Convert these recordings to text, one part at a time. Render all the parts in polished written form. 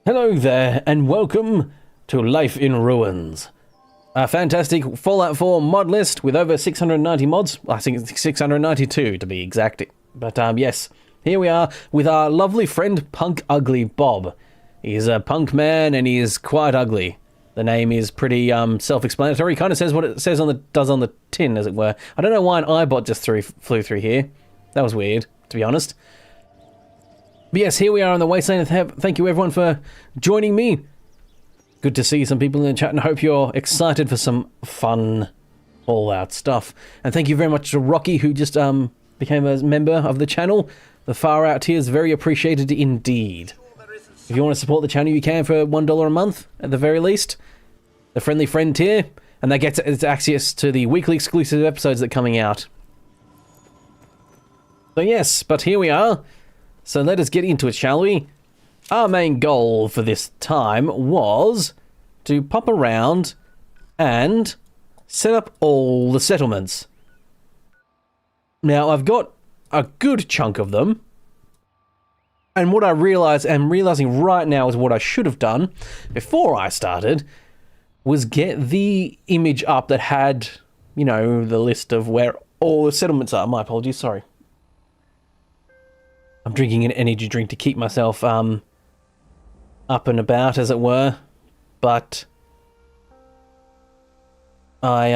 Hello there, and welcome to Life in Ruins. A fantastic Fallout 4 mod list with over 690 mods. I think it's 692 to be exact. But yes, here we are with our lovely friend Punk Ugly Bob. He's a punk man and he is quite ugly. The name is pretty self-explanatory. Kind of says what it says on the tin, as it were. I don't know why an iBot just flew through here. That was weird, to be honest. But yes, here we are on the wasteland. Thank you everyone for joining me. Good to see some people in the chat, and I hope you're excited for some fun Fallout stuff. And thank you very much to Rocky, who just became a member of the channel. The Far Out tier is very appreciated indeed. If you want to support the channel, you can for $1 a month, at the very least. The Friendly Friend tier, and that gets its access to the weekly exclusive episodes that are coming out. So yes, but here we are. So let us get into it, shall we? Our main goal for this time was to pop around and set up all the settlements. Now, I've got a good chunk of them. And what I'm realizing right now is what I should have done before I started was get the image up that had, you know, the list of where all the settlements are. My apologies, sorry. I'm drinking an energy drink to keep myself up and about, as it were, but I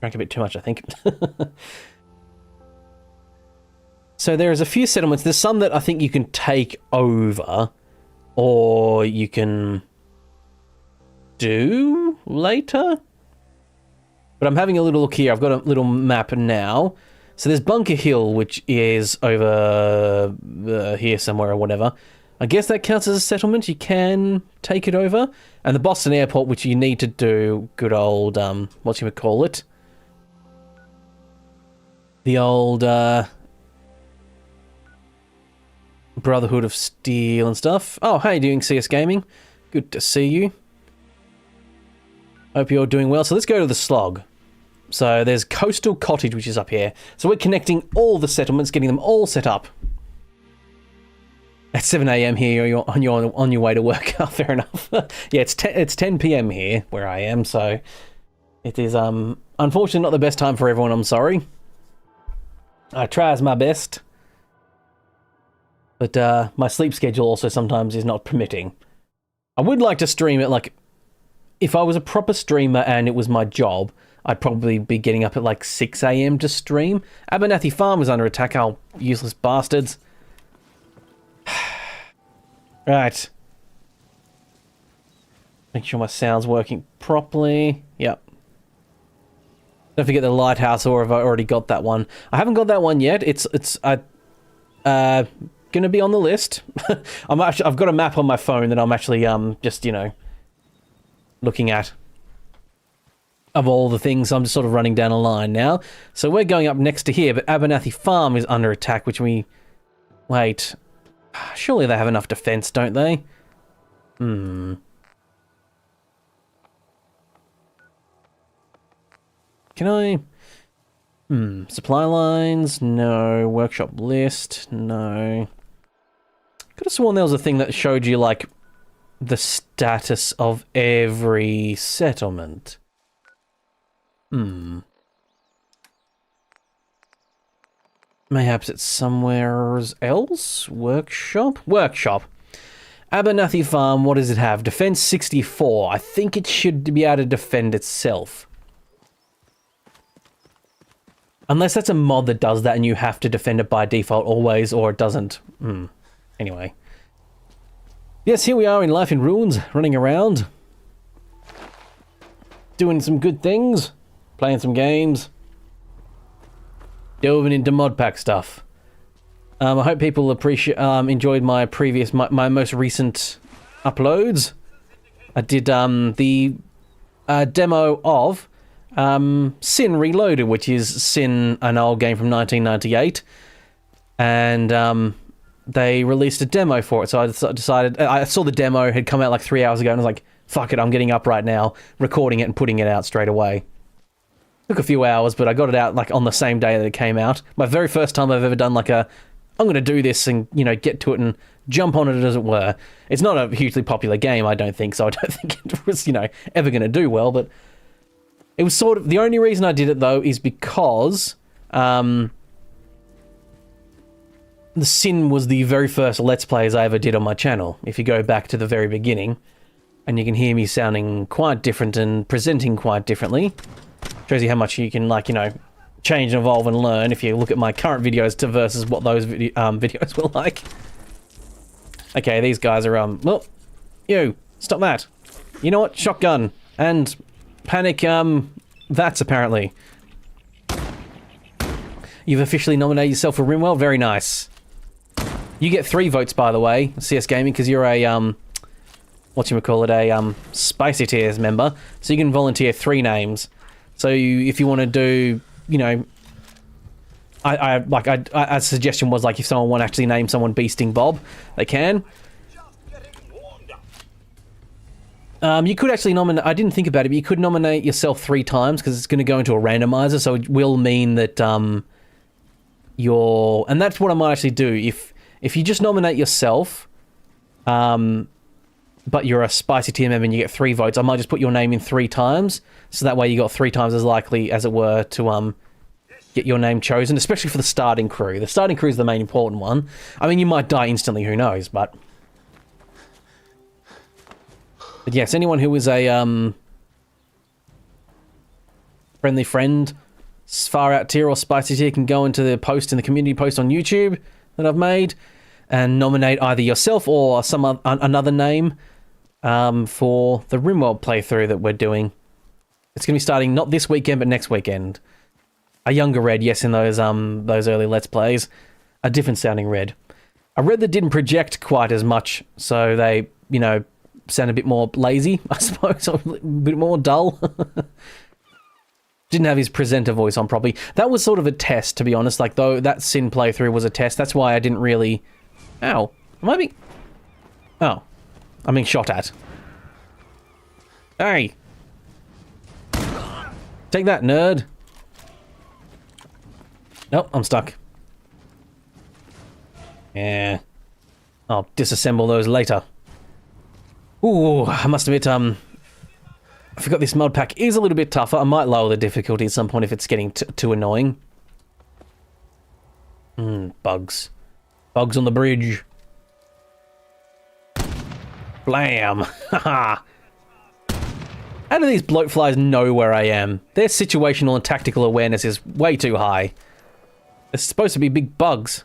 drank a bit too much, I think. So there's a few settlements. There's some that I think you can take over, or you can do later. But I'm having a little look here. I've got a little map now. So there's Bunker Hill, which is over here somewhere or whatever. I guess that counts as a settlement. You can take it over. And the Boston Airport, which you need to do good old, what you would call it? The old, Brotherhood of Steel and stuff. Oh, how you doing, CS Gaming? Good to see you. Hope you're doing well. So let's go to the slog. So there's Coastal Cottage, which is up here. So we're connecting all the settlements, getting them all set up. At 7 AM here, you're on your way to work. Oh, fair enough. Yeah, it's 10 PM here where I am, so it is unfortunately not the best time for everyone. I'm sorry. I try as my best, but my sleep schedule also sometimes is not permitting. I would like to stream it, like, if I was a proper streamer and it was my job, I'd probably be getting up at like 6 AM to stream. Abernathy Farm is under attack, oh, useless bastards. Right. Make sure my sound's working properly. Yep. Don't forget the lighthouse, or have I already got that one? I haven't got that one yet. It's gonna be on the list. I've got a map on my phone that I'm actually just, you know, looking at. Of all the things, I'm just sort of running down a line now. So we're going up next to here, but Abernathy Farm is under attack, which we... Wait. Surely they have enough defense, don't they? Can I... Supply lines? No. Workshop list? No. Could have sworn there was a thing that showed you, like, the status of every settlement. Mayhaps it's somewhere else? Workshop? Workshop. Abernathy Farm, what does it have? Defense 64. I think it should be able to defend itself. Unless that's a mod that does that and you have to defend it by default always, or it doesn't. Anyway. Yes, here we are in Life in Ruins, running around. Doing some good things. Playing some games. Delving into Modpack stuff. I hope people enjoyed my my most recent uploads. I did the demo of Sin Reloaded, which is Sin, an old game from 1998, and they released a demo for it. So I decided, I saw the demo had come out like 3 hours ago, and I was like, fuck it, I'm getting up right now, recording it and putting it out straight away. Took a few hours, but I got it out like on the same day that it came out. My very first time I've ever done like a, I'm going to do this and, you know, get to it and jump on it, as it were. It's not a hugely popular game, I don't think, so I don't think it was, you know, ever going to do well, but it was sort of... The only reason I did it, though, is because The Sin was the very first Let's Plays I ever did on my channel. If you go back to the very beginning, and you can hear me sounding quite different and presenting quite differently. Shows you how much you can, like, you know, change and evolve and learn if you look at my current videos to versus what those videos were like. Okay, these guys are, well, you, stop that. You know what? Shotgun. And panic, that's apparently. You've officially nominated yourself for Rimworld. Very nice. You get 3 votes, by the way, CS Gaming, because you're a, whatchamacallit, a, Spicy Tiers member. So you can volunteer 3 names. So if you want to do, you know, a suggestion was, like, if someone want to actually name someone Beasting Bob, they can. You could actually nominate... I didn't think about it, but you could nominate yourself 3 times, because it's going to go into a randomizer, so it will mean that, you're... And that's what I might actually do. If you just nominate yourself, but you're a Spicy Tier member and you get 3 votes, I might just put your name in 3 times, so that way you got 3 times as likely, as it were, to, get your name chosen, especially for the starting crew. The starting crew is the main important one. I mean, you might die instantly, who knows, but yes, anyone who is a, friendly friend, Far Out Tier or Spicy Tier can go into the post, in the community post on YouTube that I've made, and nominate either yourself or some another name, for the Rimworld playthrough that we're doing. It's going to be starting not this weekend, but next weekend. A younger Red, yes, in those early Let's Plays. A different sounding Red. A Red that didn't project quite as much, so they, you know, sound a bit more lazy, I suppose, or a bit more dull. Didn't have his presenter voice on properly. That was sort of a test, to be honest. Like, though, that Sin playthrough was a test. That's why I didn't really... Ow. Am I being... Oh. I'm being shot at. Hey! Take that, nerd. Nope, I'm stuck. Yeah. I'll disassemble those later. Ooh, I must admit, I forgot this mod pack is a little bit tougher. I might lower the difficulty at some point if it's getting too annoying. Bugs. Bugs on the bridge. Blam! Haha! How do these bloatflies know where I am? Their situational and tactical awareness is way too high. They're supposed to be big bugs.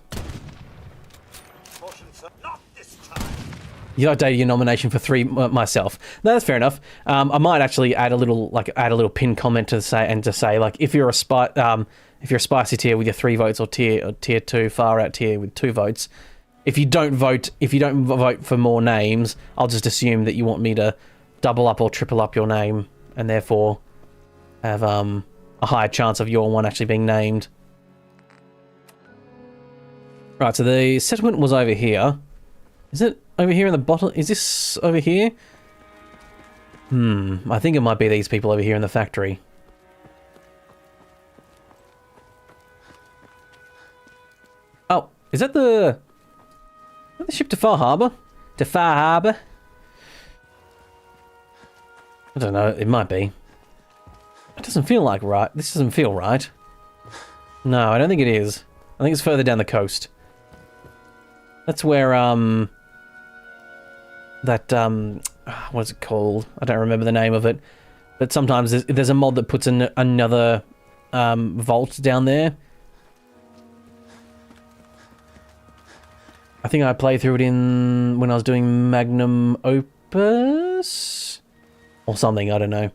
You updated your nomination for 3 myself. No, that's fair enough. I might actually add a little pin comment to say like, if you're a Spicy Tier with your 3 votes, or tier 2 Far Out Tier with 2 votes, if you don't vote for more names, I'll just assume that you want me to double up or triple up your name, and therefore have a higher chance of your one actually being named. Right, so the settlement was over here. Is it over here in the bottom? Is this over here? I think it might be these people over here in the factory. Oh, is that the ship to Far Harbor? To Far Harbor? I don't know, it might be. It doesn't feel like right. This doesn't feel right. No, I don't think it is. I think it's further down the coast. That's where, what is it called? I don't remember the name of it. But sometimes there's a mod that puts another, vault down there. I think I played through it when I was doing Magnum Opus? Or something, I don't know.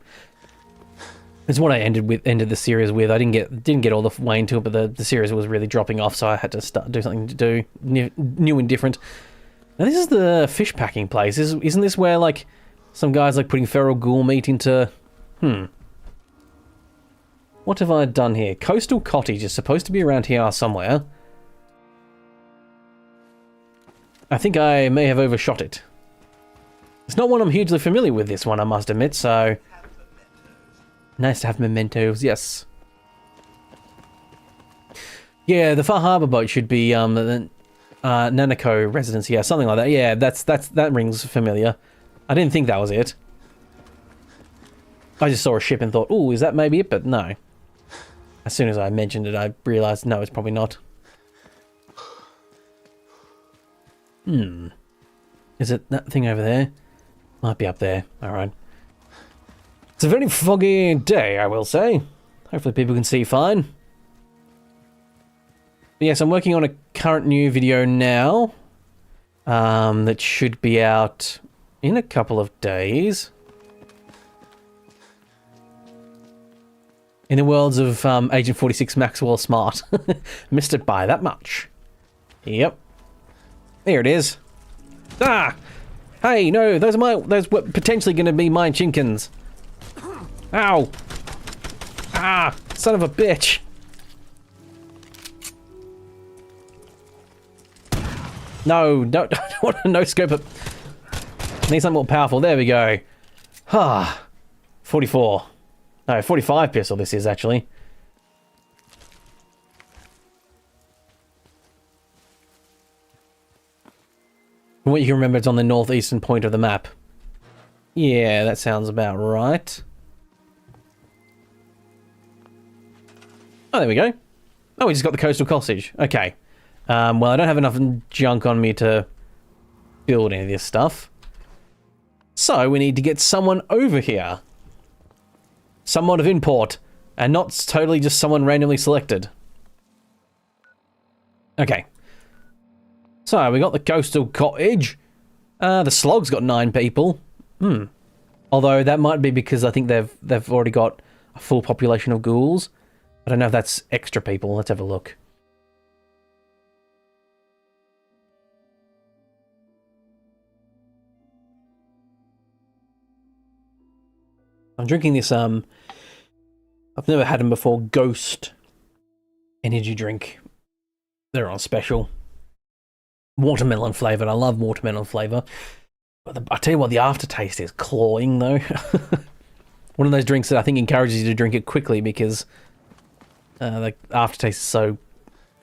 It's what I ended the series with. I didn't get all the way into it, but the series was really dropping off, so I had to do something to do new and different. Now this is the fish packing place. Isn't this where, like, some guys like putting feral ghoul meat into... What have I done here? Coastal Cottage is supposed to be around here somewhere. I think I may have overshot it. It's not one I'm hugely familiar with, this one, I must admit, so... Nice to have mementos, yes. Yeah, the Far Harbor boat should be, Nanako residence, yeah, something like that. Yeah, that rings familiar. I didn't think that was it. I just saw a ship and thought, ooh, is that maybe it? But no. As soon as I mentioned it, I realized, no, it's probably not. Is it that thing over there? Might be up there. Alright. It's a very foggy day, I will say. Hopefully people can see fine. But yes, I'm working on a current new video now. That should be out in a couple of days. In the worlds of Agent 46 Maxwell Smart. Missed it by that much. Yep. There it is. Ah! Hey, no, those are potentially going to be my chinkins. Ow! Ah! Son of a bitch! No, don't want to no-scope it. Need something more powerful. There we go. Ah. 44. No, 45 pistol this is, actually. From what you can remember, it's on the northeastern point of the map. Yeah, that sounds about right. Oh, there we go. Oh, we just got the coastal cottage. Okay. Well, I don't have enough junk on me to build any of this stuff. So, we need to get someone over here. Someone of import. And not totally just someone randomly selected. Okay. So, we got the coastal cottage. The slog's got 9 people. Although, that might be because I think they've already got a full population of ghouls. I don't know if that's extra people. Let's have a look. I'm drinking this, I've never had them before, Ghost energy drink. They're on special. Watermelon flavored. I love watermelon flavor. But I tell you what, the aftertaste is clawing, though. One of those drinks that I think encourages you to drink it quickly because the aftertaste is so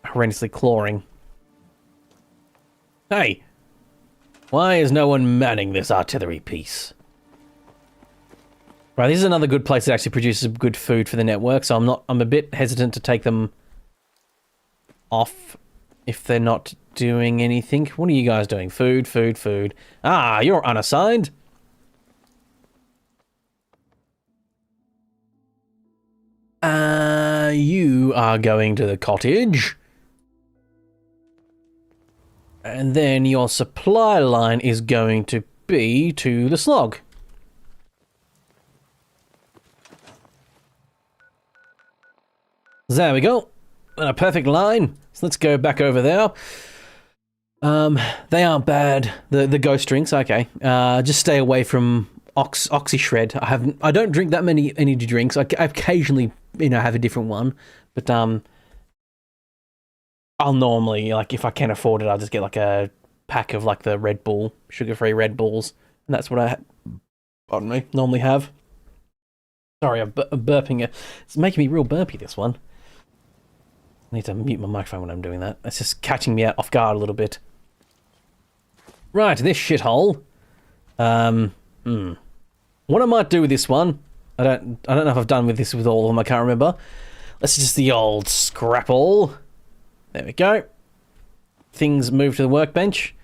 horrendously clawing. Hey! Why is no one manning this artillery piece? Right, this is another good place that actually produces good food for the network, so I'm a bit hesitant to take them off if they're not doing anything. What are you guys doing? Food, food, food. Ah, you're unassigned. You are going to the cottage. And then your supply line is going to be to the slog. There we go. A perfect line. So let's go back over there. They aren't bad. The ghost drinks, okay. Just stay away from Oxy Shred. I don't drink that many energy drinks. I occasionally, have a different one, but I'll normally, like, if I can afford it, I'll just get like a pack of like the Red Bull, sugar-free Red Bulls, and that's what I, normally have. Sorry, I'm burping it. It's making me real burpy, this one. I need to mute my microphone when I'm doing that. It's just catching me off guard a little bit. Right, this shithole. What I might do with this one, I don't know if I've done with this with all of them, I can't remember. Let's just the old scrapple. There we go. Things move to the workbench.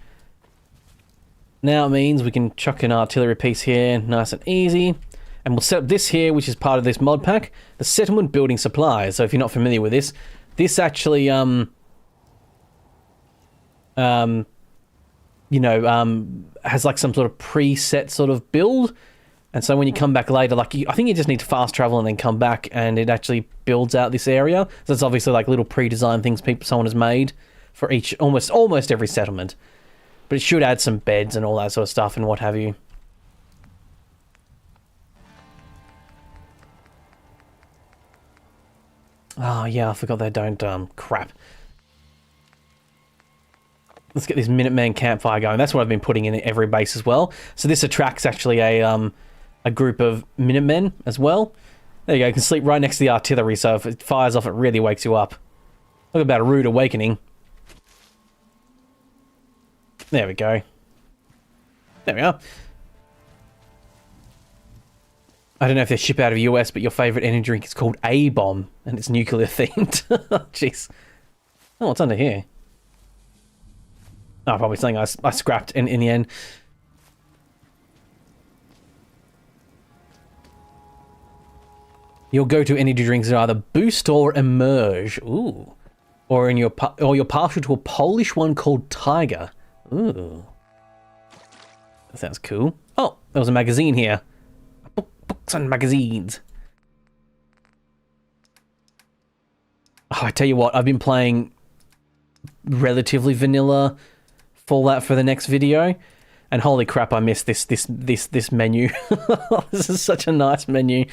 Now it means we can chuck an artillery piece here, nice and easy. And we'll set up this here, which is part of this mod pack, the settlement building supplies. So if you're not familiar with this, this actually, has like some sort of preset sort of build. And so when you come back later, like, I think you just need to fast travel and then come back, and it actually builds out this area. So it's obviously like little pre-designed things someone has made for each, almost every settlement. But it should add some beds and all that sort of stuff and what have you. Oh, yeah, I forgot they don't, crap. Let's get this Minuteman campfire going. That's what I've been putting in every base as well. So this attracts actually a group of Minutemen as well. There you go, you can sleep right next to the artillery, so if it fires off, it really wakes you up. Talk about a rude awakening. There we go. There we are. I don't know if they ship out of the US, but your favorite energy drink is called A-Bomb, and it's nuclear themed. Jeez. Oh, what's under here? Oh, probably something I scrapped in the end. Your go-to energy drinks are either Boost or Emerge. Ooh. Or you're partial to a Polish one called Tiger. Ooh. That sounds cool. Oh, there was a magazine here. Books and magazines. Oh, I tell you what, I've been playing relatively vanilla Fallout for the next video, and holy crap, I missed this menu. This is such a nice menu.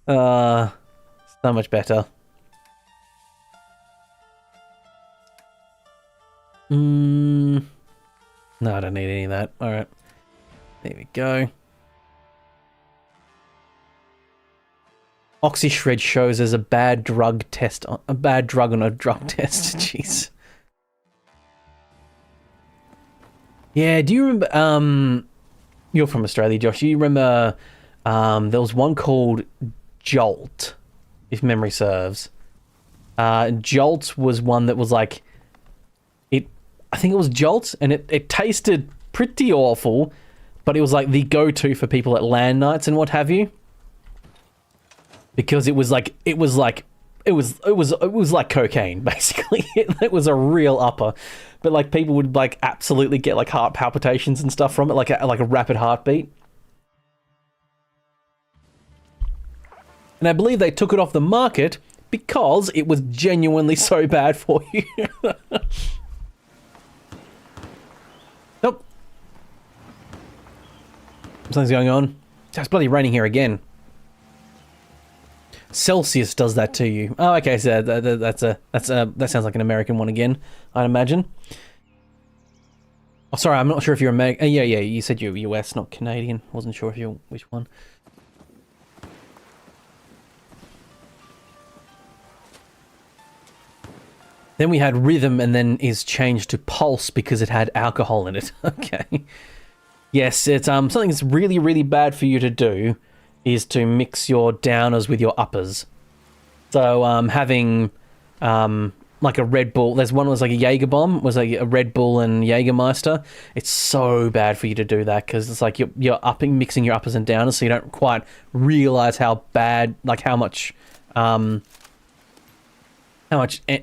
So much better. No, I don't need any of that. Alright. There we go. Oxyshred shows as a bad drug test on a drug test. Jeez. Yeah, do you remember you're from Australia, Josh. Do you remember there was one called Jolt, if memory serves. Jolt was one that was like I think it was Jolt, and it tasted pretty awful, but it was like the go-to for people at LAN nights and what have you. Because it was like cocaine, basically. It was a real upper. But like people would like absolutely get like heart palpitations and stuff from it, like a rapid heartbeat. And I believe they took it off the market because it was genuinely so bad for you. Nope. Something's going on. It's bloody raining here again. Celsius does that to you. Oh, okay. So that sounds like an American one again, I'd imagine. Oh, sorry, I'm not sure if you're American. Yeah. You said you're US, not Canadian. Wasn't sure if you're which one. Then we had rhythm, and then is changed to pulse because it had alcohol in it. Okay. Yes, it's something that's really, really bad for you to do is to mix your downers with your uppers. So having like a Red Bull, there's one was like a Jaeger bomb, was like a Red Bull and Jägermeister. It's so bad for you to do that because it's like you're mixing your uppers and downers, so you don't quite realize how bad, like how much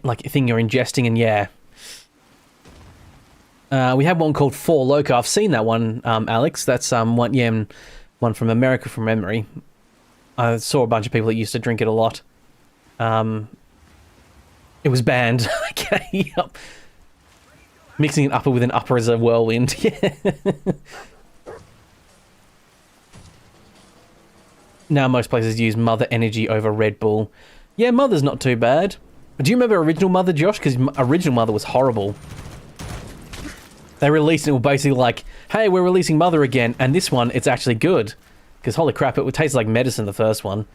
like thing you're ingesting. And yeah, we have one called Four Loko. I've seen that one, Alex. That's one from America from memory. I saw a bunch of people that used to drink it a lot. It was banned. Okay, yep. Mixing an upper with an upper is a whirlwind. Yeah. Now most places use Mother Energy over Red Bull. Yeah, Mother's not too bad. Do you remember original Mother, Josh? Because original Mother was horrible. They released it, were basically like, hey, we're releasing Mother again, and this one, it's actually good. Because holy crap, it would taste like medicine, the first one.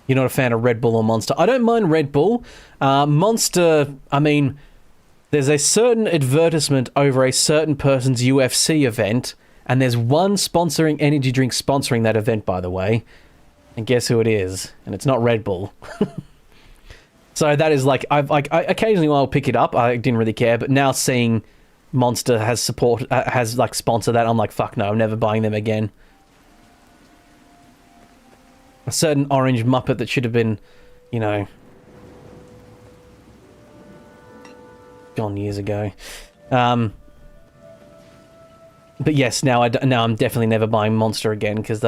You're not a fan of Red Bull or Monster? I don't mind Red Bull. Monster, I mean, there's a certain advertisement over a certain person's UFC event, and there's one sponsoring energy drink sponsoring that event, by the way. And guess who it is? And it's not Red Bull. So that is like, I occasionally I'll pick it up. I didn't really care, but now seeing Monster has like sponsored that, I'm like, fuck no, I'm never buying them again. A certain orange Muppet that should have been, you know, gone years ago. But yes, now I'm definitely never buying Monster again because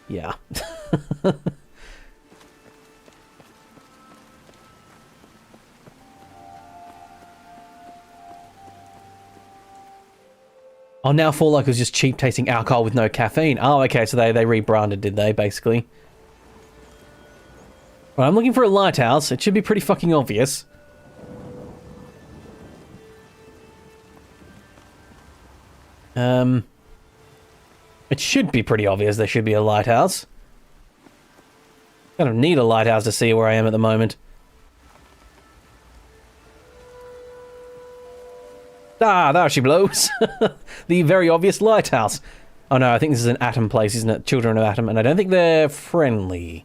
yeah. Oh, now Four Loko is just cheap tasting alcohol with no caffeine. Oh, okay, so they rebranded, did they, basically? Well, I'm looking for a lighthouse. It should be pretty fucking obvious. It should be pretty obvious there should be a lighthouse. I don't need a lighthouse to see where I am at the moment. Ah, there she blows. The very obvious lighthouse. Oh no, I think this is an Atom place, isn't it? Children of Atom, and I don't think they're friendly.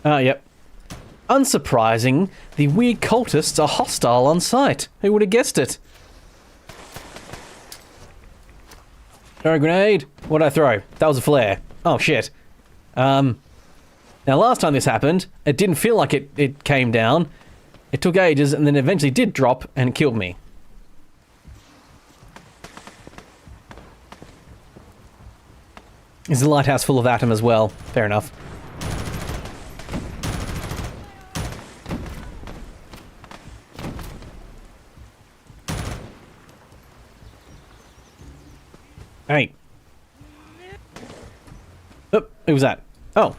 Yep. Unsurprising, the weird cultists are hostile on sight. Who would have guessed it? Throw a grenade. What did I throw? That was a flare. Oh, shit. Now, last time this happened, it didn't feel like it came down. It took ages, and then eventually did drop and killed me. Is the lighthouse full of Atom as well? Fair enough. Hey. Oh, who was that? Oh.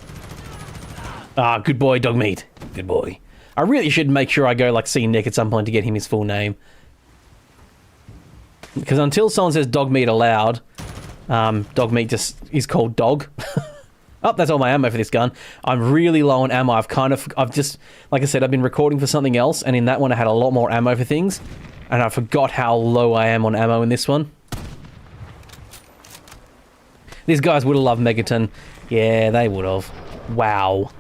Ah, good boy, dog meat. Good boy. I really should make sure I go, like, see Nick at some point to get him his full name. Because until someone says dog meat aloud, dog meat just is called dog. Oh, that's all my ammo for this gun. I'm really low on ammo. I've just, like I said, I've been recording for something else, and in that one I had a lot more ammo for things, and I forgot how low I am on ammo in this one. These guys would have loved Megaton. Yeah, they would have. Wow.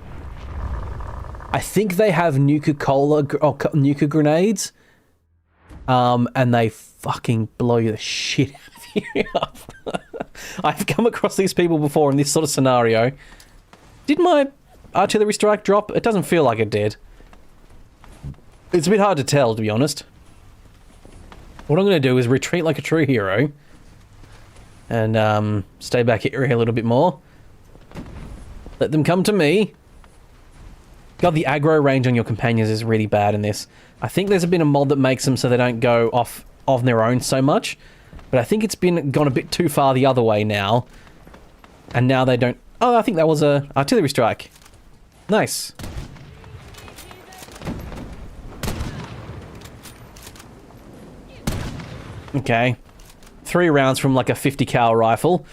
I think they have nuka-cola or nuka grenades. And they fucking blow the shit out of you up. I've come across these people before in this sort of scenario. Did my artillery strike drop? It doesn't feel like it did. It's a bit hard to tell, to be honest. What I'm going to do is retreat like a true hero. And stay back here a little bit more. Let them come to me. God, the aggro range on your companions is really bad in this. I think there's been a mod that makes them so they don't go off on their own so much. But I think it's gone a bit too far the other way now. And now they don't... Oh, I think that was a artillery strike. Nice. Okay. 3 rounds from like a 50 cal rifle.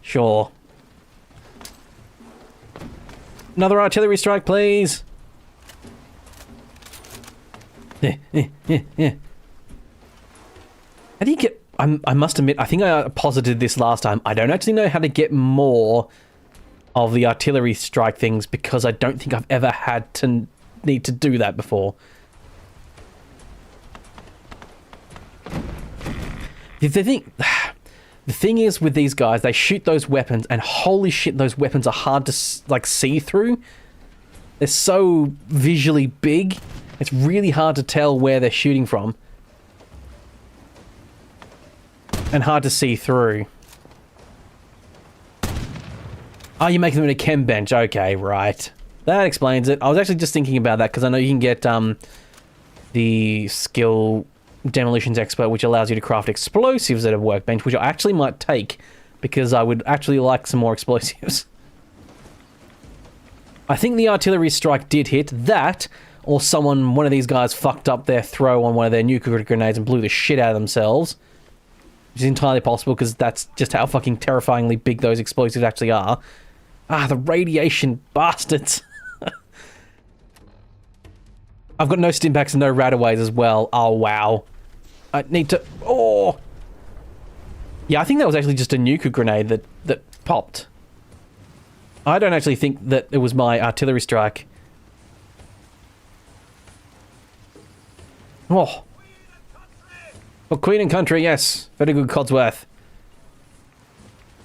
Sure. Another artillery strike, please. Yeah. How do you get... I must admit, I think I posited this last time. I don't actually know how to get more of the artillery strike things because I don't think I've ever had to need to do that before. The thing is with these guys, they shoot those weapons, and holy shit, those weapons are hard to, like, see through. They're so visually big, it's really hard to tell where they're shooting from. And hard to see through. Oh, you're making them in a chem bench. Okay, right. That explains it. I was actually just thinking about that, because I know you can get the skill... Demolitions Expert, which allows you to craft explosives at a workbench, which I actually might take because I would actually like some more explosives. I think the artillery strike did hit that, or one of these guys fucked up their throw on one of their nuclear grenades and blew the shit out of themselves, which is entirely possible because that's just how fucking terrifyingly big those explosives actually are. Ah, the radiation bastards. I've got no stimpaks and no rataways as well. Oh, wow. I need to... Oh! Yeah, I think that was actually just a nuka grenade that popped. I don't actually think that it was my artillery strike. Oh. Well, Queen and Country, yes. Very good Codsworth.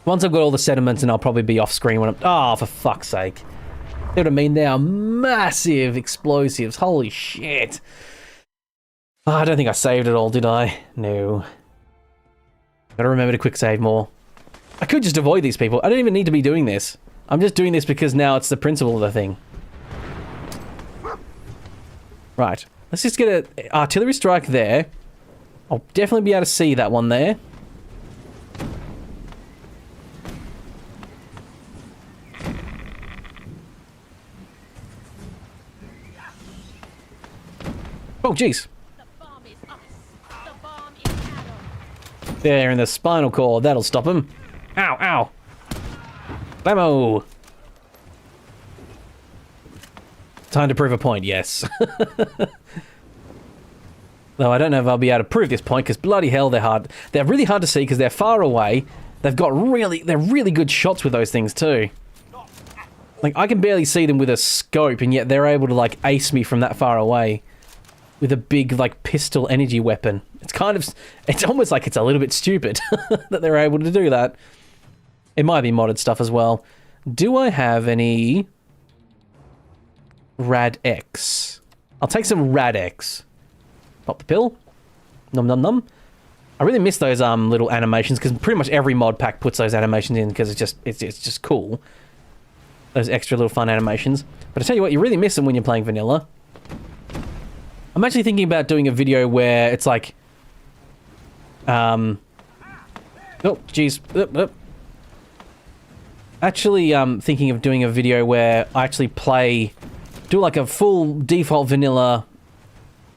Once I've got all the settlements, and I'll probably be off screen when I'm... Oh, for fuck's sake. You know what I mean? They are massive explosives. Holy shit. Oh, I don't think I saved it all, did I? No. Gotta remember to quick save more. I could just avoid these people. I don't even need to be doing this. I'm just doing this because now it's the principle of the thing. Right. Let's just get an artillery strike there. I'll definitely be able to see that one there. Oh, jeez. There in the spinal cord. That'll stop him. Ow, ow. Blammo. Time to prove a point, yes. Though I don't know if I'll be able to prove this point, because bloody hell, they're hard. They're really hard to see because they're far away. They're really good shots with those things too. Like, I can barely see them with a scope, and yet they're able to, like, ace me from that far away with a big, like, pistol energy weapon. It's kind of... It's almost like it's a little bit stupid that they're able to do that. It might be modded stuff as well. Do I have any... Rad X? I'll take some Rad X. Pop the pill. Num num num. I really miss those little animations, because pretty much every mod pack puts those animations in, because it's just cool. Those extra little fun animations. But I tell you what, you really miss them when you're playing vanilla. I'm actually thinking about doing a video where it's like... Oh, jeez. Actually, thinking of doing a video where I actually do like a full default vanilla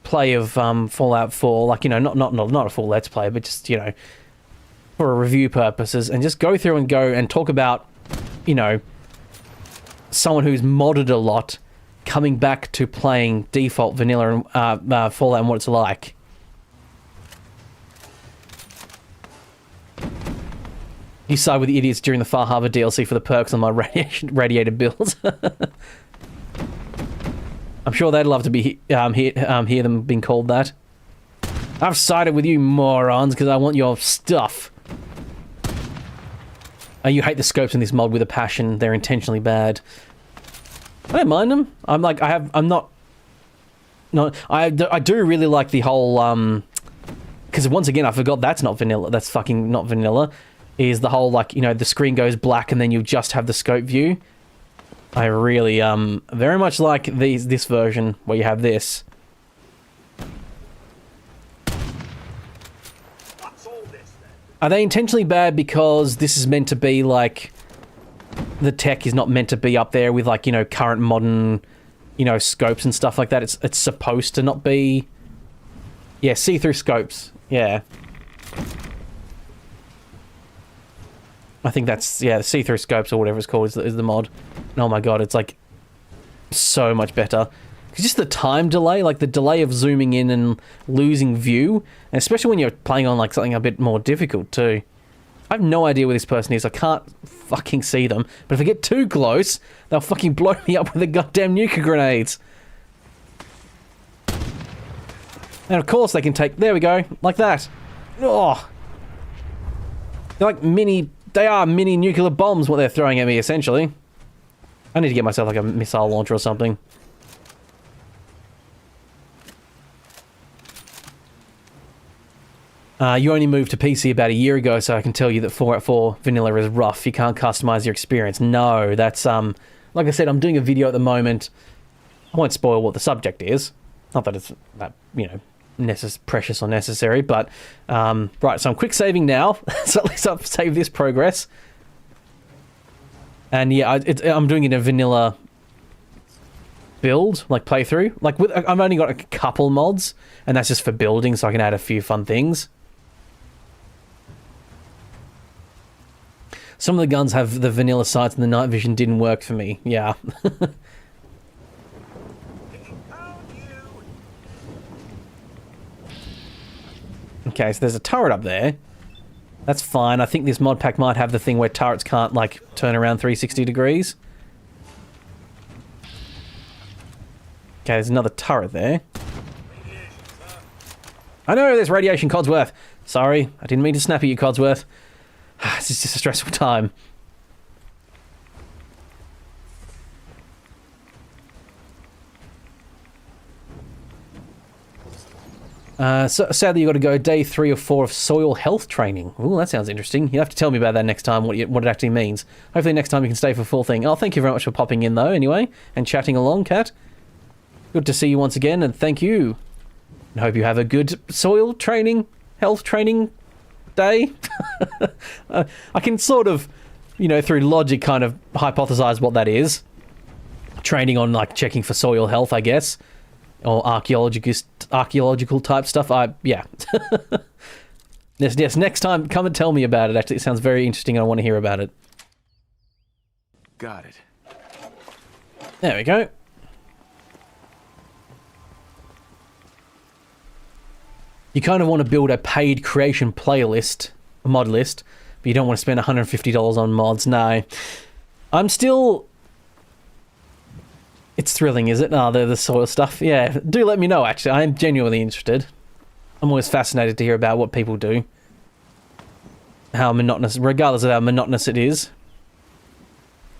play of Fallout 4. Like, you know, not a full Let's Play, but just, you know, for review purposes. And just go through and talk about, you know... someone who's modded a lot coming back to playing default vanilla and Fallout and what it's like. You side with the idiots during the Far Harbor DLC for the perks on my radiator build. I'm sure they'd love to be hear them being called that. I've sided with you morons because I want your stuff. Oh, you hate the scopes in this mod with a passion. They're intentionally bad. I don't mind them. I do really like the whole, because once again, I forgot that's not vanilla. That's fucking not vanilla. Is the whole, like, you know, the screen goes black and then you just have the scope view. I really, very much like this version where you have this. Are they intentionally bad because this is meant to be, like... The tech is not meant to be up there with, like, you know, current modern, you know, scopes and stuff like that. It's supposed to not be... Yeah, see-through scopes. Yeah. I think that's... Yeah, the see-through scopes or whatever it's called is the mod. And oh my god, it's, like, so much better. Because just the time delay, like, the delay of zooming in and losing view, and especially when you're playing on, like, something a bit more difficult, too. I have no idea where this person is. I can't fucking see them. But if I get too close, they'll fucking blow me up with the goddamn nuclear grenades. And of course they can take... There we go. Like that. Oh. They're like mini... They are mini nuclear bombs, what they're throwing at me, essentially. I need to get myself like a missile launcher or something. You only moved to PC about a year ago, so I can tell you that Fallout 4 vanilla is rough. You can't customize your experience. No, that's, like I said, I'm doing a video at the moment. I won't spoil what the subject is. Not that it's that, you know, precious or necessary, but, right, so I'm quick saving now, so at least I've saved this progress. And yeah, I'm doing it in a vanilla build, like playthrough. Like, I've only got a couple mods, and that's just for building, so I can add a few fun things. Some of the guns have the vanilla sights and the night vision didn't work for me. Yeah. Okay, so there's a turret up there. That's fine. I think this mod pack might have the thing where turrets can't, like, turn around 360 degrees. Okay, there's another turret there. I know there's radiation, Codsworth. Sorry, I didn't mean to snap at you, Codsworth. This is just a stressful time. So sadly, you've got to go day 3 or 4 of soil health training. Ooh, that sounds interesting. You'll have to tell me about that next time, what it actually means. Hopefully next time you can stay for full thing. Oh, thank you very much for popping in, though, anyway, and chatting along, Kat. Good to see you once again, and thank you. I hope you have a good soil training, health training day. I can sort of, you know, through logic kind of hypothesize what that is. Training on, like, checking for soil health, I guess. Or archaeological type stuff. Yeah. Yes, next time, come and tell me about it. Actually, it sounds very interesting and I want to hear about it. Got it. There we go. you kind of want to build a paid creation playlist, a mod list, but you don't want to spend $150 on mods. No. I'm still... It's thrilling, is it? Oh, they're the sort of stuff. Yeah, do let me know, actually. I am genuinely interested. I'm always fascinated to hear about what people do. How monotonous, regardless of how monotonous it is.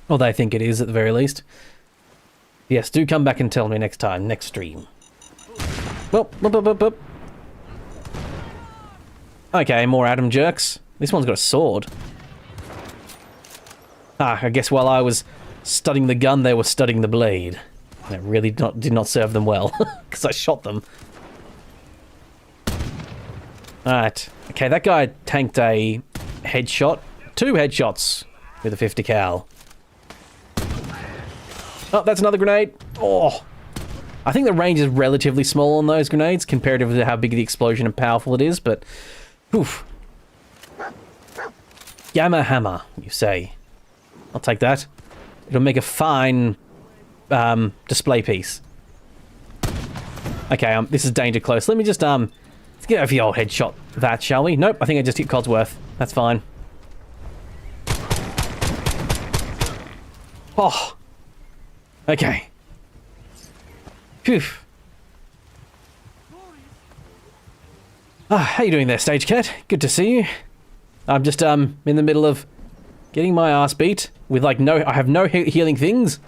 Or they think it is, at the very least. Yes, do come back and tell me next time, next stream. Whoop. Okay, more atom jerks. This one's got a sword. Ah, I guess while I was studying the gun, they were studying the blade. And it really did not serve them well, because I shot them. Alright. Okay, that guy tanked a headshot. 2 headshots with a 50 cal. Oh, that's another grenade. Oh. I think the range is relatively small on those grenades, comparatively to how big the explosion and powerful it is, but... Oof. Gamma hammer, you say. I'll take that. It'll make a fine display piece. Okay, this is danger close. Let me just let's get over the old headshot that, shall we? Nope, I think I just hit Codsworth. That's fine. Oh. Okay. Phew. Ah, how you doing there, Stage Cat? Good to see you. I'm just in the middle of getting my ass beat with like I have no healing things.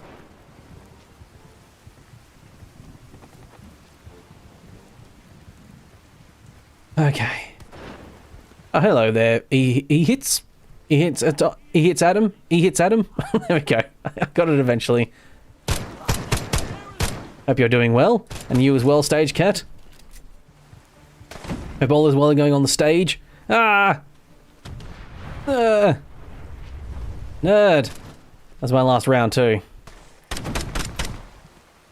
Okay. Oh, hello there. He hits Adam. He hits Adam. There we go. I got it eventually. Hope you're doing well, and you as well, Stage Cat. Hope all is well going on the stage. Ah! Nerd. That's my last round too.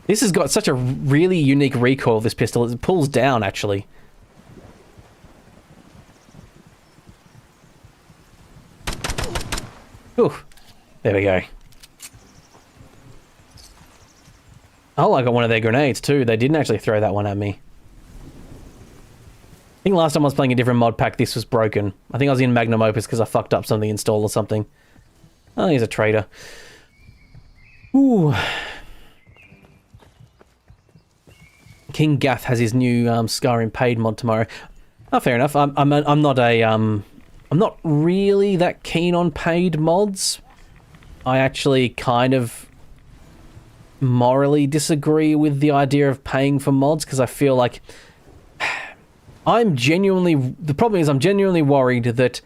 This has got such a really unique recoil, this pistol. It pulls down, actually. Ooh. There we go. Oh, I got one of their grenades too. They didn't actually throw that one at me. I think last time I was playing a different mod pack, this was broken. I think I was in Magnum Opus because I fucked up some of the install or something. Oh, he's a traitor. Ooh. King Gath has his new Skyrim paid mod tomorrow. Oh, fair enough. I'm not really that keen on paid mods. I actually kind of morally disagree with the idea of paying for mods because I feel like the problem is I'm genuinely worried that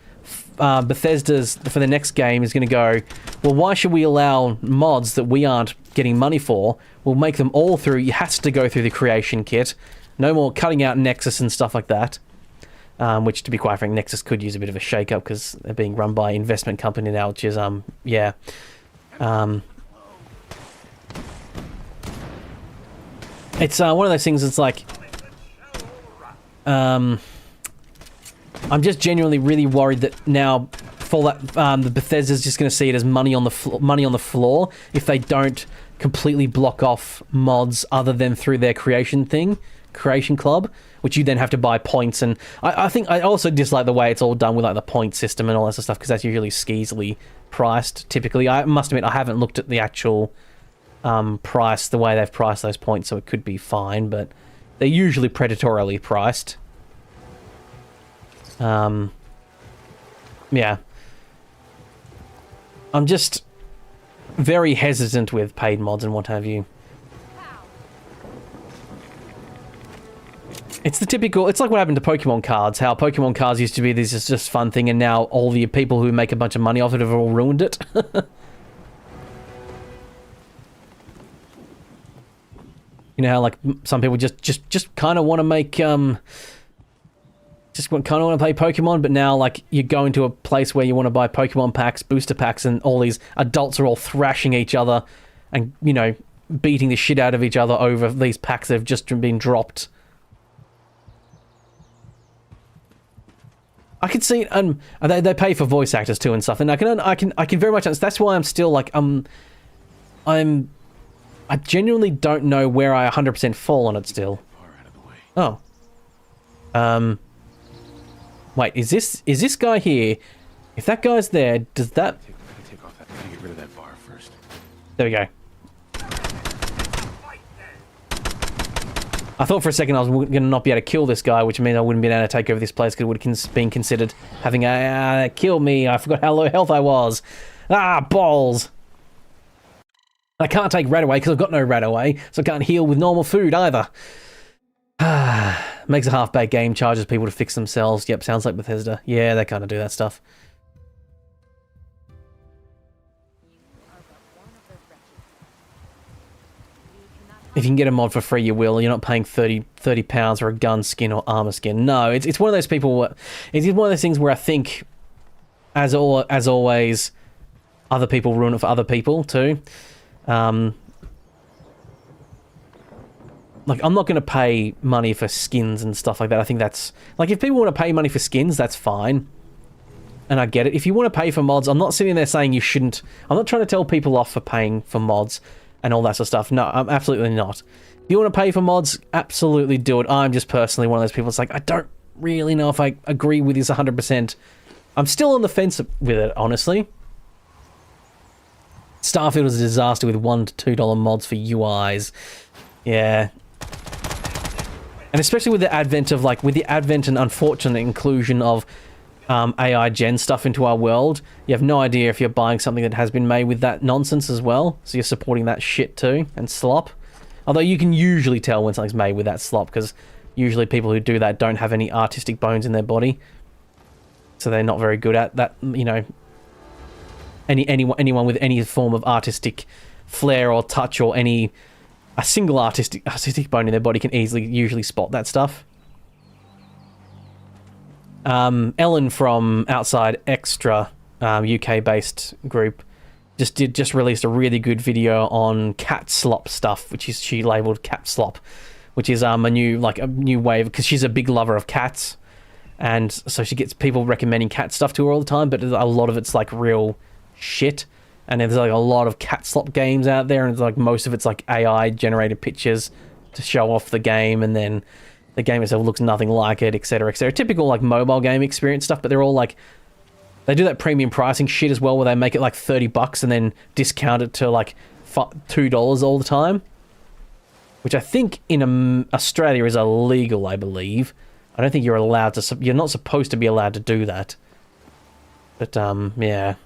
Bethesda's, for the next game, is going to go, well, why should we allow mods that we aren't getting money for? We'll make them all through, you have to go through the creation kit. No more cutting out Nexus and stuff like that. Which, to be quite frank, Nexus could use a bit of a shake-up because they're being run by an investment company now, which is, yeah. It's one of those things that's like... I'm just genuinely really worried that now Fallout, the Bethesda's just going to see it as money on the floor if they don't completely block off mods other than through their creation club, which you then have to buy points. And I think I also dislike the way it's all done with like the point system and all that sort of stuff because that's usually skeezily priced. Typically, I must admit I haven't looked at the actual price, the way they've priced those points, so it could be fine, but they're usually predatorily priced. Yeah. I'm just very hesitant with paid mods and what have you. It's the typical... It's like what happened to Pokemon cards. How Pokemon cards used to be this just fun thing, and now all the people who make a bunch of money off it have all ruined it. You know how, like, some people just kind of want to make, just kind of want to play Pokemon, but now, like, you go into a place where you want to buy Pokemon packs, booster packs, and all these adults are all thrashing each other and, you know, beating the shit out of each other over these packs that have just been dropped. I can see, they pay for voice actors too and stuff, and I can very much understand. That's why I'm still like, I genuinely don't know where I 100% fall on it still. Oh. Wait, is this guy here? If that guy's there, does that... Take off that. Get rid of that bar first. There we go. I thought for a second I was going to not be able to kill this guy, which means I wouldn't be able to take over this place because it would have been considered having a... kill me, I forgot how low health I was. Ah, balls! I can't take rat away because I've got no rat away, so I can't heal with normal food either. Makes a half-baked game, charges people to fix themselves. Yep, sounds like Bethesda. Yeah, they kind of do that stuff. If you can get a mod for free, you will. You're not paying 30 pounds for a gun skin or armor skin. No, it's one of those people. It's one of those things where I think, as always, other people ruin it for other people too. Like, I'm not going to pay money for skins and stuff like that. I think that's... Like, if people want to pay money for skins, that's fine. And I get it. If you want to pay for mods, I'm not sitting there saying you shouldn't... I'm not trying to tell people off for paying for mods and all that sort of stuff. No, I'm absolutely not. If you want to pay for mods, absolutely do it. I'm just personally one of those people that's like, I don't really know if I agree with this 100%. I'm still on the fence with it, honestly. Starfield was a disaster with $1 to $2 mods for UIs. Yeah. And especially with the advent of, like, with the advent and unfortunate inclusion of AI gen stuff into our world, you have no idea if you're buying something that has been made with that nonsense as well. So you're supporting that shit too, and slop. Although you can usually tell when something's made with that slop, because usually people who do that don't have any artistic bones in their body. So they're not very good at that, you know. Anyone with any form of artistic flair or touch or a single artistic bone in their body can usually spot that stuff. Ellen from Outside Extra, UK-based group, just released a really good video on cat slop stuff, which is she labeled cat slop, which is a new wave, because she's a big lover of cats, and so she gets people recommending cat stuff to her all the time, but a lot of it's like real shit, and there's like a lot of cat slop games out there, and it's like most of it's like AI generated pictures to show off the game, and then the game itself looks nothing like it, etc, etc. Typical like mobile game experience stuff, but they're all like, they do that premium pricing shit as well, where they make it like $30 and then discount it to like $2 all the time, which I think in Australia is illegal, I believe. I don't think you're allowed to, you're not supposed to be allowed to do that, but yeah.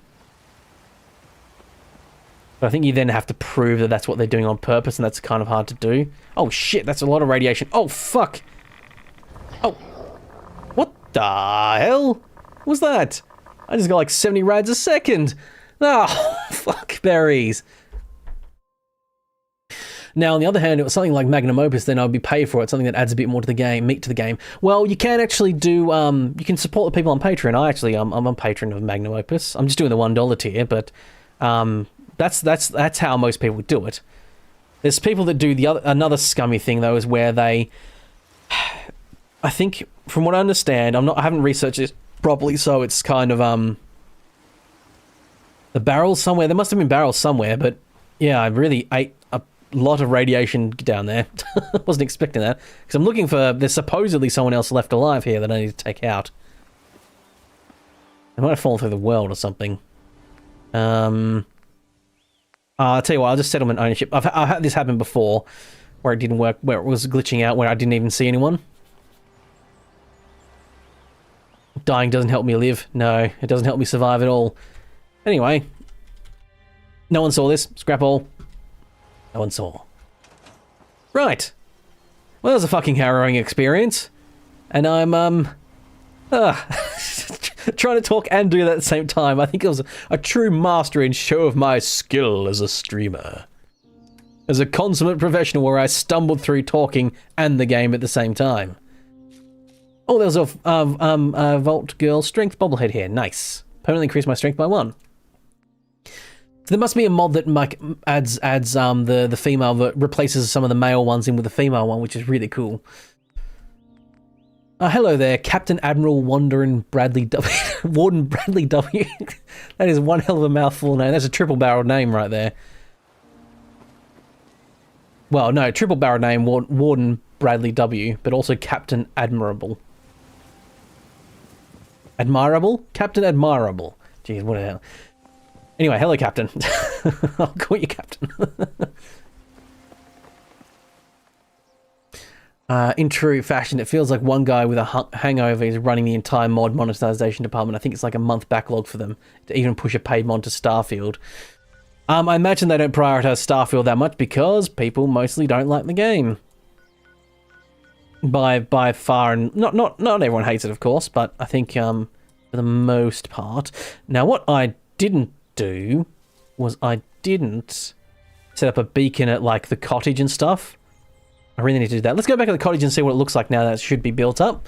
But I think you then have to prove that that's what they're doing on purpose, and that's kind of hard to do. Oh shit, that's a lot of radiation. Oh fuck! Oh, what the hell was that? I just got like 70 rads a second. Oh, fuck berries. Now, on the other hand, it was something like Magnum Opus, then I would be paid for it, something that adds a bit more to the game, meat to the game. Well, you can actually do, you can support the people on Patreon. I'm a patron of Magnum Opus. I'm just doing the $1 tier, but that's how most people do it. There's people that do another scummy thing though, is where they, I think from what I understand, I haven't researched this properly, so it's kind of the barrels somewhere. There must have been barrels somewhere, but yeah, I really ate a lot of radiation down there. Wasn't expecting that, because I'm looking for, there's supposedly someone else left alive here that I need to take out. They might have fallen through the world or something. I'll tell you what, I'll just settlement ownership. I've had this happen before, where it didn't work, where it was glitching out, where I didn't even see anyone. Dying doesn't help me live. No, it doesn't help me survive at all. Anyway, no one saw this. Scrap all. No one saw. Right. Well, that was a fucking harrowing experience. And I'm, trying to talk and do that at the same time. I think I was a true master in show of my skill as a streamer. As a consummate professional where I stumbled through talking and the game at the same time. Oh, there's a Vault Girl strength bobblehead here. Nice. Permanently increased my strength by 1. There must be a mod that adds the female, that replaces some of the male ones in with the female one, which is really cool. Hello there, Captain Admiral Warden Bradley W. Warden Bradley W. That is one hell of a mouthful name. That's a triple-barreled name right there. Well, no, triple-barreled name, Warden Bradley W, but also Captain Admirable. Admirable? Captain Admirable. Jeez, what the hell. Anyway, hello, Captain. I'll call you Captain. In true fashion, it feels like one guy with a hangover is running the entire mod monetization department. I think it's like a month backlog for them to even push a paid mod to Starfield. I imagine they don't prioritize Starfield that much because people mostly don't like the game. By far, and not everyone hates it, of course, but I think for the most part. Now, what I didn't do was I didn't set up a beacon at like the cottage and stuff. I really need to do that. Let's go back to the cottage and see what it looks like now that it should be built up.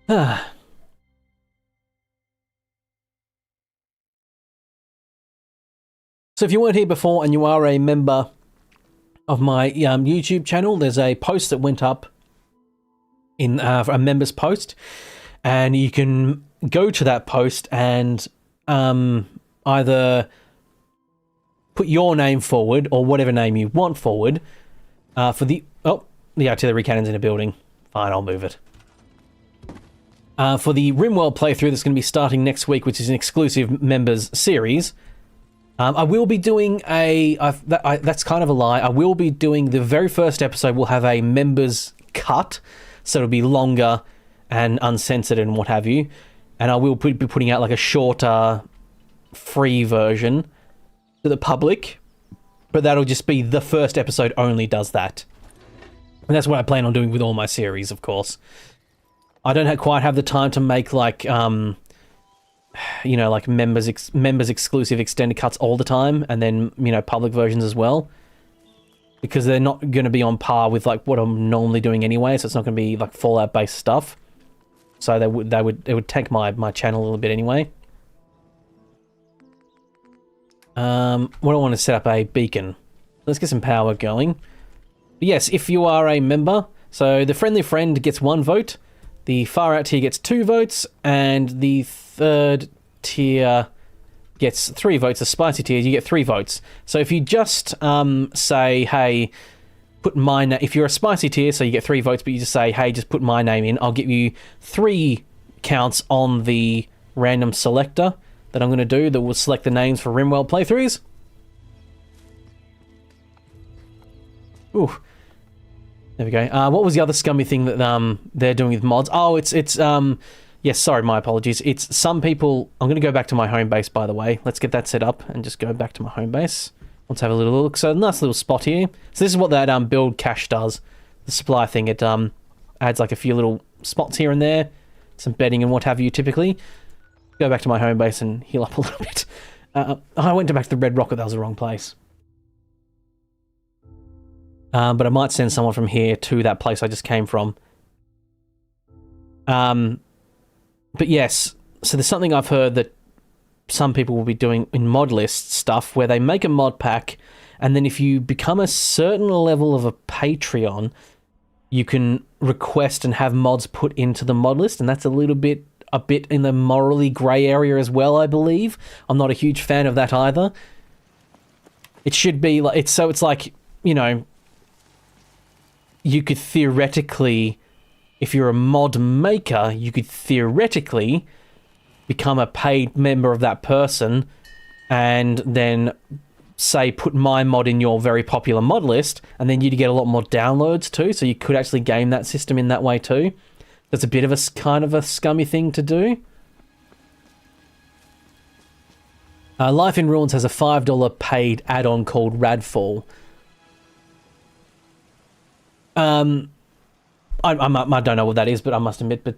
So if you weren't here before and you are a member of my YouTube channel, there's a post that went up in a members post, and you can go to that post and either put your name forward or whatever name you want forward for the artillery cannons in a building. Fine, I'll move it. For the RimWorld playthrough that's going to be starting next week, which is an exclusive members series. I will be doing that's kind of a lie. I will be doing the very first episode. Will have a members cut, so it'll be longer and uncensored and what have you. And I will be putting out like a shorter, free version to the public, but that'll just be the first episode only does that. And that's what I plan on doing with all my series, of course. I don't quite have the time to make like you know, like members exclusive extended cuts all the time, and then, you know, public versions as well, because they're not going to be on par with like what I'm normally doing anyway. So it's not going to be like Fallout based stuff. So it would tank my channel a little bit anyway. What I want to set up a beacon. Let's get some power going. But yes, if you are a member, so the friendly friend gets 1 vote, the far out tier gets 2 votes, and the third tier gets 3 votes. The spicy tier, you get 3 votes. So if you just say, hey, put my name, if you're a spicy tier, so you get 3 votes, but you just say, hey, just put my name in, I'll give you 3 counts on the random selector that I'm going to do that will select the names for RimWorld playthroughs. Ooh. There we go. What was the other scummy thing that they're doing with mods? Oh, it's yes, sorry, my apologies. It's some people... I'm going to go back to my home base, by the way. Let's get that set up and just go back to my home base. Let's have a little look. So, nice little spot here. So this is what that build cache does. The supply thing. It adds like a few little spots here and there. Some bedding and what have you, typically. Go back to my home base and heal up a little bit. I went back to the Red Rocket. That was the wrong place. But I might send someone from here to that place I just came from. But yes, so there's something I've heard that some people will be doing in Modlist stuff, where they make a mod pack, and then if you become a certain level of a Patreon, you can request and have mods put into the mod list, and that's a bit in the morally grey area as well, I believe. I'm not a huge fan of that either. It should be like it's like, you know, you could theoretically, if you're a mod maker, you could theoretically become a paid member of that person and then say put my mod in your very popular mod list, and then you'd get a lot more downloads too, so you could actually game that system in that way too. That's a bit of a kind of a scummy thing to do. Life in Ruins has a $5 paid add-on called Radfall. I don't know what that is, but I must admit, but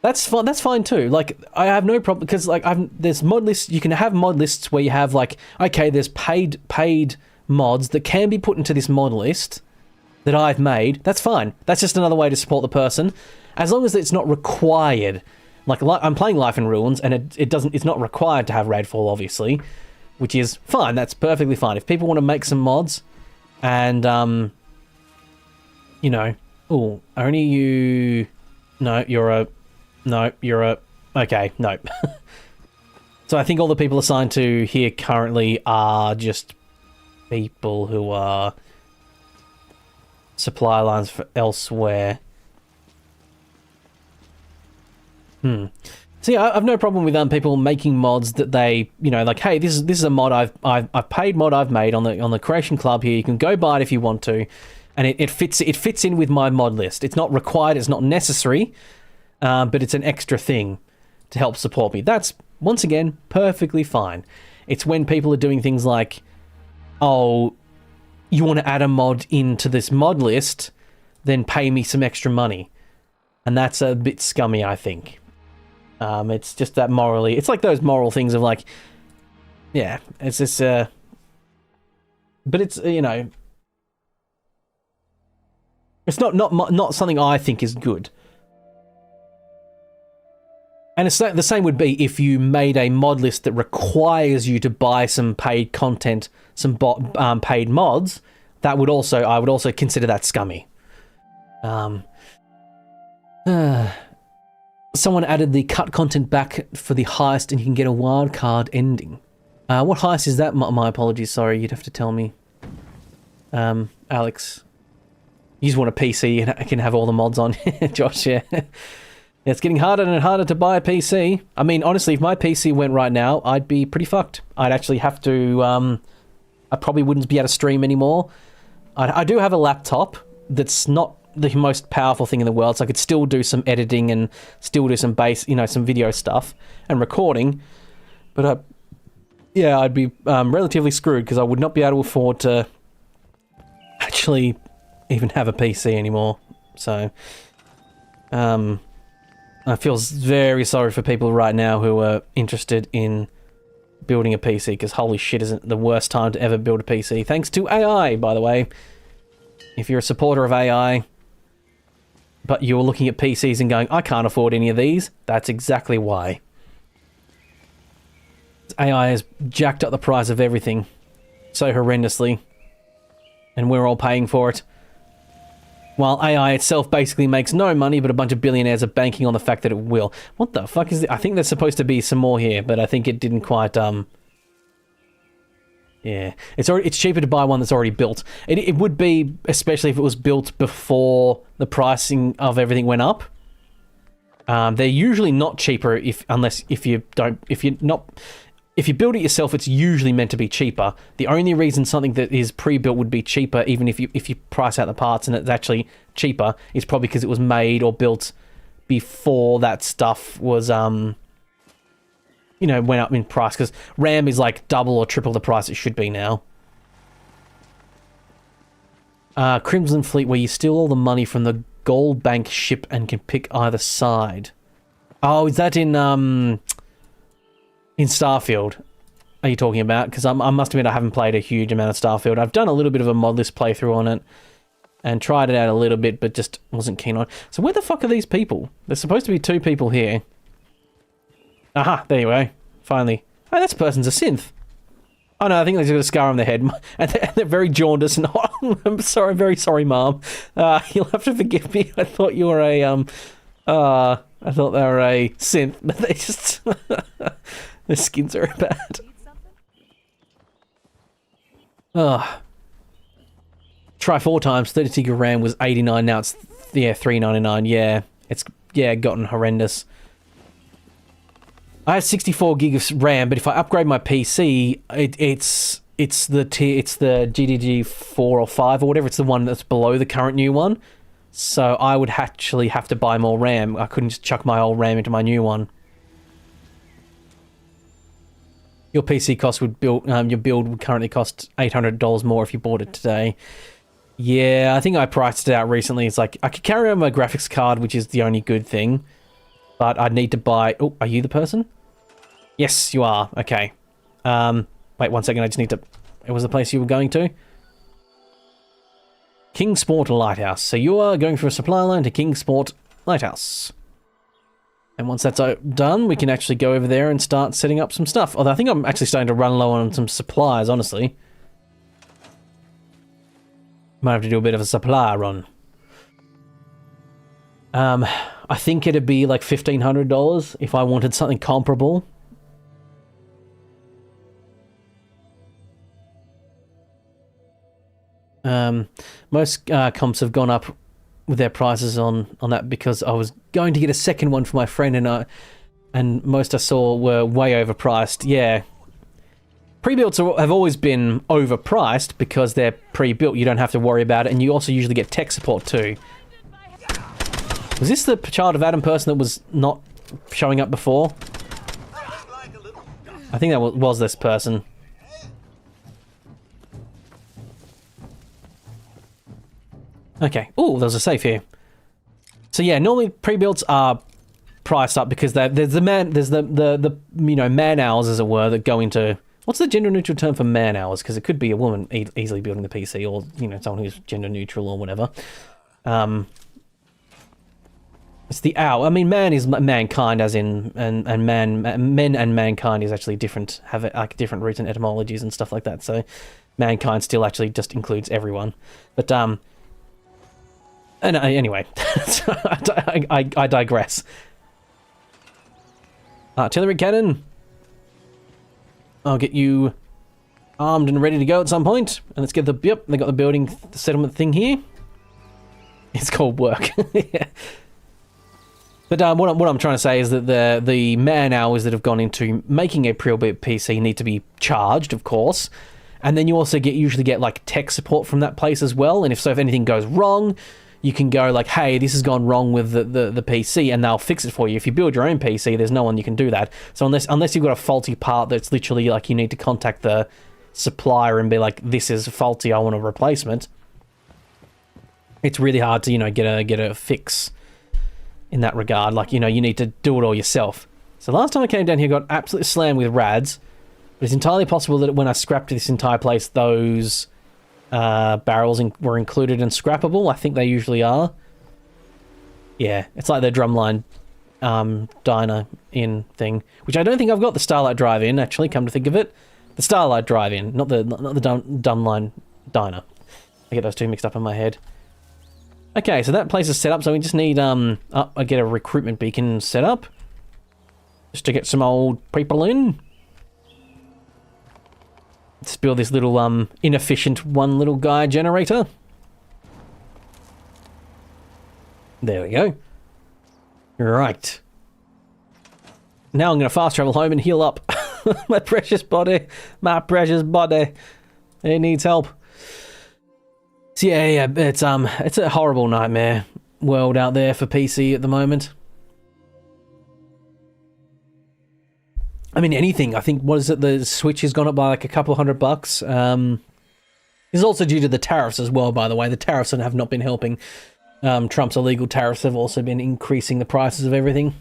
that's fine. That's fine too. Like, I have no problem, because like there's mod lists. You can have mod lists where you have like, okay, there's paid mods that can be put into this mod list that I've made. That's fine. That's just another way to support the person, as long as it's not required. Like I'm playing Life in Ruins, and it's not required to have Radfall, obviously, which is fine. That's perfectly fine. If people want to make some mods, and you know, oh, only you. No, you're a. Okay, no. So I think all the people assigned to here currently are just people who are supply lines for elsewhere. So yeah, I've no problem with people making mods that they, you know, like, hey, this is a mod I've paid mod I've made on the Creation Club here. You can go buy it if you want to, and it fits in with my mod list. It's not required, it's not necessary, but it's an extra thing to help support me. That's once again perfectly fine. It's when people are doing things like, oh, you want to add a mod into this mod list, then pay me some extra money, and that's a bit scummy, I think. It's just that morally... It's like those moral things of like... Yeah, it's just... But it's, you know... It's not something I think is good. And it's the same would be if you made a mod list that requires you to buy some paid content, some paid mods. That would also... I would also consider that scummy. Someone added the cut content back for the heist and you can get a wild card ending. What heist is that? My apologies, sorry, you'd have to tell me. Alex. You just want a PC and can have all the mods on. Josh, yeah. It's getting harder and harder to buy a PC. I mean, honestly, if my PC went right now, I'd be pretty fucked. I'd actually have to... I probably wouldn't be able to stream anymore. I do have a laptop that's not the most powerful thing in the world, so I could still do some editing and still do some some video stuff and recording, but yeah, I'd be relatively screwed because I would not be able to afford to actually even have a PC anymore. So I feel very sorry for people right now who are interested in building a PC, because holy shit, isn't the worst time to ever build a PC, thanks to AI, by the way. If you're a supporter of AI, but you're looking at PCs and going, I can't afford any of these, that's exactly why. AI has jacked up the price of everything so horrendously, and we're all paying for it. While AI itself basically makes no money, but a bunch of billionaires are banking on the fact that it will. What the fuck is it? I think there's supposed to be some more here, but I think it didn't quite, yeah, it's cheaper to buy one that's already built. It would be, especially if it was built before the pricing of everything went up. They're usually not cheaper if you build it yourself, it's usually meant to be cheaper. The only reason something that is pre-built would be cheaper, even if you price out the parts and it's actually cheaper, is probably because it was made or built before that stuff was went up in price, because RAM is like double or triple the price it should be now. Crimson Fleet, where you steal all the money from the gold bank ship and can pick either side. Oh, is that in Starfield? Are you talking about? Because I must admit I haven't played a huge amount of Starfield. I've done a little bit of a Modlist playthrough on it and tried it out a little bit, but just wasn't keen on it. So where the fuck are these people? There's supposed to be 2 people here. Aha, there you go. Finally. Oh, this person's a synth. Oh no, I think they've got a scar on their head. And they're very jaundiced and I'm sorry, very sorry, Mom. You'll have to forgive me. I thought you were a, I thought they were a synth, but they just... their skins are bad. Ugh. Try 4 times, 32 gig RAM was 89, now it's, yeah, 399, yeah. It's, yeah, gotten horrendous. I have 64 gig of RAM, but if I upgrade my PC, it's the GDG 4 or 5 or whatever. It's the one that's below the current new one. So I would actually have to buy more RAM. I couldn't just chuck my old RAM into my new one. Your PC cost would build. Your build would currently cost $800 more if you bought it today. Yeah, I think I priced it out recently. It's like I could carry on my graphics card, which is the only good thing. But I'd need to buy... Oh, are you the person? Yes, you are. Okay. Wait 1 second. I just need to... It was the place you were going to? Kingsport Lighthouse. So you are going for a supply line to Kingsport Lighthouse. And once that's done, we can actually go over there and start setting up some stuff. Although I think I'm actually starting to run low on some supplies, honestly. Might have to do a bit of a supply run. I think it'd be like $1,500 if I wanted something comparable. Most comps have gone up with their prices on that, because I was going to get a second one for my friend, and most I saw were way overpriced. Yeah. Pre-builts have always been overpriced because they're pre-built. You don't have to worry about it, and you also usually get tech support too. Was this the Child of Adam person that was not showing up before? I think that was this person. Okay. Oh, there's a safe here. So yeah, normally pre-builds are priced up because there's the man hours, as it were, that go into... What's the gender neutral term for man hours? Because it could be a woman easily building the PC, or someone who's gender neutral or whatever. It's the hour. I mean, man is mankind, as in, and men and mankind is actually different, have like different roots and etymologies and stuff like that. So, mankind still actually just includes everyone. But and anyway, so I digress. Artillery cannon. I'll get you armed and ready to go at some point. And let's get they got the building settlement thing here. It's called work. Yeah. But what I'm trying to say is that the man hours that have gone into making a pre-built PC need to be charged, of course. And then you also usually get like tech support from that place as well. And if anything goes wrong, you can go like, hey, this has gone wrong with the PC, and they'll fix it for you. If you build your own PC, there's no one you can do that. So unless you've got a faulty part that's literally like you need to contact the supplier and be like, this is faulty, I want a replacement. It's really hard to, get a fix in that regard. Like, you need to do it all yourself. So last time I came down here, got absolutely slammed with rads. But it's entirely possible that when I scrapped this entire place, those barrels were included and scrappable. I think they usually are. Yeah, it's like the drumline diner in thing, which I don't think I've got the Starlight Drive in, actually, come to think of it. The Starlight Drive in, not the Dumbline Diner. I get those two mixed up in my head. Okay, so that place is set up, so we just need I get a recruitment beacon set up. Just to get some old people in. Let's build this little inefficient one little guy generator. There we go. Right. Now I'm going to fast travel home and heal up. My precious body. My precious body. It needs help. So yeah, it's a horrible nightmare world out there for PC at the moment. I mean, anything. I think, what is it, the Switch has gone up by like a couple $100. It's also due to the tariffs as well, by the way. The tariffs have not been helping. Trump's illegal tariffs have also been increasing the prices of everything.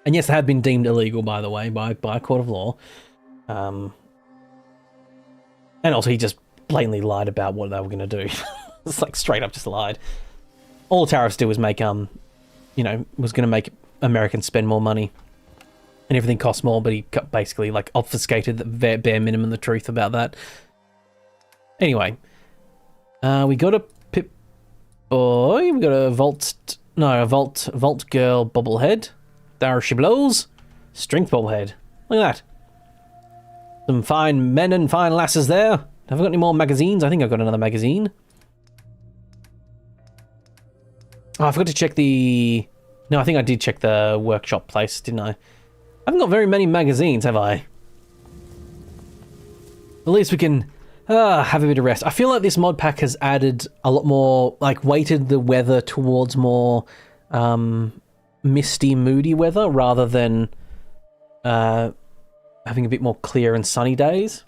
And yes, they have been deemed illegal, by the way, by a court of law. And also, he just blatantly lied about what they were going to do. It's like straight up just lied. All tariffs do is make, was going to make Americans spend more money. And everything costs more, but he basically like obfuscated the bare minimum the truth about that. Anyway, we got a Pip Boy, we got a Vault Girl bobblehead. There she blows. Strength bobblehead. Look at that. Some fine men and fine lasses there. Have I got any more magazines? I think I've got another magazine. Oh, I forgot to check the... No, I think I did check the workshop place, didn't I? I haven't got very many magazines, have I? At least we can have a bit of rest. I feel like this mod pack has added a lot more, like, weighted the weather towards more misty, moody weather rather than having a bit more clear and sunny days.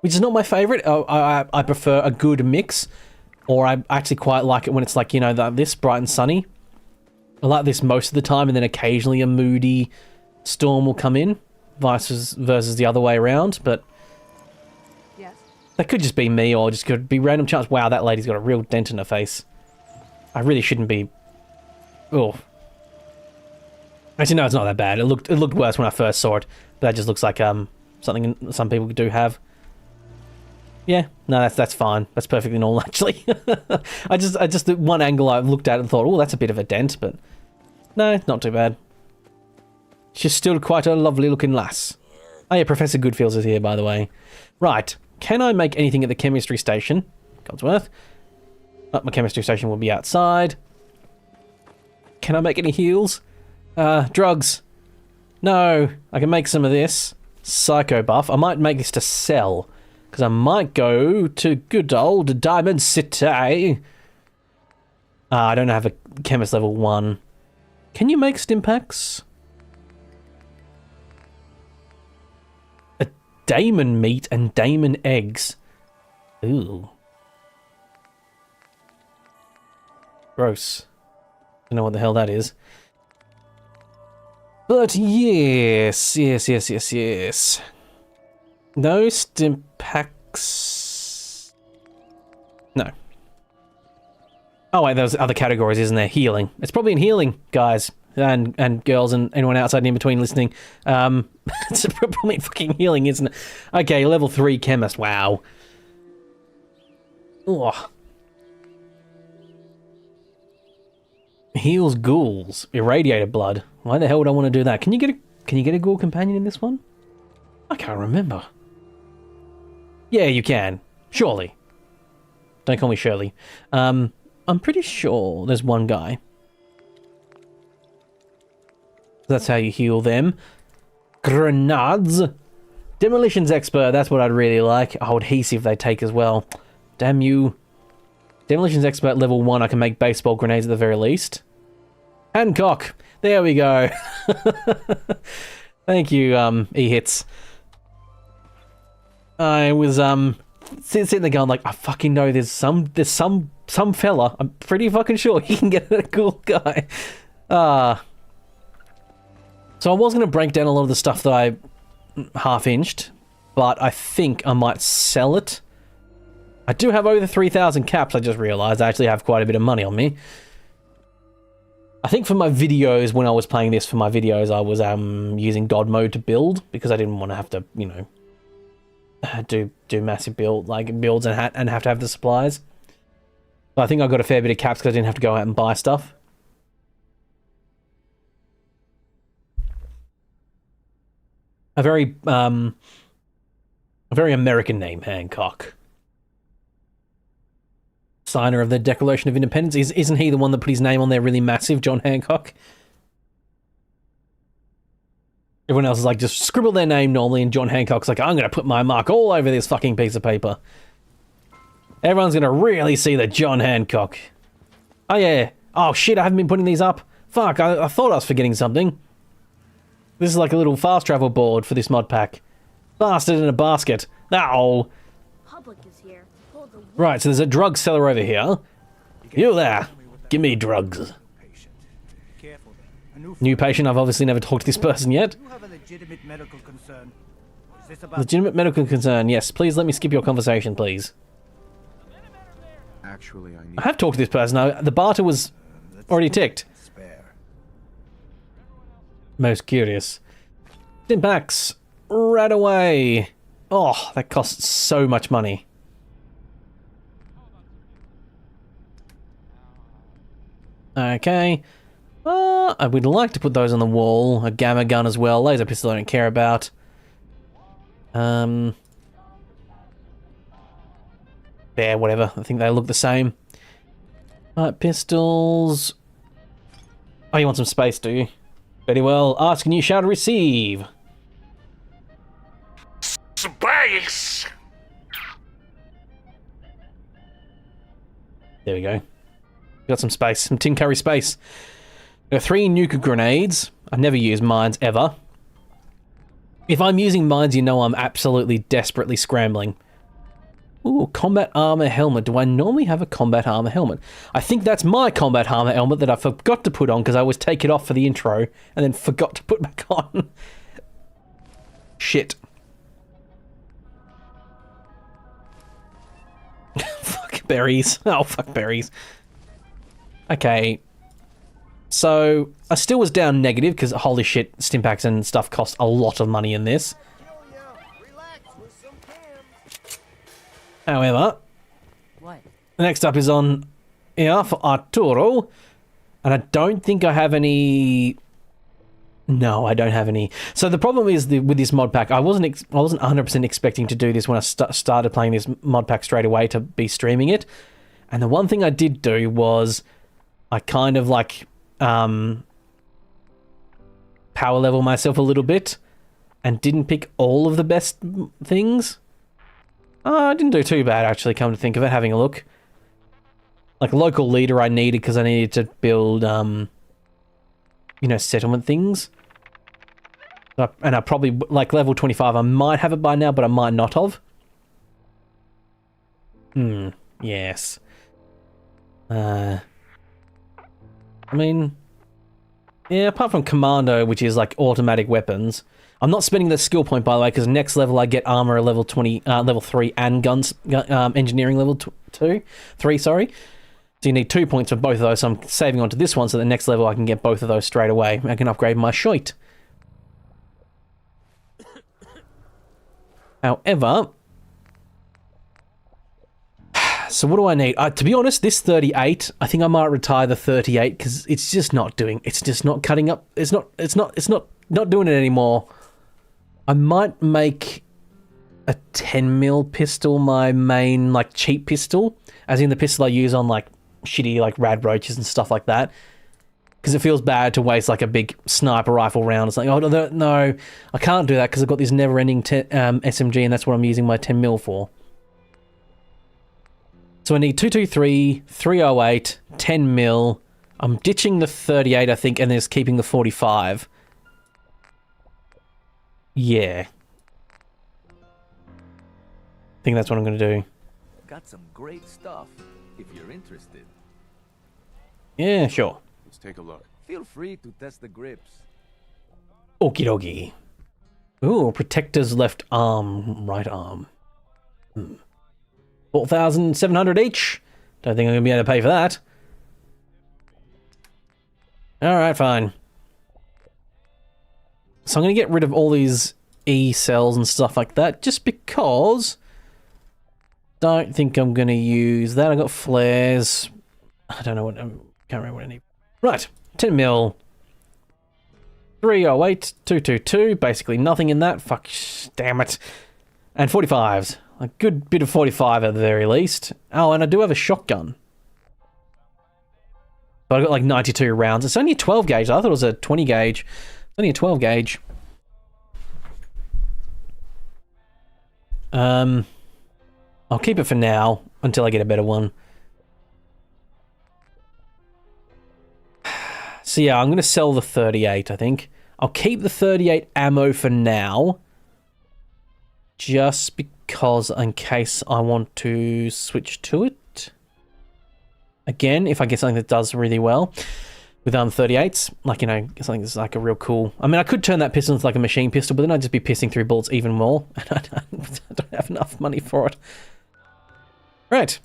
Which is not my favourite. I prefer a good mix, or I actually quite like it when it's like, this bright and sunny. I like this most of the time, and then occasionally a moody storm will come in, versus the other way around, but yes. That could just be me, or just could be random chance. Wow, that lady's got a real dent in her face. I really shouldn't be... Oh. Actually, no, it's not that bad. It looked worse when I first saw it, but that just looks like something some people do have. Yeah, no, that's fine. That's perfectly normal, actually. I just the one angle I looked at and thought, oh, that's a bit of a dent, but no, not too bad. She's still quite a lovely looking lass. Oh yeah, Professor Goodfields is here, by the way. Right, can I make anything at the chemistry station? Codsworth. Oh, my chemistry station will be outside. Can I make any heals? Drugs. No, I can make some of this. Psycho buff. I might make this to sell. Because I might go to good old Diamond City. I don't have a chemist level 1. Can you make stim packs? A daemon meat and daemon eggs. Ooh. Gross. Don't know what the hell that is. But yes. No stim packs. No. Oh wait, there's other categories, isn't there? Healing. It's probably in healing, guys and girls and anyone outside and in between listening. It's probably in fucking healing, isn't it? Okay, level 3 chemist. Wow. Oh. Heals ghouls. Irradiated blood. Why the hell would I want to do that? Can you get a ghoul companion in this one? I can't remember. Yeah, you can. Surely. Don't call me Shirley. I'm pretty sure there's one guy. That's how you heal them. Grenades. Demolitions expert. That's what I'd really like. Oh, adhesive they take as well. Damn you. Demolitions expert level 1. I can make baseball grenades at the very least. Hancock. There we go. Thank you, E-hits. I was sitting there going like, I fucking know there's some fella. I'm pretty fucking sure he can get a cool guy. So I was going to break down a lot of the stuff that I half-inched, but I think I might sell it. I do have over 3,000 caps, I just realised. I actually have quite a bit of money on me. I think for my videos, when I was playing this for my videos, I was using God mode to build, because I didn't want to have to, you know, do massive builds and have to have the supplies. So I think I got a fair bit of caps because I didn't have to go out and buy stuff. A very American name, Hancock. Signer of the Declaration of Independence. Isn't he the one that put his name on there really massive, John Hancock? Everyone else is like, just scribble their name normally, and John Hancock's like, I'm going to put my mark all over this fucking piece of paper. Everyone's going to really see the John Hancock. Oh, yeah. Oh, shit, I haven't been putting these up. Fuck, I thought I was forgetting something. This is like a little fast travel board for this mod pack. Bastard in a basket. Ow. Public is here. Hold the Right, so there's a drug seller over here. You there. Give me drugs. New patient. I've obviously never talked to this person yet. You have a legitimate medical concern. Is this about Legitimate medical concern. Yes, please let me skip your conversation, please. Actually, I need. I have talked to this person. Now, the barter was already ticked. spare? Most curious. Stim packs. Right away. Oh, that costs so much money. Okay. I would like to put those on the wall. A gamma gun as well. Laser pistol I don't care about. There, whatever. I think they look the same. Pistols. Oh, you want some space, do you? Very well. Ask and you shall receive. Space! There we go. Got some space. Some tin curry space. Got 3 nuke grenades. I never use mines, ever. If I'm using mines, you know I'm absolutely desperately scrambling. Ooh, combat armor helmet. Do I normally have a combat armor helmet? I think that's my combat armor helmet that I forgot to put on because I always take it off for the intro and then forgot to put back on. Shit. Fuck berries. Oh, fuck berries. Okay. So, I still was down negative because holy shit, stim packs and stuff cost a lot of money in this. However, what? the next up is on here for Arturo, and I don't think I have any. No, I don't have any. So the problem is with this mod pack, I wasn't 100% expecting to do this when I started playing this mod pack straight away to be streaming it. And the one thing I did do was I kind of like power level myself a little bit and didn't pick all of the best things. I didn't do too bad, actually, come to think of it, having a look. Like, local leader I needed because I needed to build, you know, settlement things. And I probably, like, level 25, I might have it by now, but I might not have. Yes. I mean, yeah, apart from Commando, which is, like, automatic weapons. I'm not spending the skill point, by the way, because next level I get armor at level 3 and guns, engineering level 3, sorry. So you need 2 points for both of those, so I'm saving onto this one, so the next level I can get both of those straight away. I can upgrade my shite. However, so what do I need? To be honest, this 38, I think I might retire the 38 because it's just not doing. It's just not cutting up. It's not doing it anymore. I might make a 10mm pistol my main, like, cheap pistol, as in the pistol I use on, like, shitty, like, rad roaches and stuff like that. Because it feels bad to waste, like, a big sniper rifle round. It's like, oh, no, I can't do that because I've got this never-ending SMG, and that's what I'm using my 10mm for. So I need 223, 308, 10mm. I'm ditching the 38, I think, and just keeping the 45. Yeah. I think that's what I'm going to do. Got some great stuff, if you're interested. Yeah, sure. Let's take a look. Feel free to test the grips. Okie dokie. Ooh, protector's left arm, right arm. 4,700 each. Don't think I'm going to be able to pay for that. Alright, fine. So I'm going to get rid of all these E cells and stuff like that, just because... Don't think I'm going to use that. I got flares. I don't know what... can't remember what I need. Right, 10mm. 308, 222, basically nothing in that. Fuck, damn it. And 45s. A good bit of 45 at the very least. Oh, and I do have a shotgun. But I got like 92 rounds. It's only a 12 gauge. I thought it was a 20 gauge. It's only a 12 gauge. I'll keep it for now until I get a better one. So yeah, I'm going to sell the 38, I think. I'll keep the 38 ammo for now. Just because in case I want to switch to it. Again, if I get something that does really well with 38s, like, you know, something that's like a real cool... I mean, I could turn that pistol into like a machine pistol, but then I'd just be pissing through bullets even more. And I don't have enough money for it. Right.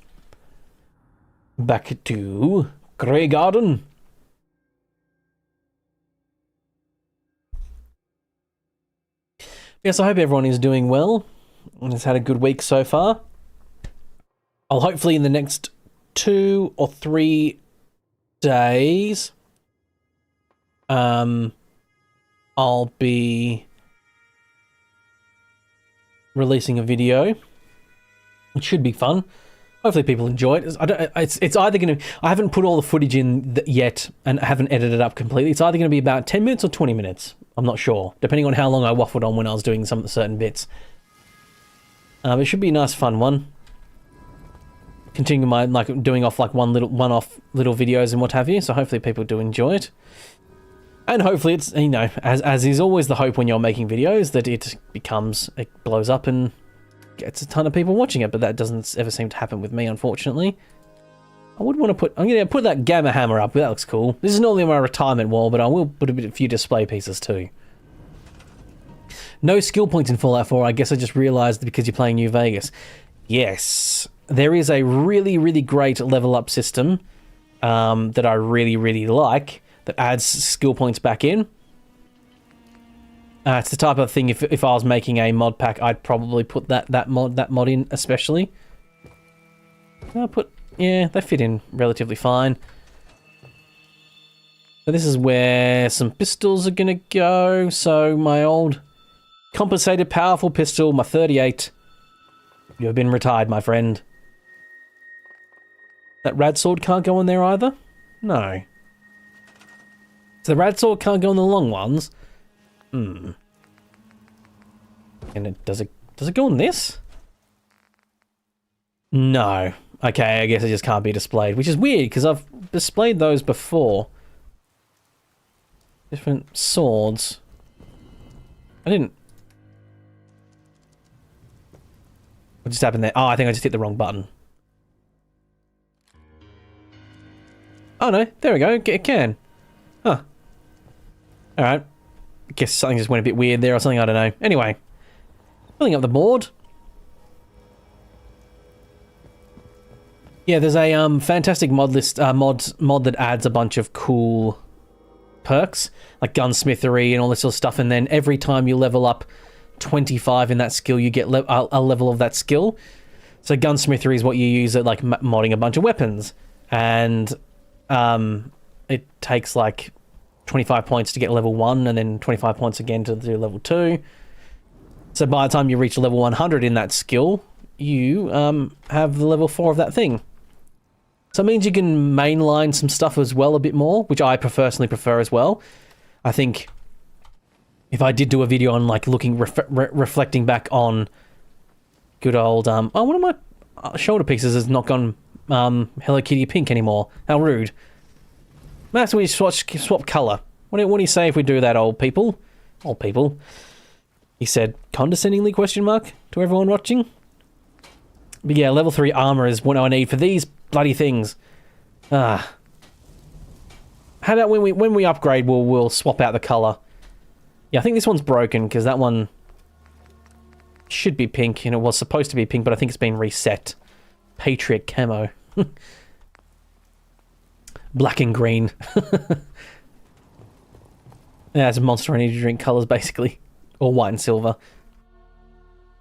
Back to Grey Garden. Yes, I hope everyone is doing well and has had a good week so far. I'll hopefully in the next 2 or 3 days, I'll be releasing a video, which should be fun. Hopefully people enjoy it. It's either going to... I haven't put all the footage in yet and I haven't edited it up completely. It's either going to be about 10 minutes or 20 minutes. I'm not sure, depending on how long I waffled on when I was doing some certain bits. It should be a nice, fun one. Continue my, like, doing off, like, one-off little videos and what have you, so hopefully people do enjoy it. And hopefully it's, you know, as is always the hope when you're making videos, that it blows up and gets a ton of people watching it, but that doesn't ever seem to happen with me, unfortunately. I'm going to put that gamma hammer up. That looks cool. This is not only my retirement wall, but I will put a few display pieces too. No skill points in Fallout 4. I guess I just realized because you're playing New Vegas. Yes, there is a really, really great level up system that I really, really like that adds skill points back in. It's the type of thing if I was making a mod pack, I'd probably put that mod in especially. Yeah, they fit in relatively fine. So this is where some pistols are going to go. So my old compensated powerful pistol, my 38. You have been retired, my friend. That rad sword can't go in there either? No. So the rad sword can't go in the long ones? Hmm. And does it go on this? No. Okay, I guess it just can't be displayed, which is weird because I've displayed those before. Different swords. I didn't. What just happened there? Oh, I think I just hit the wrong button. Oh no, there we go. It can. Huh. Alright. Guess something just went a bit weird there or something, I don't know. Anyway. Filling up the board. Yeah, there's a fantastic Modlist mod that adds a bunch of cool perks, like gunsmithery and all this sort of stuff, and then every time you level up 25 in that skill, you get a level of that skill. So gunsmithery is what you use at like modding a bunch of weapons, and it takes like 25 points to get level 1 and then 25 points again to do level 2. So by the time you reach level 100 in that skill, you have the level 4 of that thing. So it means you can mainline some stuff as well a bit more, which I personally prefer as well. I think if I did do a video on like reflecting back on good old oh, one of my shoulder pieces has not gone Hello Kitty pink anymore. How rude. Max, we swap colour. What do you say if we do that, old people? Old people. He said condescendingly, question mark, to everyone watching. But yeah, level 3 armour is what I need for these bloody things. How about when we upgrade, we'll swap out the colour. Yeah, I think this one's broken because that one should be pink, and it was supposed to be pink, but I think it's been reset. Patriot camo. Black and green. Yeah, it's a Monster Energy drink colours, basically. Or white and silver.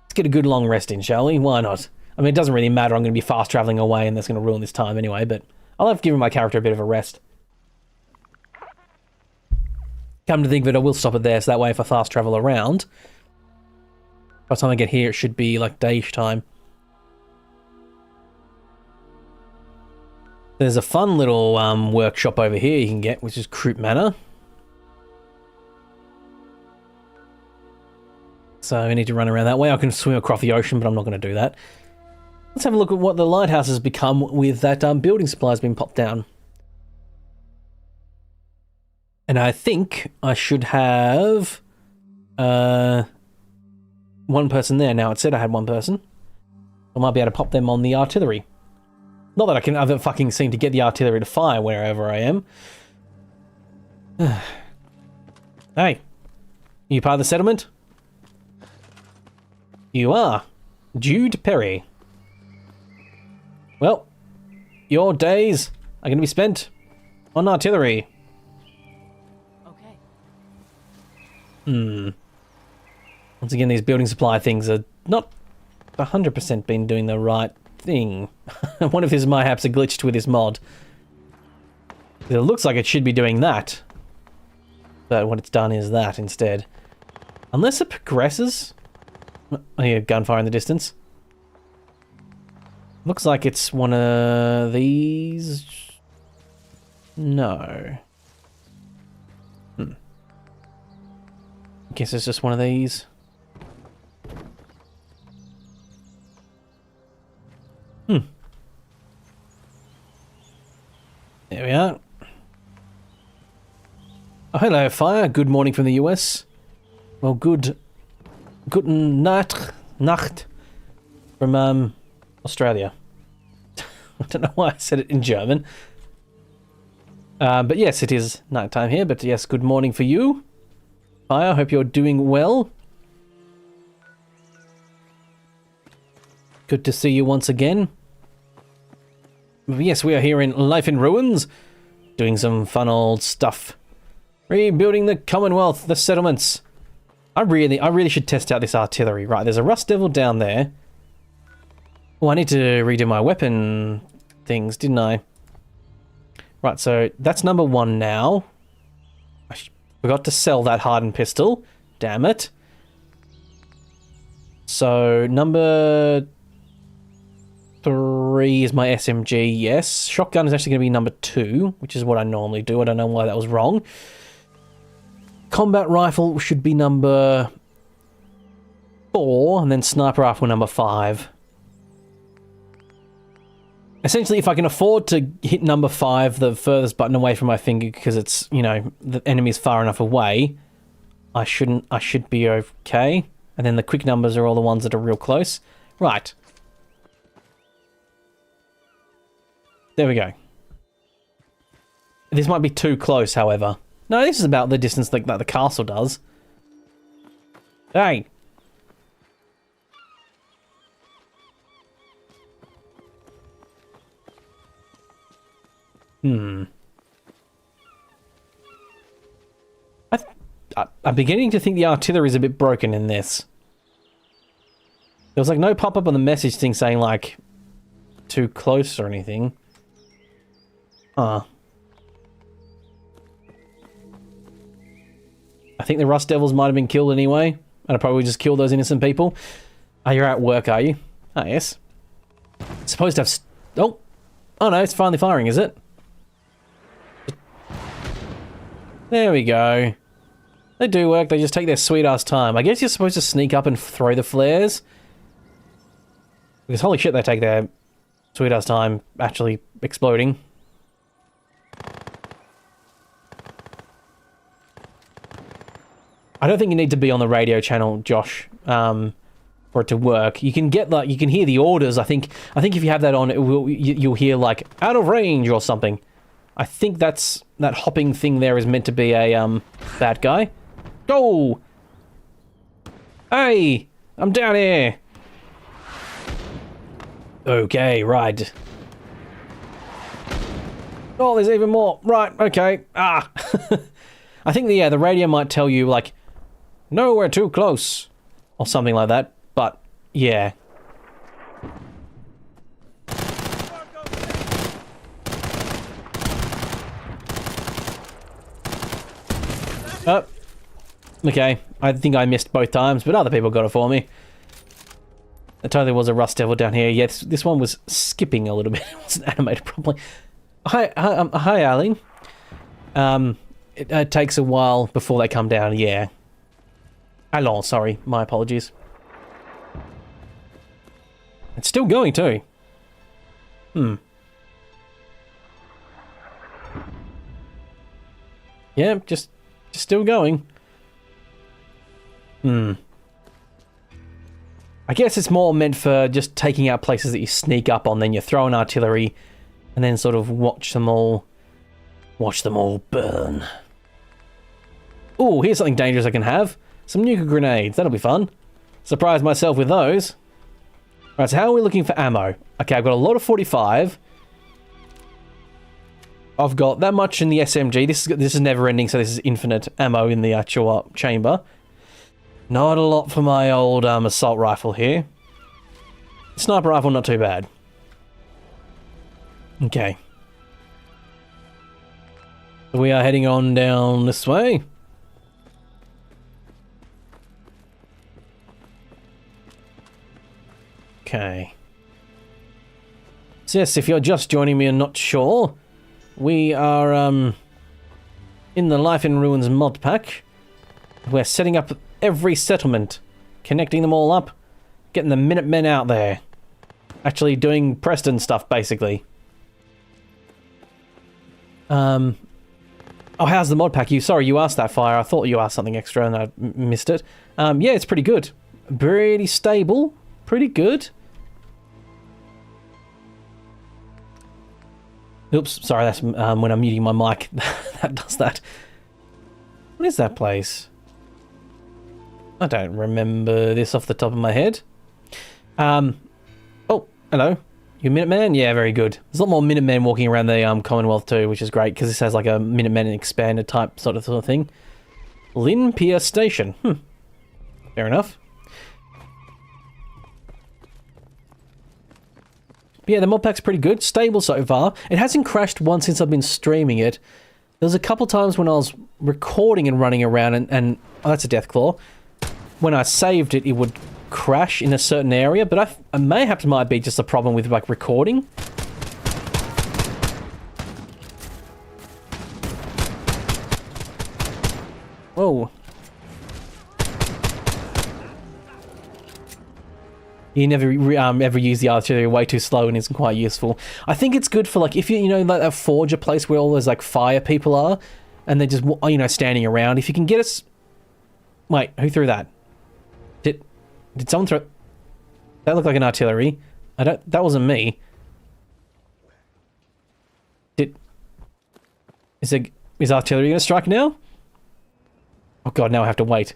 Let's get a good long rest in, shall we? Why not? I mean, it doesn't really matter. I'm going to be fast travelling away, and that's going to ruin this time anyway, but I'll have given my character a bit of a rest. Come to think of it, I will stop it there, so that way if I fast travel around, by the time I get here, it should be like day-ish time. There's a fun little workshop over here you can get, which is Croup Manor. So I need to run around that way. I can swim across the ocean, but I'm not going to do that. Let's have a look at what the lighthouse has become with that building supplies being popped down. And I think I should have one person there. Now, it said I had one person. I might be able to pop them on the artillery. Not that I can ever fucking seem to get the artillery to fire wherever I am. Hey, you part of the settlement? You are. Jude Perry. Well, your days are going to be spent on artillery. Okay. Once again, these building supply things are not 100% been doing the right thing. One of his mayhaps are glitched with his mod. It looks like it should be doing that. But what it's done is that instead. Unless it progresses. I hear gunfire in the distance. Looks like it's one of these. No. I guess it's just one of these. There we are. Oh, hello, Fire. Good morning from the US. Well, guten Nacht from Australia. I don't know why I said it in German. But yes, it is nighttime here, but yes, good morning for you. Fire, I hope you're doing well. Good to see you once again. Yes, we are here in Life in Ruins, doing some fun old stuff. Rebuilding the Commonwealth, the settlements. I really should test out this artillery. Right, there's a Rust Devil down there. Oh, I need to redo my weapon things, didn't I? Right, so that's number 1 now. I forgot to sell that hardened pistol. Damn it. So, number 3 is my SMG, yes. Shotgun is actually going to be number 2, which is what I normally do. I don't know why that was wrong. Combat rifle should be number 4, and then sniper rifle number 5. Essentially, if I can afford to hit number 5, the furthest button away from my finger, because it's, you know, the enemy's far enough away, I should be okay. And then the quick numbers are all the ones that are real close. Right. There we go. This might be too close, however. No, this is about the distance that the castle does. Hey! I'm beginning to think the artillery is a bit broken in this. There was like no pop-up on the message thing saying like too close or anything. I think the Rust Devils might have been killed anyway. And I probably just killed those innocent people. Oh, you're at work, are you? Oh, yes. It's supposed to have... Oh no, it's finally firing, is it? There we go. They do work, they just take their sweet-ass time. I guess you're supposed to sneak up and throw the flares. Because holy shit, they take their sweet-ass time actually exploding. I don't think you need to be on the radio channel, Josh, for it to work. You can get like you can hear the orders. I think if you have that on, you'll hear like out of range or something. I think that hopping thing there is meant to be a bad guy. Go! Hey, I'm down here. Okay, right. Oh, there's even more. Right, okay. Ah. I think the radio might tell you like, no, we're too close, or something like that. But yeah. Oh, okay. I think I missed both times, but other people got it for me. There totally was a Rust Devil down here. Yes, this one was skipping a little bit. It wasn't animated properly. Hi, Arlene. It takes a while before they come down. Yeah. Hello, sorry. My apologies. It's still going too. Yeah, just still going. I guess it's more meant for just taking out places that you sneak up on, then you throw an artillery, and then sort of watch them all burn. Oh, here's something dangerous I can have. Some nuclear grenades. That'll be fun. Surprise myself with those. Right, so how are we looking for ammo? Okay, I've got a lot of 45. I've got that much in the SMG. This is never ending, so this is infinite ammo in the actual chamber. Not a lot for my old assault rifle here. Sniper rifle, not too bad. Okay. So we are heading on down this way. Okay. So yes, if you're just joining me and not sure, we are in the Life in Ruins mod pack. We're setting up every settlement, connecting them all up, getting the Minutemen out there. Actually doing Preston stuff, basically. Oh, how's the mod pack? Sorry, you asked that, Fire. I thought you asked something extra and I missed it. Yeah, it's pretty good. Pretty stable. Pretty good. Oops, sorry, that's when I'm muting my mic. That does that. What is that place? I don't remember this off the top of my head. Oh, hello. You Minuteman? Yeah, very good. There's a lot more Minutemen walking around the Commonwealth too, which is great, because this has like a Minutemen expanded type sort of thing. Lynn Pier Station. Fair enough. But yeah, the mod pack's pretty good. Stable so far. It hasn't crashed once since I've been streaming it. There was a couple times when I was recording and running around and oh, that's a Deathclaw. When I saved it, it would crash in a certain area, but I mayhaps might be just a problem with like recording. Whoa. You never ever use the artillery, way too slow and isn't quite useful. I think it's good for like if you know like that forge, a place where all those like fire people are, and they're just standing around. If you can get us, wait, who threw that? Did someone throw? That looked like an artillery. That wasn't me. Is artillery gonna strike now? Oh god, now I have to wait.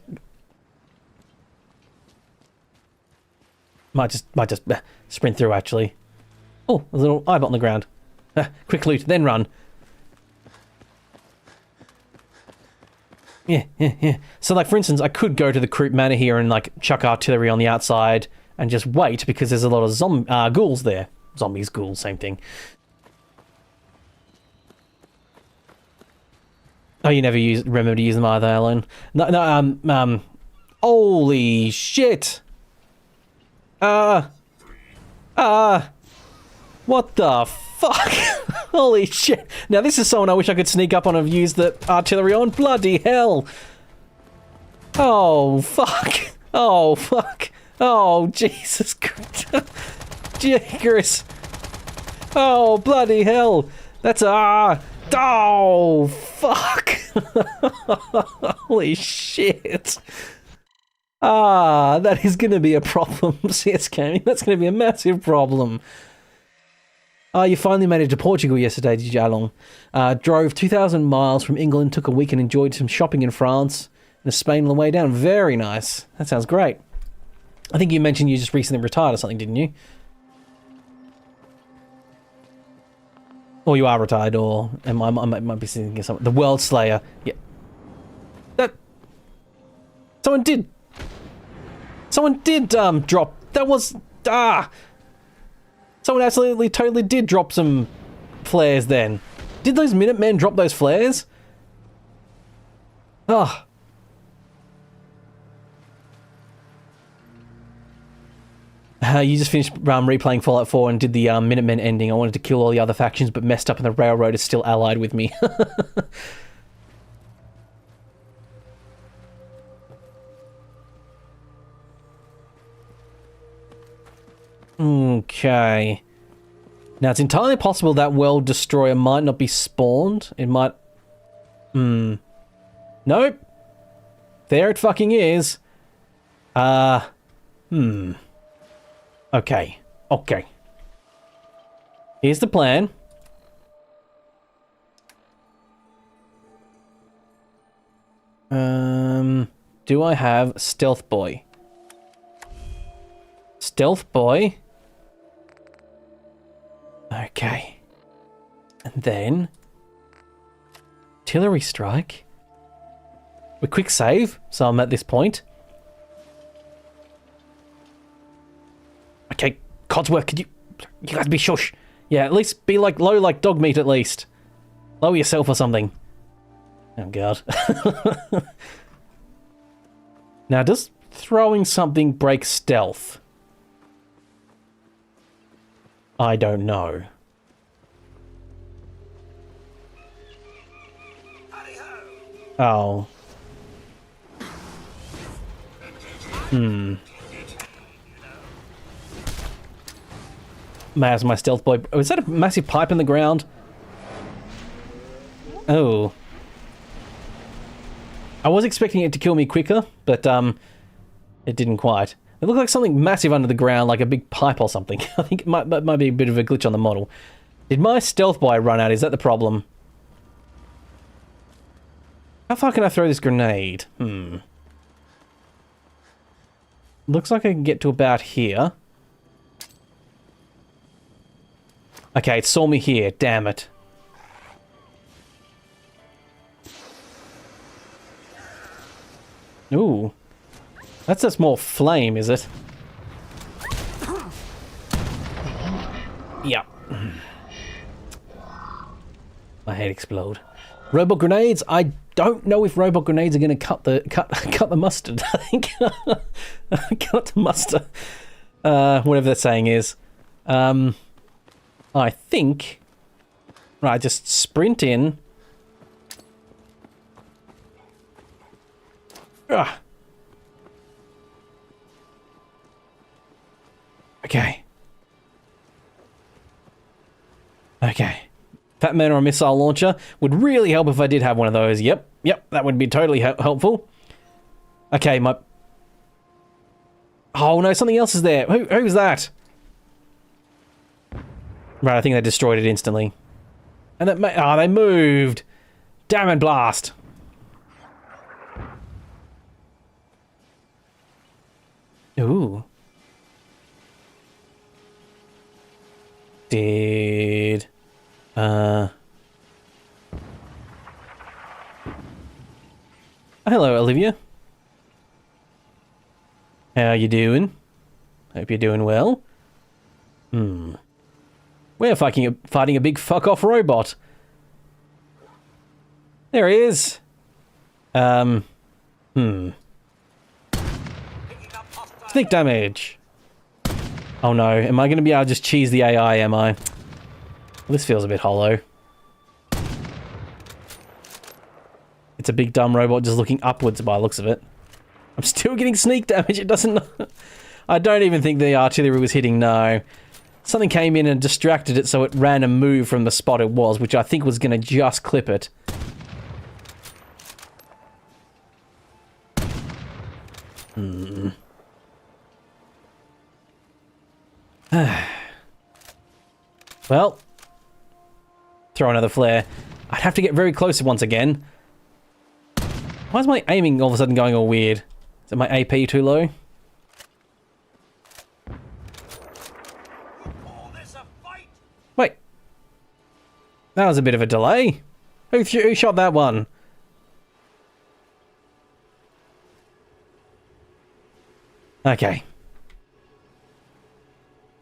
Might just sprint through, actually. Oh, a little eyebot on the ground. Quick loot, then run. Yeah. So, like, for instance, I could go to the Croup Manor here and, like, chuck artillery on the outside and just wait, because there's a lot of ghouls there. Zombies, ghouls, same thing. Oh, you never remember to use them either, Alan? No, holy shit! What the fuck? Holy shit. Now this is someone I wish I could sneak up on and use the artillery on. Bloody hell. Oh, fuck. Oh, fuck. Oh, Jesus Christ. Jiggers. Oh, bloody hell. That's oh, fuck. Holy shit. That is going to be a problem, CS Gaming. That's going to be a massive problem. You finally made it to Portugal yesterday, did you, Along? Drove 2,000 miles from England, took a week and enjoyed some shopping in France and Spain on the way down. Very nice. That sounds great. I think you mentioned you just recently retired or something, didn't you? Or you are retired, or I might be thinking something. The World Slayer. Yeah. Someone did drop. That was someone absolutely totally did drop some flares then. Did those Minutemen drop those flares? Oh. You just finished replaying Fallout 4 and did the Minutemen ending. I wanted to kill all the other factions but messed up and the Railroad is still allied with me. Okay. Now, it's entirely possible that World Destroyer might not be spawned. It might... Nope. There it fucking is. Okay. Here's the plan. Do I have Stealth Boy? Stealth Boy. Okay. And then... Artillery Strike. A quick save, so I'm at this point. Okay, Codsworth, could you guys be shush? Yeah, at least be like low like dog meat at least. Lower yourself or something. Oh god. Now, does throwing something break stealth? I don't know. Oh. As my Stealth Boy. Oh, is that a massive pipe in the ground? Oh. I was expecting it to kill me quicker, but it didn't quite. It looked like something massive under the ground, like a big pipe or something. I think it might be a bit of a glitch on the model. Did my Stealth Boy run out? Is that the problem? How far can I throw this grenade? Looks like I can get to about here. Okay, it saw me here. Damn it. Ooh. That's just more flame, is it? Yeah. My head explode. Robot grenades? I don't know if robot grenades are going to cut the mustard. I think cut the mustard. Whatever that saying is. I think. Right, just sprint in. Ah. Okay. Okay. Fat Man or a missile launcher would really help if I did have one of those. Yep, that would be totally helpful. Okay, my... Oh no, something else is there. Who's that? Right, I think they destroyed it instantly. And that they moved. Damn it, blast. Ooh. Did... Hello, Olivia. How you doing? Hope you're doing well. We're fighting a big fuck-off robot. There he is. Sneak damage. Oh no, am I going to be able to just cheese the AI, am I? Well, this feels a bit hollow. It's a big dumb robot just looking upwards by the looks of it. I'm still getting sneak damage, it doesn't... I don't even think the artillery was hitting, no. Something came in and distracted it so it ran a move from the spot it was, which I think was going to just clip it. Well, throw another flare. I'd have to get very close once again. Why is my aiming all of a sudden going all weird? Is it my AP too low? Wait. That was a bit of a delay. Who shot that one? Okay.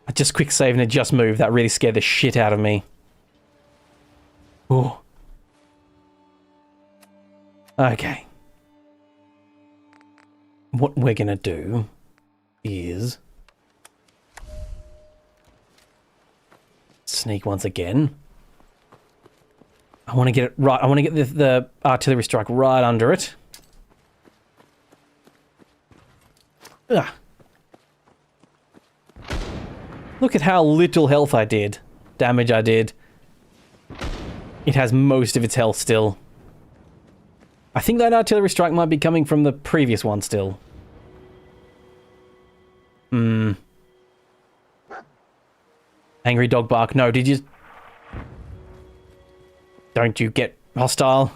I just quick save and it just moved. That really scared the shit out of me. Ooh. Okay. What we're gonna do is sneak once again. I want to get it right. I want to get the artillery strike right under it. Ugh. Look at how little health I did. Damage I did. It has most of its health still. I think that artillery strike might be coming from the previous one still. Angry dog bark. No, did you... Don't you get hostile?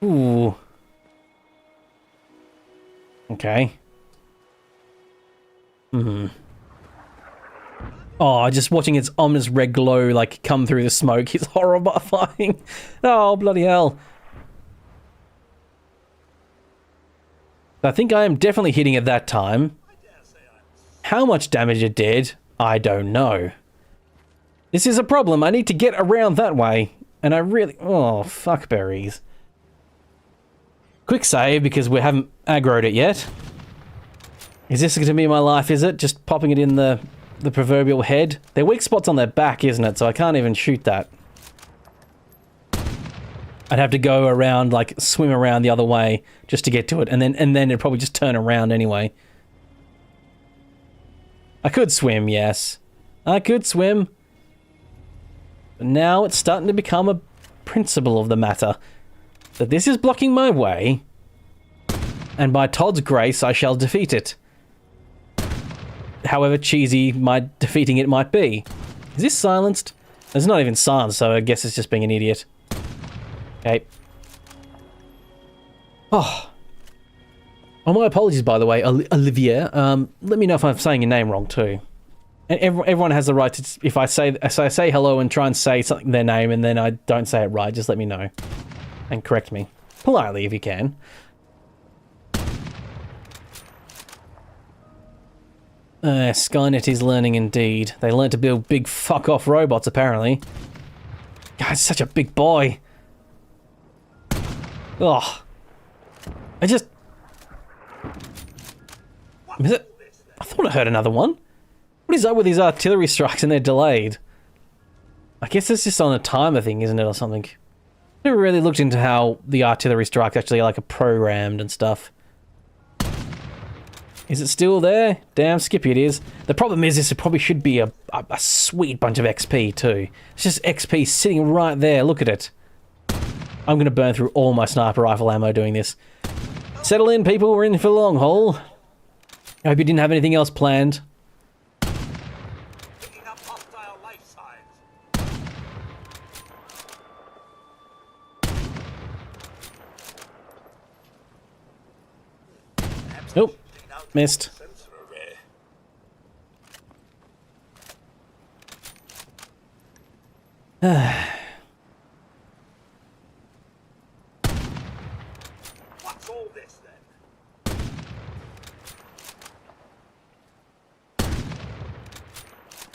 Ooh. Okay. Oh, just watching its ominous red glow, like, come through the smoke is horrifying. Oh, bloody hell. I think I am definitely hitting it that time. How much damage it did, I don't know. This is a problem. I need to get around that way. And I really... Oh, fuck berries. Quick save, because we haven't aggroed it yet. Is this going to be my life, is it? Just popping it in the proverbial head? Their weak spot's on their back, isn't it? So I can't even shoot that. I'd have to go around, like, swim around the other way just to get to it. And then it'd probably just turn around anyway. I could swim, yes. I could swim. But now it's starting to become a principle of the matter. That this is blocking my way. And by Todd's grace, I shall defeat it. However cheesy my defeating it might be. Is this silenced? It's not even silenced, so I guess it's just being an idiot. Okay. Oh. Oh, my apologies, by the way, Olivia. Let me know if I'm saying your name wrong, too. And everyone has the right to... If I say hello and try and say something their name and then I don't say it right, just let me know. And correct me. Politely, if you can. Skynet is learning indeed. They learned to build big fuck-off robots, apparently. God, it's such a big boy. Oh. Is it? I thought I heard another one. What is up with these artillery strikes and they're delayed? I guess it's just on a timer thing, isn't it, or something? Never really looked into how the artillery strikes actually are programmed and stuff. Is it still there? Damn, Skippy it is. The problem is this probably should be a sweet bunch of XP too. It's just XP sitting right there, look at it. I'm going to burn through all my sniper rifle ammo doing this. Settle in, people, we're in for the long haul. I hope you didn't have anything else planned. Picking up hostile life signs. Nope. Missed. Sensor array. What's all this then?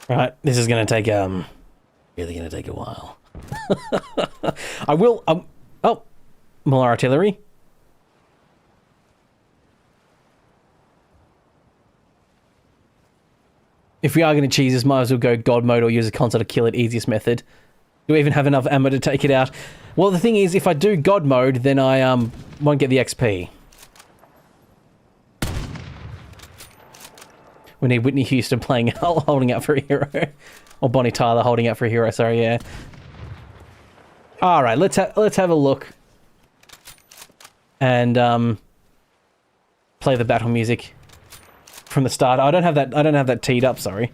Right, this is going to take, really going to take a while. I will, oh, more artillery. If we are going to cheese this, might as well go God mode or use a console to kill it, easiest method. Do we even have enough ammo to take it out? Well, the thing is, if I do God mode, then I, won't get the XP. We need Whitney Houston playing, holding out for a hero. Or Bonnie Tyler holding out for a hero, sorry, yeah. Alright, let's have a look. And, play the battle music from the start. I don't have that teed up, sorry.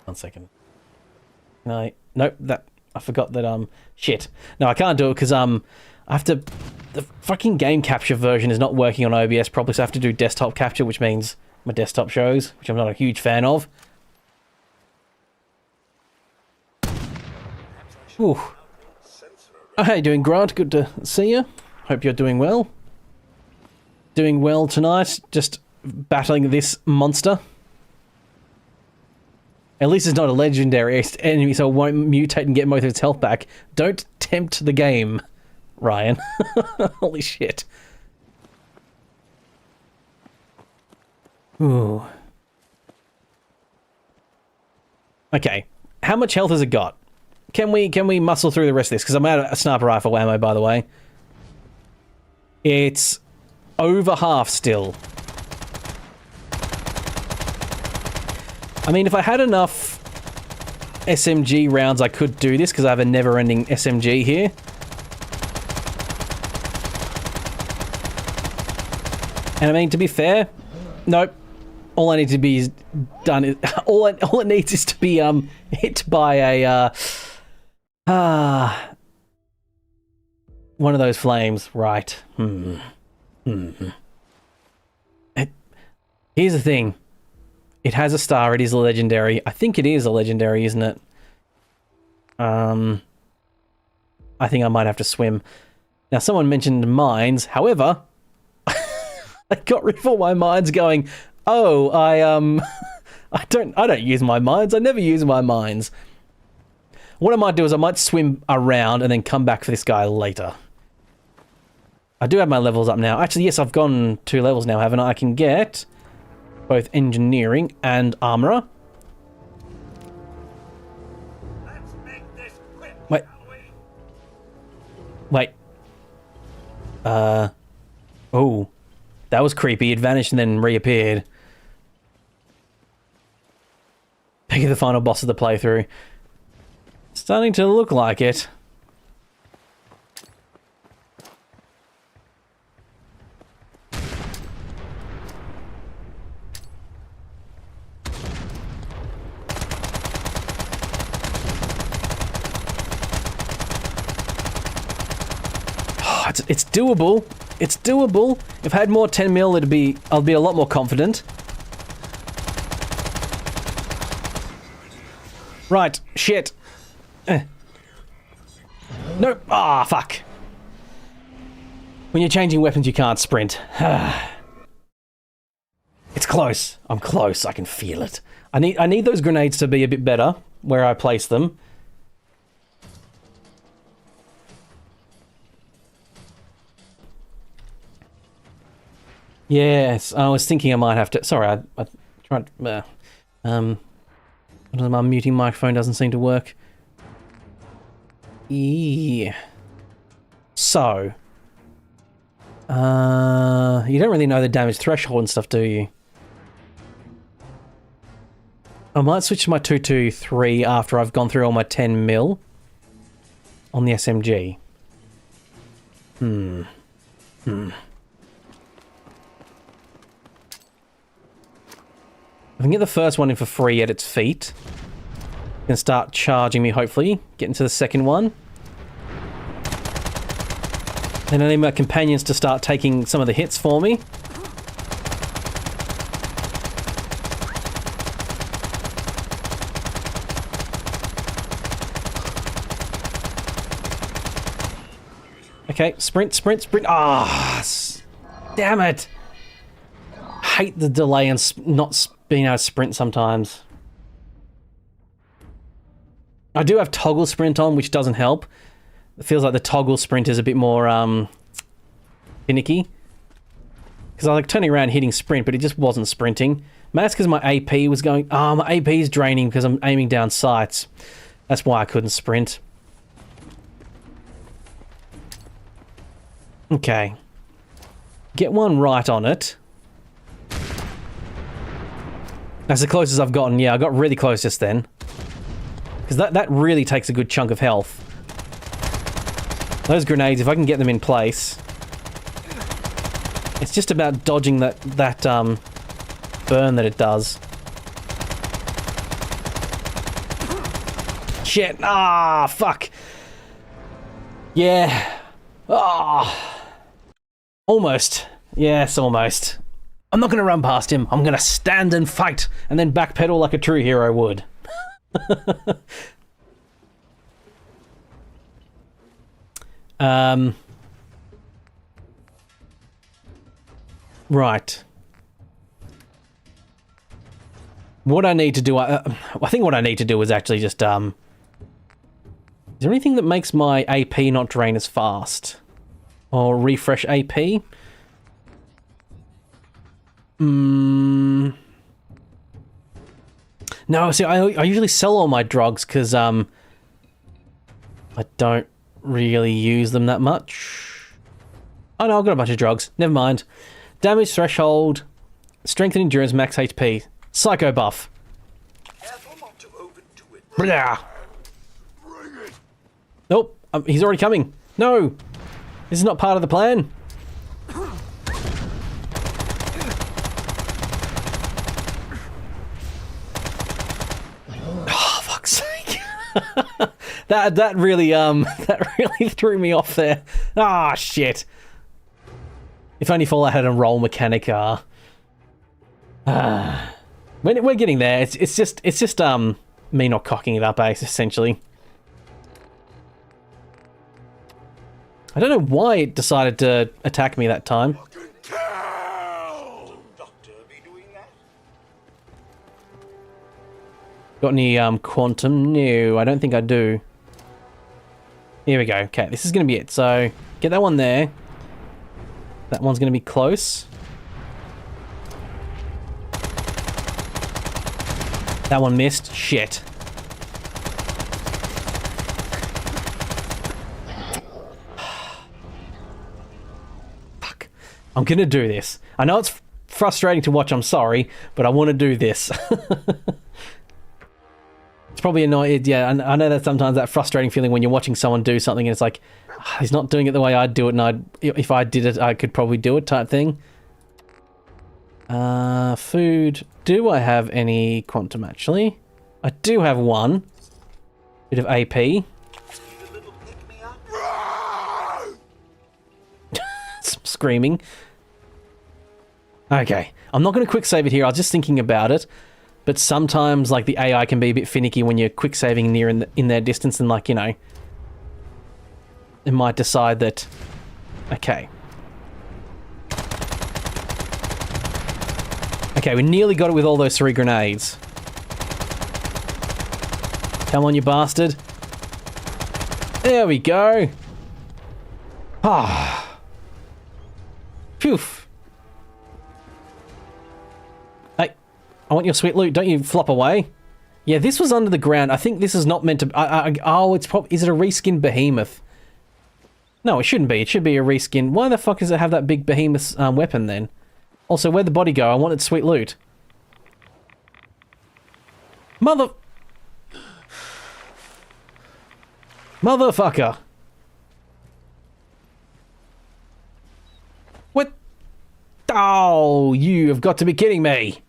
One second. No, nope, I forgot that, shit. No, I can't do it because, I have to... The fucking game capture version is not working on OBS properly, so I have to do desktop capture, which means my desktop shows, which I'm not a huge fan of. Ooh. Oh, how you doing, Grant? Good to see you. Hope you're doing well. Doing well tonight, just battling this monster. At least it's not a legendary enemy, so it won't mutate and get most of its health back. Don't tempt the game, Ryan. Holy shit. Ooh. Okay. How much health has it got? Can we muscle through the rest of this? Because I'm out of sniper rifle ammo, by the way. It's over half still. I mean, if I had enough SMG rounds, I could do this, because I have a never-ending SMG here. And I mean, to be fair, nope. All I need to be done is all it needs is to be hit by a one of those flames, right? Here's the thing. It has a star. It is a legendary. I think it is a legendary, isn't it? I think I might have to swim. Now, someone mentioned mines. However, I got rid of all my mines going, oh, I don't use my mines. I never use my mines. What I might do is I might swim around and then come back for this guy later. I do have my levels up now. Actually, yes, I've gone 2 levels now, haven't I? I can get both engineering and armorer. Let's make this quick, Wait. shall we? Wait. Oh. That was creepy. It vanished and then reappeared. Pick the final boss of the playthrough. Starting to look like it. Oh, it's doable. It's doable. If I had more 10 mil, I'll be a lot more confident. Right, shit. Nope. Ah, fuck. When you're changing weapons, you can't sprint. It's it's close. I'm close. I can feel it. I need those grenades to be a bit better where I place them. Yes, I was thinking I might have to. Sorry, I tried. My muting microphone doesn't seem to work. Yeah. So, you don't really know the damage threshold and stuff, do you? I might switch to my 223 after I've gone through all my 10 mil on the SMG. If I can get the first one in for free at its feet, it can start charging me, hopefully. Get into the second one. Then I need my companions to start taking some of the hits for me. Okay, sprint, sprint, sprint. Ah, damn it. Hate the delay and not being able to sprint sometimes. I do have toggle sprint on, which doesn't help. It feels like the toggle sprint is a bit more finicky. Because I like turning around hitting sprint, but it just wasn't sprinting. Maybe that's because my AP was going... Oh, my AP is draining because I'm aiming down sights. That's why I couldn't sprint. Okay. Get one right on it. That's the closest I've gotten. Yeah, I got really close just then. Because that really takes a good chunk of health. Those grenades, if I can get them in place... It's just about dodging that burn that it does. Shit! Ah, fuck! Yeah. Ah. Almost. Yes, almost. I'm not going to run past him. I'm going to stand and fight, and then backpedal like a true hero would. Right. What I need to do... I think what I need to do is actually just... Is there anything that makes my AP not drain as fast? Or refresh AP? No, see, I usually sell all my drugs because I don't really use them that much. Oh no, I've got a bunch of drugs. Never mind. Damage threshold, strength and endurance, max HP, psycho buff. Careful not to overdo it. Blah. Nope, he's already coming. No, this is not part of the plan. Oh, fuck's sake! that really threw me off there. Ah, shit. If only Fallout had a roll mechanic. We're getting there. It's just me not cocking it up, essentially. I don't know why it decided to attack me that time. Doctor be doing that? Got any quantum? No, I don't think I do. Here we go. Okay, this is going to be it. So, get that one there. That one's going to be close. That one missed. Shit. Fuck. I'm going to do this. I know it's frustrating to watch, I'm sorry, but I want to do this. It's probably annoying. Yeah, I know that sometimes that frustrating feeling when you're watching someone do something and it's like, he's not doing it the way I'd do it, and if I did it, I could probably do it type thing. Food. Do I have any quantum, actually? I do have one. Bit of AP. Need a little pick-me-up? Some screaming. Okay. I'm not going to quick save it here. I was just thinking about it. But sometimes, like, the AI can be a bit finicky when you're quick saving near in their distance and, like, you know... It might decide that... Okay. Okay, we nearly got it with all those 3 grenades. Come on, you bastard. There we go. Ah. Phew. Hey, I want your sweet loot. Don't you flop away. Yeah, this was under the ground. I think this is not meant to... oh, it's probably... Is it a reskin behemoth? No, it shouldn't be. It should be a reskin. Why the fuck does it have that big behemoth weapon then? Also, where'd the body go? I wanted sweet loot. Motherfucker. What? Oh, you have got to be kidding me.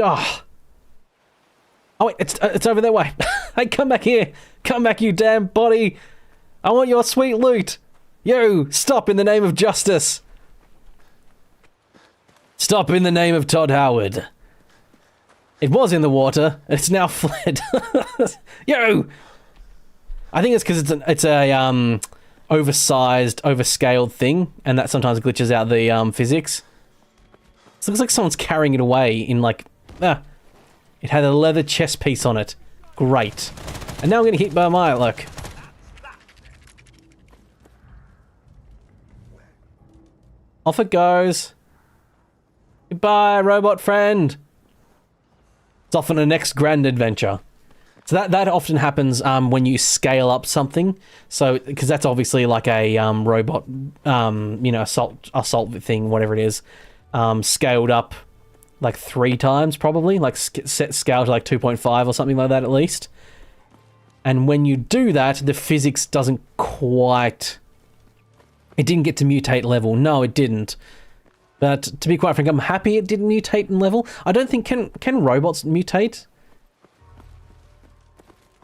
Oh. Oh wait, it's over that way. Hey, come back here. Come back, you damn body. I want your sweet loot. Yo, stop in the name of justice. Stop in the name of Todd Howard. It was in the water. It's now fled. Yo! I think it's because it's a oversized, overscaled thing, and that sometimes glitches out the physics. It looks like someone's carrying it away in like... It had a leather chest piece on it. Great. And now I'm getting hit by my luck. Off it goes. Goodbye, robot friend. It's off on the next grand adventure. So that often happens when you scale up something. So, because that's obviously like a robot, you know, assault thing, whatever it is, scaled up like 3 times probably, like set scale to like 2.5 or something like that at least. And when you do that, the physics doesn't quite... It didn't get to mutate level. No, it didn't. But to be quite frank, I'm happy it didn't mutate in level. I don't think... Can robots mutate?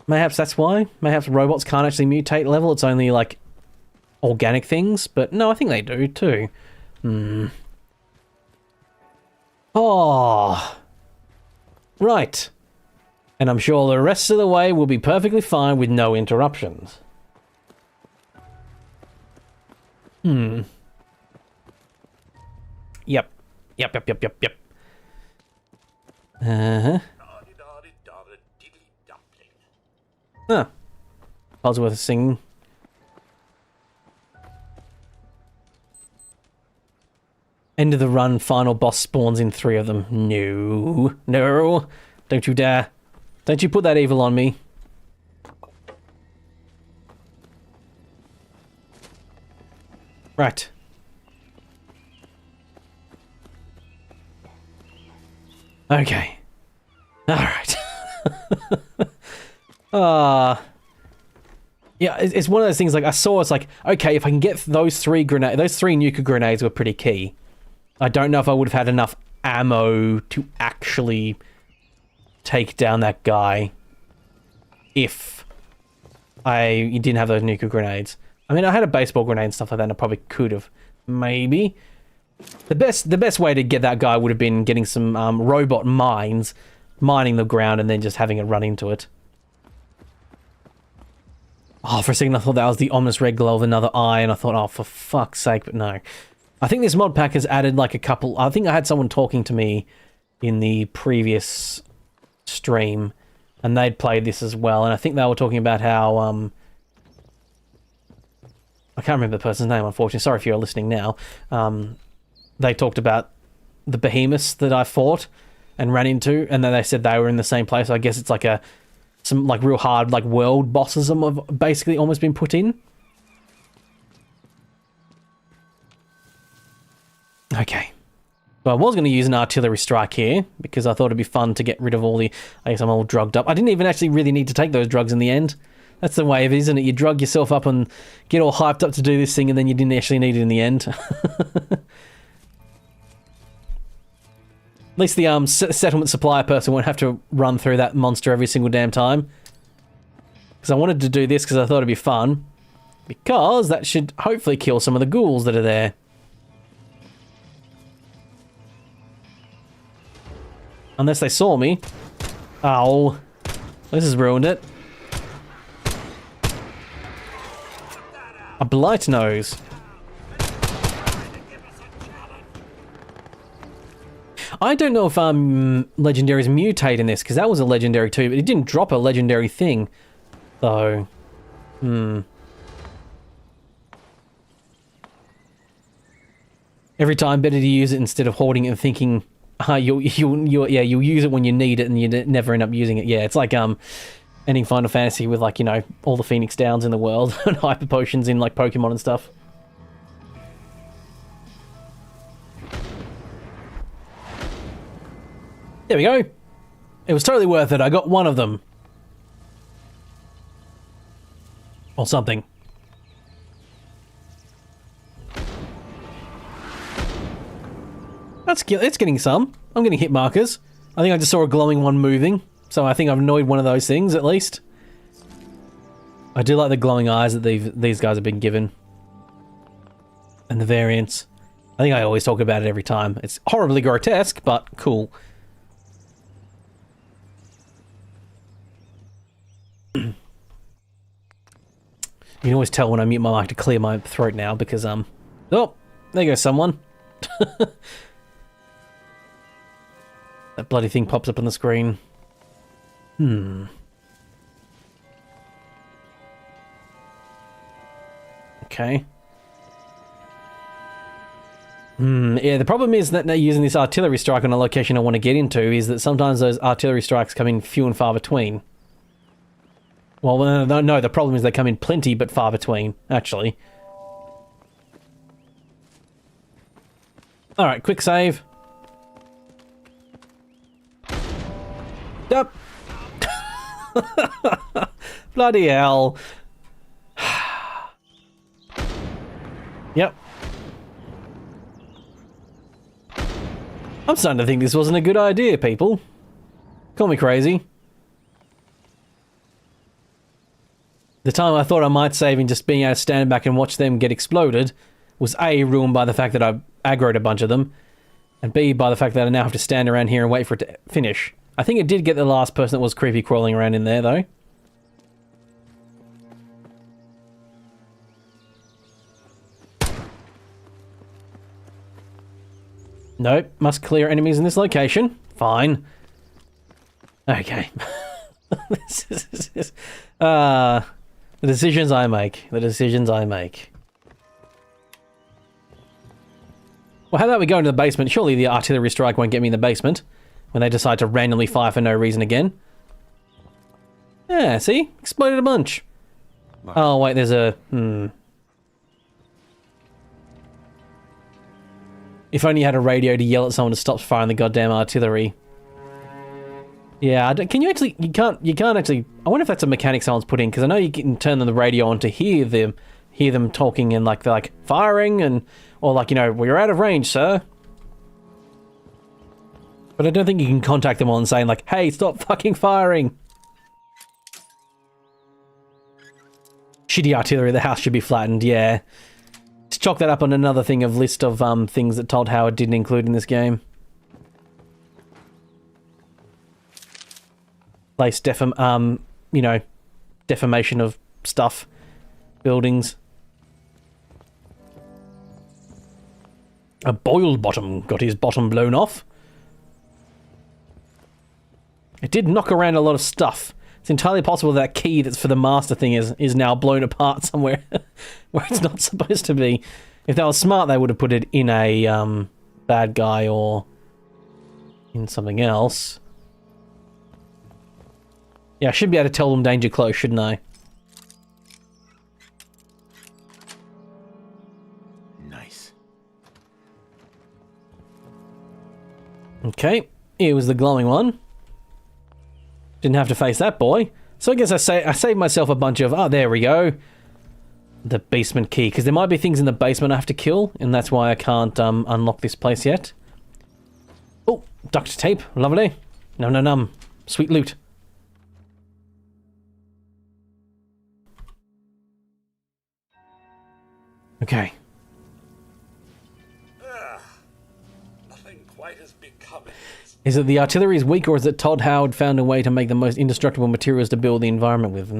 Mayhaps that's why. Mayhaps robots can't actually mutate level. It's only like organic things. But no, I think they do too. Oh. Right. And I'm sure the rest of the way will be perfectly fine with no interruptions. Yep. Yep. Huh. Puzzle worth singing. End of the run, final boss spawns in 3 of them. No. No. Don't you dare. Don't you put that evil on me. Right. Okay. Alright. Yeah, it's one of those things like I saw, it's like, okay, if I can get those 3 grenades, those 3 nuka grenades were pretty key. I don't know if I would have had enough ammo to actually take down that guy if I didn't have those nuka grenades. I mean, I had a baseball grenade and stuff like that, and I probably could have. Maybe. The best way to get that guy would have been getting some robot mines, mining the ground, and then just having it run into it. Oh, for a second I thought that was the ominous red glow of another eye, and I thought, oh, for fuck's sake, but no. I think this mod pack has added like a couple... I think I had someone talking to me in the previous stream, and they'd played this as well, and I think they were talking about how... I can't remember the person's name, unfortunately. Sorry if you're listening now. They talked about the behemoths that I fought and ran into, and then they said they were in the same place. So I guess it's like some like real hard like world bosses have basically almost been put in. Okay. So I was going to use an artillery strike here because I thought it'd be fun to get rid of all the... I guess I'm all drugged up. I didn't even actually really need to take those drugs in the end. That's the way of it, isn't it? You drug yourself up and get all hyped up to do this thing, and then you didn't actually need it in the end. At least the settlement supplier person won't have to run through that monster every single damn time. Because I wanted to do this because I thought it'd be fun. Because that should hopefully kill some of the ghouls that are there. Unless they saw me. Oh. This has ruined it. A blight nose. I don't know if legendaries mutate in this, because that was a legendary too, but it didn't drop a legendary thing. So, Every time, better to use it instead of hoarding it and thinking, you'll use it when you need it and you never end up using it. Yeah, it's like ending Final Fantasy with, like, you know, all the Phoenix Downs in the world and hyper potions in, like, Pokemon and stuff. There we go. It was totally worth it. I got one of them. Or something. It's getting some. I'm getting hit markers. I think I just saw a glowing one moving. So I think I've annoyed one of those things, at least. I do like the glowing eyes that these guys have been given. And the variants. I think I always talk about it every time. It's horribly grotesque, but cool. You can always tell when I mute my mic to clear my throat now, because, oh, there goes someone. That bloody thing pops up on the screen. Okay. Yeah, the problem is that using this artillery strike on a location I want to get into is that sometimes those artillery strikes come in few and far between. Well, no, the problem is they come in plenty but far between, actually. Alright, quick save. Yep. Bloody hell. Yep. I'm starting to think this wasn't a good idea, people. Call me crazy. The time I thought I might save in just being able to stand back and watch them get exploded was A, ruined by the fact that I aggroed a bunch of them, and B, by the fact that I now have to stand around here and wait for it to finish. I think it did get the last person that was creepy crawling around in there, though. Nope, must clear enemies in this location. Fine. Okay. The decisions I make. The decisions I make. Well, how about we go into the basement? Surely the artillery strike won't get me in the basement when they decide to randomly fire for no reason again. Yeah, see? Exploded a bunch. Oh, wait, there's a... If only you had a radio to yell at someone to stop firing the goddamn artillery. Yeah, can you actually... You can't actually... I wonder if that's a mechanic someone's put in, because I know you can turn the radio on to hear them talking and, like, they're like, firing, and... Or, like, you know, we're out of range, sir. But I don't think you can contact them on saying, like, hey, stop fucking firing. Shitty artillery, the house should be flattened, yeah. Just chalk that up on another thing of list of things that Todd Howard didn't include in this game. Place you know, defamation of stuff, buildings. A boiled bottom got his bottom blown off. It did knock around a lot of stuff. It's entirely possible that key that's for the master thing is now blown apart somewhere where it's not supposed to be. If they were smart, they would have put it in a bad guy or in something else. Yeah, I should be able to tell them danger close, shouldn't I? Nice. Okay, here was the glowing one. Didn't have to face that boy. So I guess I saved myself a bunch of... Oh, there we go. The basement key. Because there might be things in the basement I have to kill. And that's why I can't unlock this place yet. Oh, duct tape. Lovely. Num. Sweet loot. Okay. Nothing quite as becoming. Is it the artillery is weak, or is it Todd Howard found a way to make the most indestructible materials to build the environment with?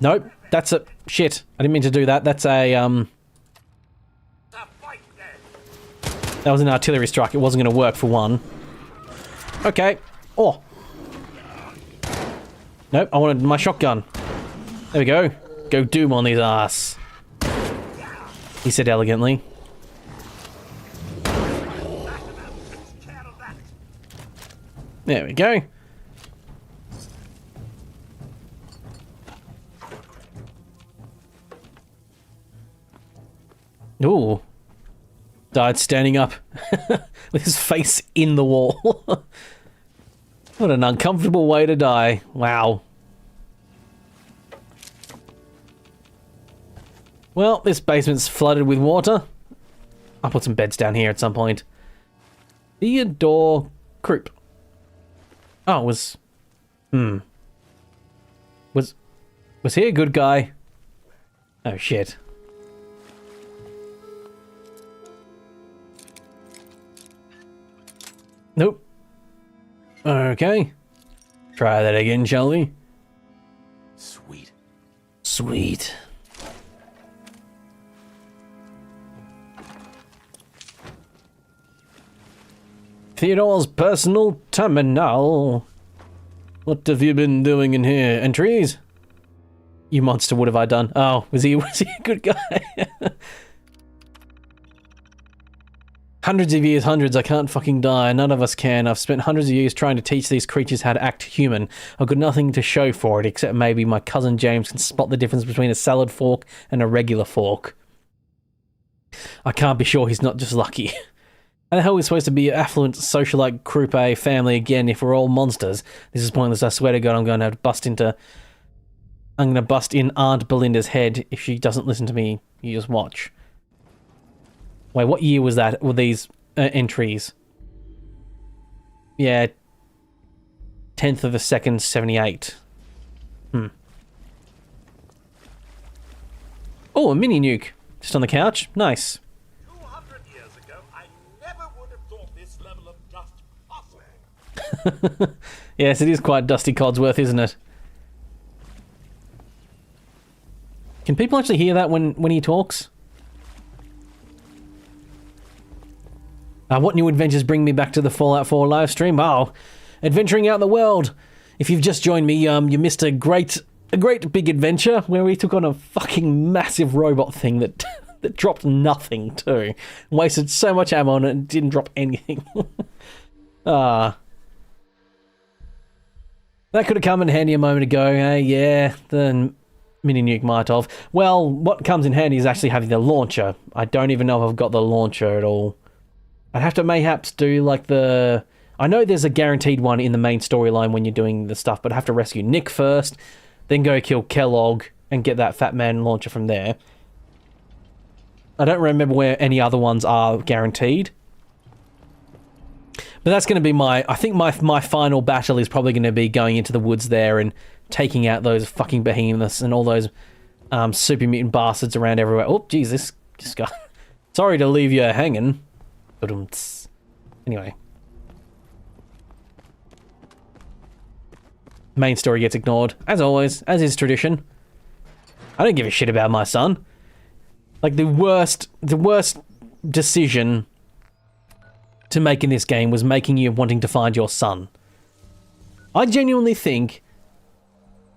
Nope, that's a... Shit, I didn't mean to do that. That's a, The fight then. That was an artillery strike. It wasn't going to work for one. Okay. Oh. Nope, I wanted my shotgun. There we go. Go doom on his ass. He said elegantly. There we go. Ooh. Died standing up with his face in the wall. What an uncomfortable way to die. Wow. Well, this basement's flooded with water. I'll put some beds down here at some point. Theodore Croup. Oh, it was... Was he a good guy? Oh, shit. Nope. Okay. Try that again, shall we? Sweet. Sweet. Theodore's personal terminal. What have you been doing in here? Entries? You monster, what have I done? Oh, was he a good guy? Hundreds of years, hundreds, I can't fucking die. None of us can. I've spent hundreds of years trying to teach these creatures how to act human. I've got nothing to show for it, except maybe my cousin James can spot the difference between a salad fork and a regular fork. I can't be sure he's not just lucky. How the hell are we supposed to be affluent, socialite, croupe family again if we're all monsters? This is pointless. I swear to God, I'm going to have to bust in Aunt Belinda's head if she doesn't listen to me. You just watch. Wait, what year was that? Were these entries? Yeah. 10th of the 2nd, 78. Oh, a mini nuke. Just on the couch. Nice. 200 years ago, I never would have thought this level of dust possible. Yes, it is quite Dusty Codsworth, isn't it? Can people actually hear that when he talks? What new adventures bring me back to the Fallout 4 live stream? Oh, adventuring out in the world. If you've just joined me, you missed a great big adventure where we took on a fucking massive robot thing that that dropped nothing too. Wasted so much ammo on it and didn't drop anything. That could have come in handy a moment ago. Yeah, the mini nuke might have. Well, what comes in handy is actually having the launcher. I don't even know if I've got the launcher at all. I'd have to mayhaps do like the... I know there's a guaranteed one in the main storyline when you're doing the stuff, but I have to rescue Nick first, then go kill Kellogg and get that Fat Man launcher from there. I don't remember where any other ones are guaranteed. But that's going to be my... I think my final battle is probably going to be going into the woods there and taking out those fucking behemoths and all those super mutant bastards around everywhere. Oh, jeez, this guy... Sorry to leave you hanging. Anyway. Main story gets ignored, as always, as is tradition. I don't give a shit about my son. Like, the worst decision to make in this game was making you wanting to find your son. I genuinely think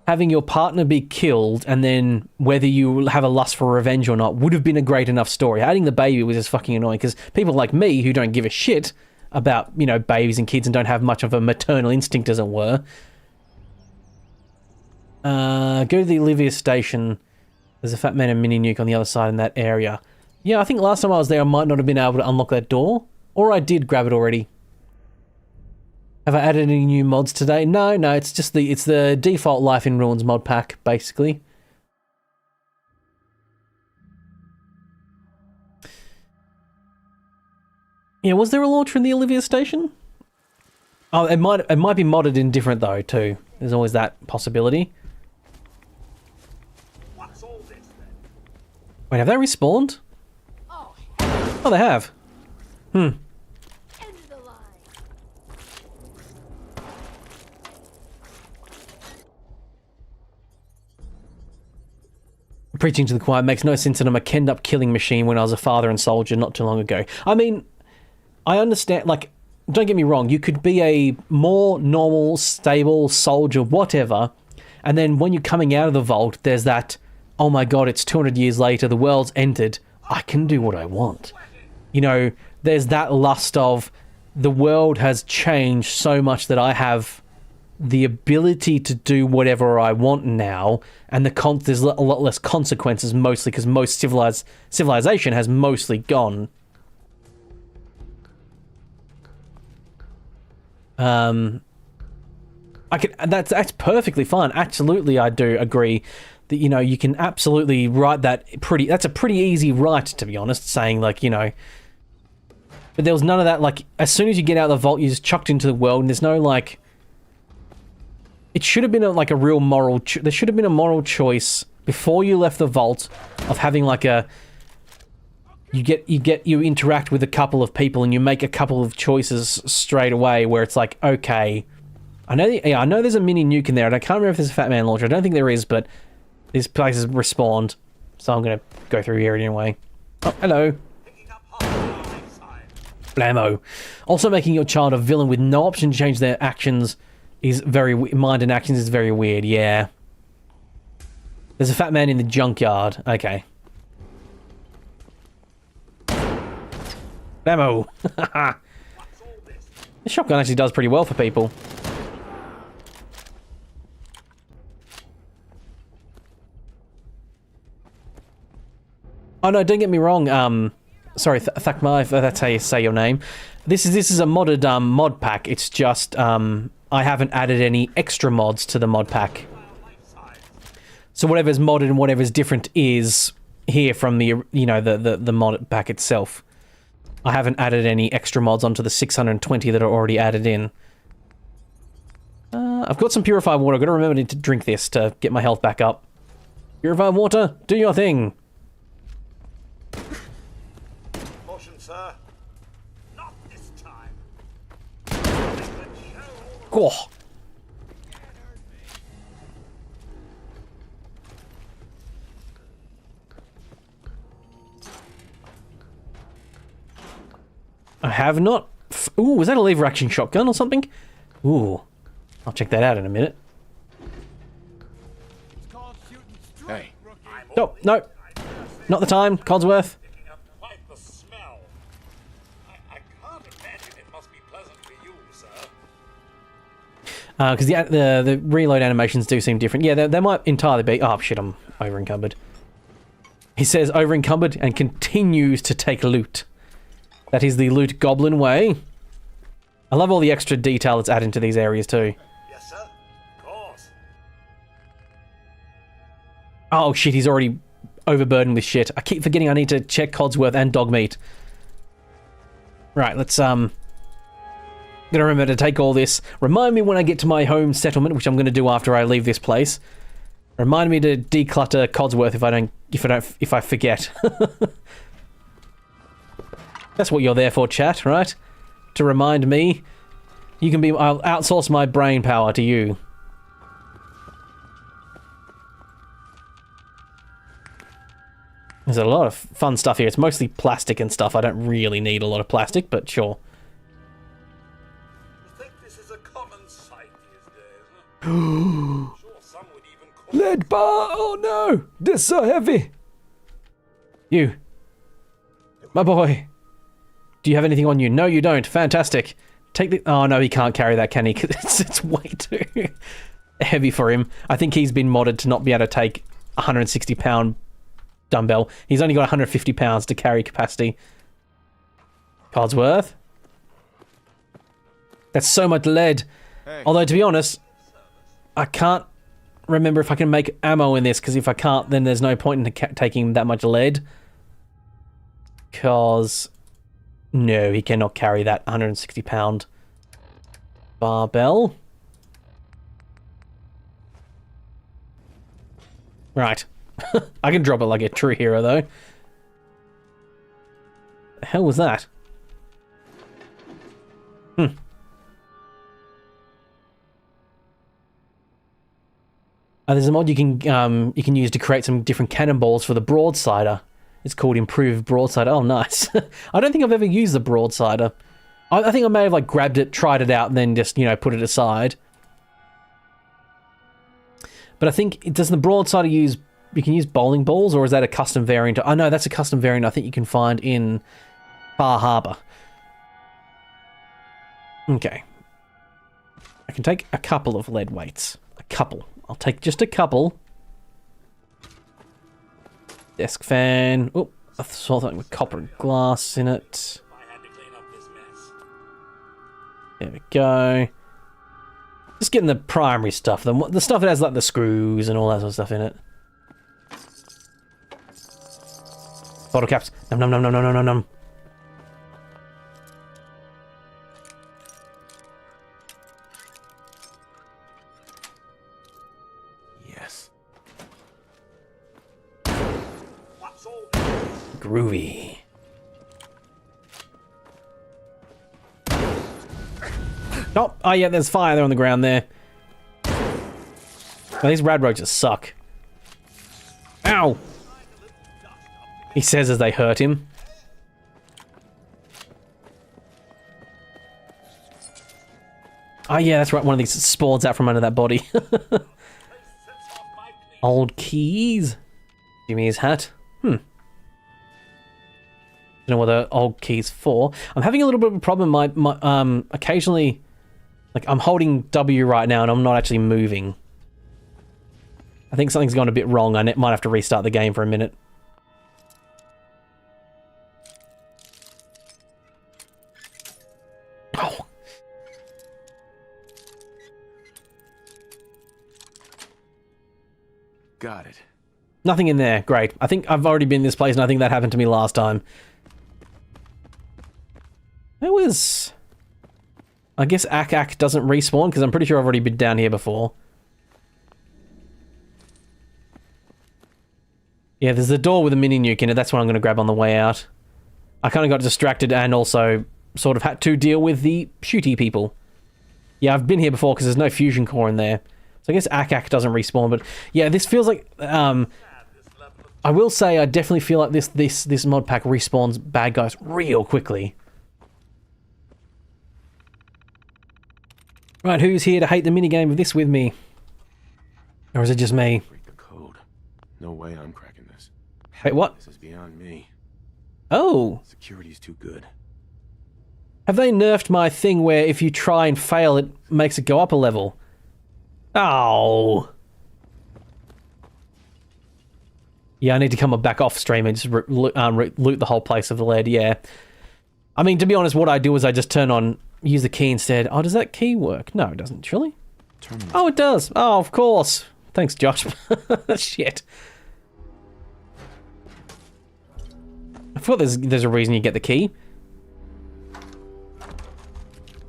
having your partner be killed and then whether you have a lust for revenge or not would have been a great enough story. Adding the baby was just fucking annoying because people like me who don't give a shit about, you know, babies and kids and don't have much of a maternal instinct, as it were. Go to the Olivia station. There's a Fat Man and mini nuke on the other side in that area. Yeah, I think last time I was there I might not have been able to unlock that door. Or I did grab it already. Have I added any new mods today? No, it's just the default Life in Ruins mod pack, basically. Yeah, was there a launcher in the Olivia station? Oh, it might be modded in different though too. There's always that possibility. What's all this then? Wait, have they respawned? Oh, they have. End the line. Preaching to the choir makes no sense that I'm a kenned up killing machine when I was a father and soldier not too long ago. I mean, I understand, like, don't get me wrong, you could be a more normal, stable soldier, whatever, and then when you're coming out of the vault, there's that, oh my god, it's 200 years later, the world's ended, I can do what I want. You know, there's that lust of, the world has changed so much that I have the ability to do whatever I want now, and there's a lot less consequences, mostly because most civilization has mostly gone. That's perfectly fine. Absolutely, I do agree that, you know, you can absolutely write that that's a pretty easy write, to be honest, saying, like, you know, but there was none of that, like, as soon as you get out of the vault, you're just chucked into the world, and there's no, like, it should have been like a real moral, there should have been a moral choice before you left the vault of having like a, you interact with a couple of people and you make a couple of choices straight away where it's like, okay, I know there's a mini nuke in there, and I can't remember if there's a Fat Man launcher. I don't think there is, but these places respawned, so I'm gonna go through here anyway. Oh, hello. Blammo. Also, making your child a villain with no option to change their actions is mind and actions is very weird, yeah. There's a fat man in the junkyard. Okay. Ammo. The shotgun actually does pretty well for people. Oh no, don't get me wrong. Sorry, Thakma, if that's how you say your name. This is a modded mod pack. It's just I haven't added any extra mods to the mod pack. So whatever's modded and whatever's different is here from the, you know, the mod pack itself. I haven't added any extra mods onto the 620 that are already added in. I've got some purified water. I've got to remember to drink this to get my health back up. Purified water, do your thing. Caution, sir. Not this time. Oh. I have not. Ooh, was that a lever action shotgun or something? Ooh, I'll check that out in a minute. Hey. No, no, not the time, Codsworth. Picking up quite the smell. I can't imagine it must be pleasant for you, sir. Because the reload animations do seem different. Yeah, they might entirely be. Oh shit, I'm over encumbered. He says over encumbered and continues to take loot. That is the loot goblin way. I love all the extra detail that's added into these areas too. Yes, sir. Of course. Oh shit, he's already overburdened with shit. I keep forgetting I need to check Codsworth and Dogmeat. Right, let's gonna remember to take all this. Remind me when I get to my home settlement, which I'm gonna do after I leave this place. Remind me to declutter Codsworth if I forget. That's what you're there for, chat, right? To remind me. You can be. I'll outsource my brain power to you. There's a lot of fun stuff here. It's mostly plastic and stuff. I don't really need a lot of plastic, but sure. You think this is a common sight these days, huh? I'm sure some would even call Lead bar! Oh no! This is so heavy! You. My boy. Do you have anything on you? No, you don't. Fantastic. Take the... Oh, no, he can't carry that, can he? Because it's way too heavy for him. I think he's been modded to not be able to take a 160-pound dumbbell. He's only got 150 pounds to carry capacity. Codsworth. That's so much lead. Hey. Although, to be honest, I can't remember if I can make ammo in this, because if I can't, then there's no point in taking that much lead. Because... No, he cannot carry that 160-pound barbell. Right. I can drop it like a true hero, though. The hell was that? There's a mod you can use to create some different cannonballs for the broadsider. It's called Improved Broadsider. Oh, nice. I don't think I've ever used the Broadsider. I think I may have like grabbed it, tried it out, and then just, you know, put it aside. But I think, doesn't the broadside use, you can use bowling balls, or is that a custom variant? Oh no, that's a custom variant I think you can find in Far Harbor. Okay. I can take a couple of lead weights. A couple. I'll take just a couple. Desk fan. Oh, I saw something with copper and glass in it. I had to clean up this mess. There we go. Just getting the primary stuff. The stuff that has like the screws and all that sort of stuff in it. Bottle caps. Num num num num num num num num. Yes. What's all this? Groovy. Oh yeah, there's fire there on the ground there. Oh, these rad roaches suck. Ow! He says as they hurt him. Oh yeah, that's right, one of these spawns out from under that body. Old keys. Jimmy's hat. Don't know what the old key's for. I'm having a little bit of a problem. My occasionally, like I'm holding W right now and I'm not actually moving. I think something's gone a bit wrong. I might have to restart the game for a minute. Oh. Got it. Nothing in there. Great. I think I've already been in this place and I think that happened to me last time. It was... I guess Ak doesn't respawn because I'm pretty sure I've already been down here before. Yeah, there's a door with a mini nuke in it. That's what I'm going to grab on the way out. I kind of got distracted and also sort of had to deal with the shooty people. Yeah, I've been here before because there's no fusion core in there. So I guess Ak doesn't respawn, but yeah, this feels like... I will say I definitely feel like this mod pack respawns bad guys real quickly. Right, who's here to hate the minigame of this with me? Or is it just me? Break the code. No way I'm cracking this. Wait, what? This is beyond me. Oh! Security's too good. Have they nerfed my thing where if you try and fail, it makes it go up a level? Oh! Yeah, I need to come back off stream and just loot the whole place of the lead, yeah. I mean, to be honest, what I do is I just turn on... Use the key instead. Oh, does that key work? No, it doesn't, surely? Oh, it does. Oh, of course. Thanks, Josh. Shit. I thought there's a reason you get the key.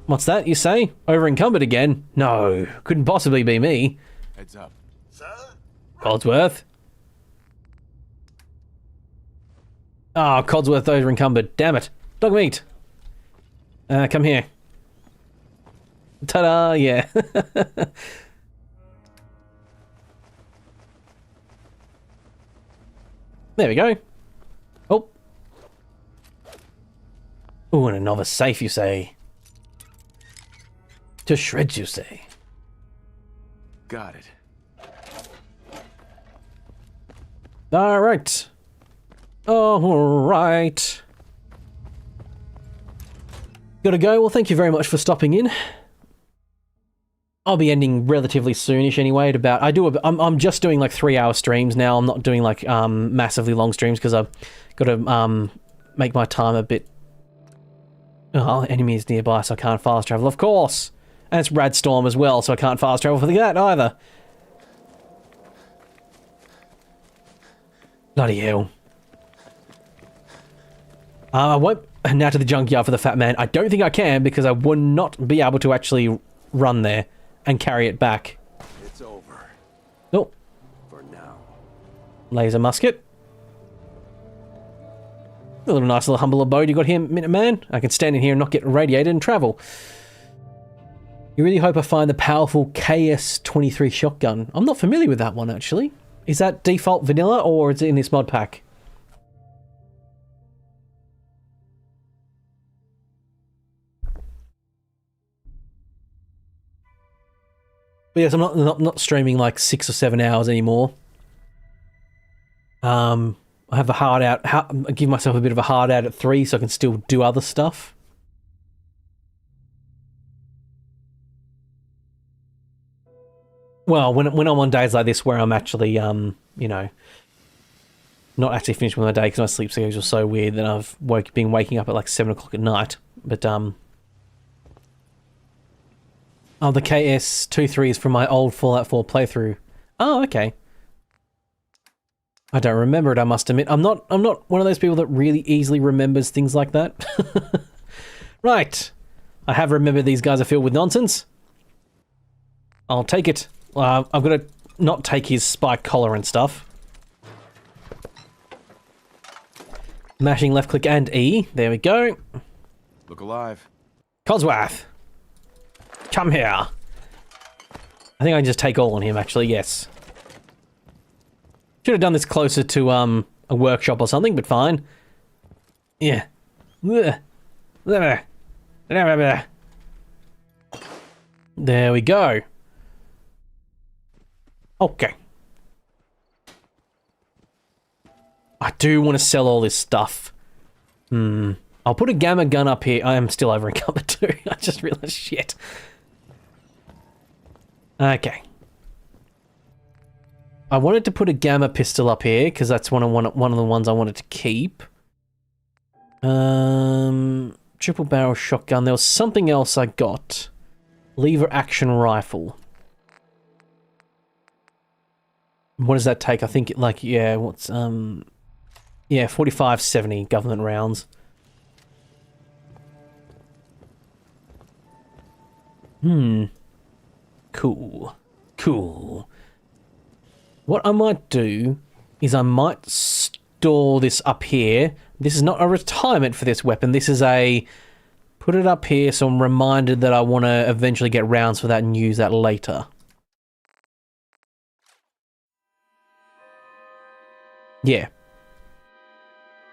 What's that, you say? Over encumbered again? No, couldn't possibly be me. Heads up. Sir? Codsworth? Oh, Codsworth over encumbered. Damn it. Dog meat. Come here. Ta-da, yeah. There we go. Oh. Ooh, and a novice safe, you say. To shreds, you say. Got it. Alright. Alright. Gotta go. Well, thank you very much for stopping in. I'll be ending relatively soonish anyway. At about I'm just doing like 3-hour streams now. I'm not doing like massively long streams because I've got to make my time a bit. Oh, enemies nearby, so I can't fast travel, of course. And it's Radstorm as well, so I can't fast travel for that either. Bloody hell. I won't... Now to the junkyard for the fat man. I don't think I can because I would not be able to actually run there and carry it back. It's over. Nope. For now. Laser musket. A little nice little humble abode you got here, Minuteman. I can stand in here and not get irradiated and travel. You really hope I find the powerful KS-23 shotgun. I'm not familiar with that one, actually. Is that default vanilla or is it in this mod pack? But yes, I'm not streaming like 6 or 7 hours anymore. I have a hard out. I give myself a bit of a hard out at 3 so I can still do other stuff. Well, when I'm on days like this where I'm actually, you know, not actually finished with my day because my sleep schedule is so weird that I've been waking up at like 7 o'clock at night. But, oh, the KS23 is from my old Fallout 4 playthrough. Oh, okay. I don't remember it, I must admit. I'm not one of those people that really easily remembers things like that. Right. I have remembered these guys are filled with nonsense. I'll take it. I've got to not take his spike collar and stuff. Mashing left click and E. There we go. Look alive. Cosworth. Come here. I think I can just take all on him, actually, yes. Should have done this closer to a workshop or something, but fine. Yeah. There we go. Okay. I do want to sell all this stuff. I'll put a gamma gun up here. I am still over encumbered too. I just realized shit. Okay. I wanted to put a gamma pistol up here because that's one of the ones I wanted to keep. Triple barrel shotgun. There was something else I got. Lever action rifle. What does that take? I think like, yeah, what's yeah, 4570 government rounds. Cool. Cool. What I might do is I might store this up here. This is not a retirement for this weapon. This is a... Put it up here so I'm reminded that I want to eventually get rounds for that and use that later. Yeah.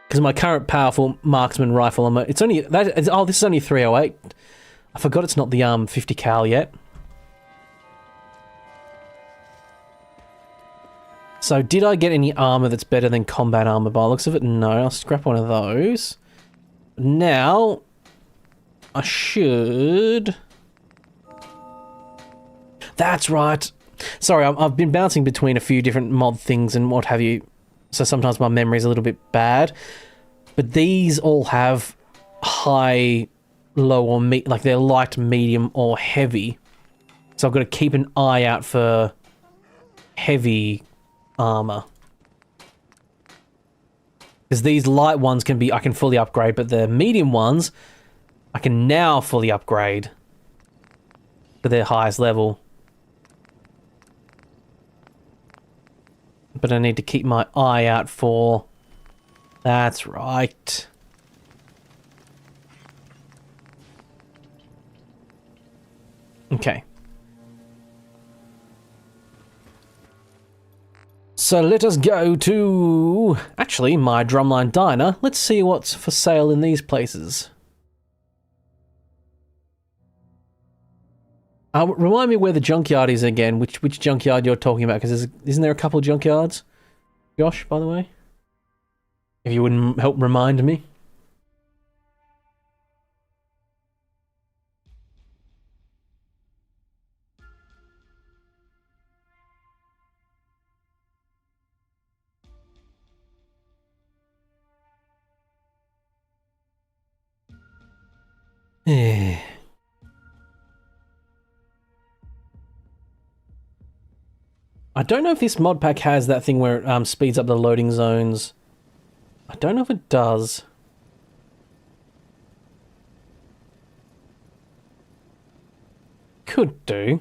Because my current powerful marksman rifle, it's only... oh, this is only 308. I forgot it's not the 50 cal yet. So, did I get any armor that's better than combat armor by the looks of it? No, I'll scrap one of those. Now, I should... That's right. Sorry, I've been bouncing between a few different mod things and what have you, so sometimes my memory's a little bit bad. But these all have high, low, or like they're light, medium, or heavy. So I've got to keep an eye out for heavy armor. Because these light ones I can fully upgrade, but the medium ones, I can now fully upgrade to their highest level. But I need to keep my eye out for... That's right. Okay. So let us go to... Actually, my drumline diner. Let's see what's for sale in these places. Remind me where the junkyard is again, which junkyard you're talking about, because isn't there a couple of junkyards? Josh, by the way? If you wouldn't help remind me. I don't know if this mod pack has that thing where it speeds up the loading zones. I don't know if it does. Could do.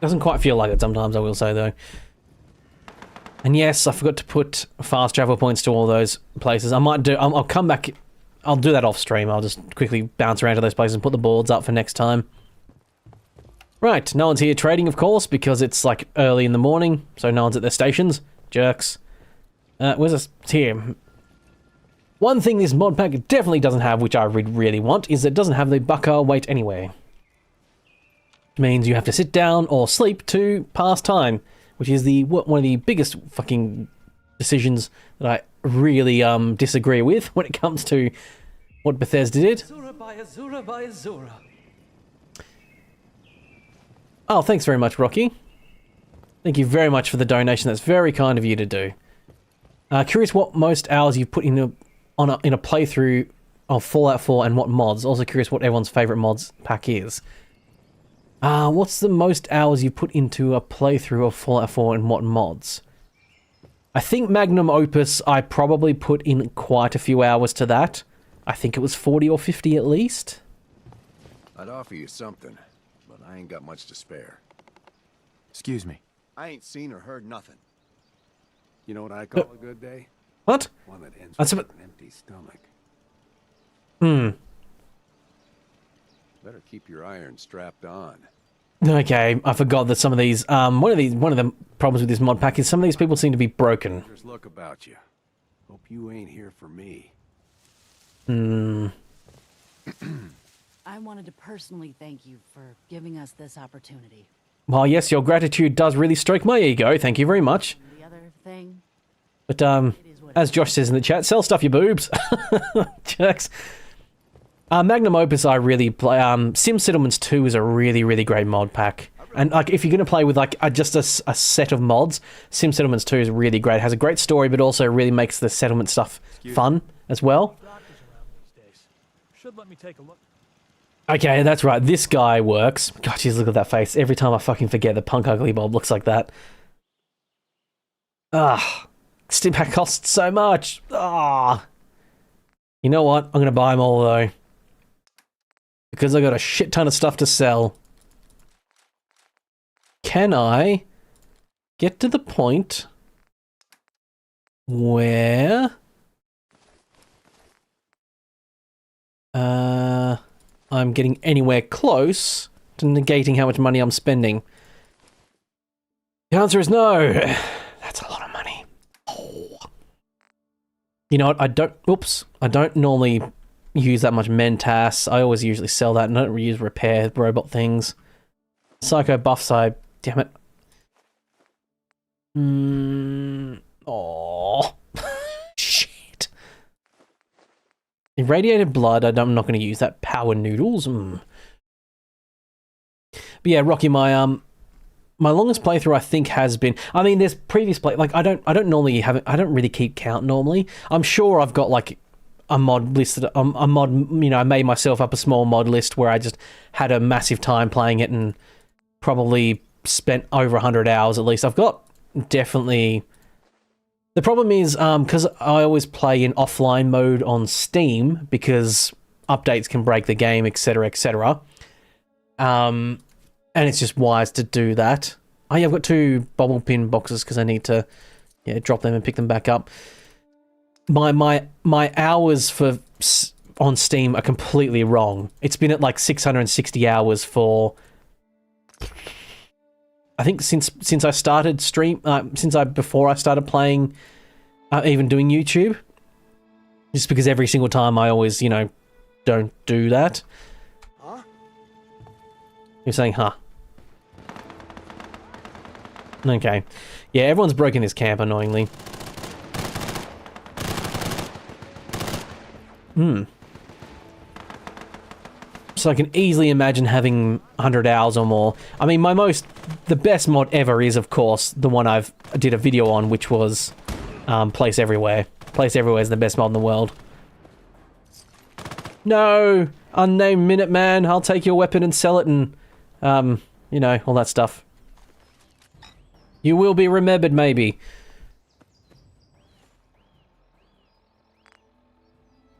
Doesn't quite feel like it sometimes, I will say, though. And yes, I forgot to put fast travel points to all those places. I might do... I'll come back... I'll do that off stream. I'll just quickly bounce around to those places and put the boards up for next time. Right, no one's here trading, of course, because it's like early in the morning, so no one's at their stations. Jerks. Where's this? It's here. One thing this mod pack definitely doesn't have, which I really want, is it doesn't have the bucker weight anywhere. means you have to sit down or sleep to pass time, which is the one of the biggest fucking decisions that I really disagree with when it comes to what Bethesda did. Oh, thanks very much, Rocky. Thank you very much for the donation. That's very kind of you to do. Curious what most hours you've put in a playthrough of Fallout 4 and what mods. Also curious what everyone's favourite mods pack is. What's the most hours you put into a playthrough of Fallout 4 and what mods? I think Magnum Opus, I probably put in quite a few hours to that. I think it was 40 or 50 at least. I'd offer you something, but I ain't got much to spare. Excuse me. I ain't seen or heard nothing. You know what I call a good day? What? One that ends That's with an empty stomach. Better keep your iron strapped on. Okay, I forgot that some of these, one of the problems with this mod pack is some of these people seem to be broken. Just look about you. Hope you ain't here for me. I wanted to personally thank you for giving us this opportunity. Well, yes, your gratitude does really stroke my ego. Thank you very much. And the other thing, But, as Josh says in the chat, sell stuff, you boobs. Jerks. Magnum Opus, I really play. Sim Settlements 2 is a really, really great mod pack. And, like, if you're going to play with, like, just a set of mods, Sim Settlements 2 is really great. It has a great story, but also really makes the settlement stuff fun as well. Should let me take a look. Okay, that's right. This guy works. God, jeez, look at that face. Every time I fucking forget that Punk Ugly Bob looks like that. Steam pack costs so much. You know what? I'm going to buy them all, though. Because I got a shit ton of stuff to sell. Can I get to the point where... I'm getting anywhere close to negating how much money I'm spending? The answer is no. That's a lot of money. Oh. You know what? I don't normally use that much Mentas. I always usually sell that and I don't use repair robot things. Psycho buff side. Damn it. Oh. Shit. Irradiated blood, I'm not going to use that. Power noodles. But yeah, Rocky, my longest playthrough I think has been. I mean, there's previous like I don't normally have it. I don't really keep count normally. I'm sure I've got like a mod list, a mod. You know, I made myself up a small mod list where I just had a massive time playing it and probably spent over 100 hours at least. I've got definitely. The problem is, because I always play in offline mode on Steam, because updates can break the game, etc., etc. And it's just wise to do that. Oh yeah, I've got 2 bobble pin boxes because I need to, drop them and pick them back up. My hours on Steam are completely wrong. It's been at like 660 hours for... I think since I started before I started playing, even doing YouTube, just because every single time I always, don't do that. Huh? You're saying, huh? Okay. Yeah, everyone's broken this camp, annoyingly. So I can easily imagine having 100 hours or more. I mean, the best mod ever is, of course, the one I did a video on, which was Place Everywhere. Place Everywhere is the best mod in the world. No! Unnamed Minuteman, I'll take your weapon and sell it and, all that stuff. You will be remembered, maybe.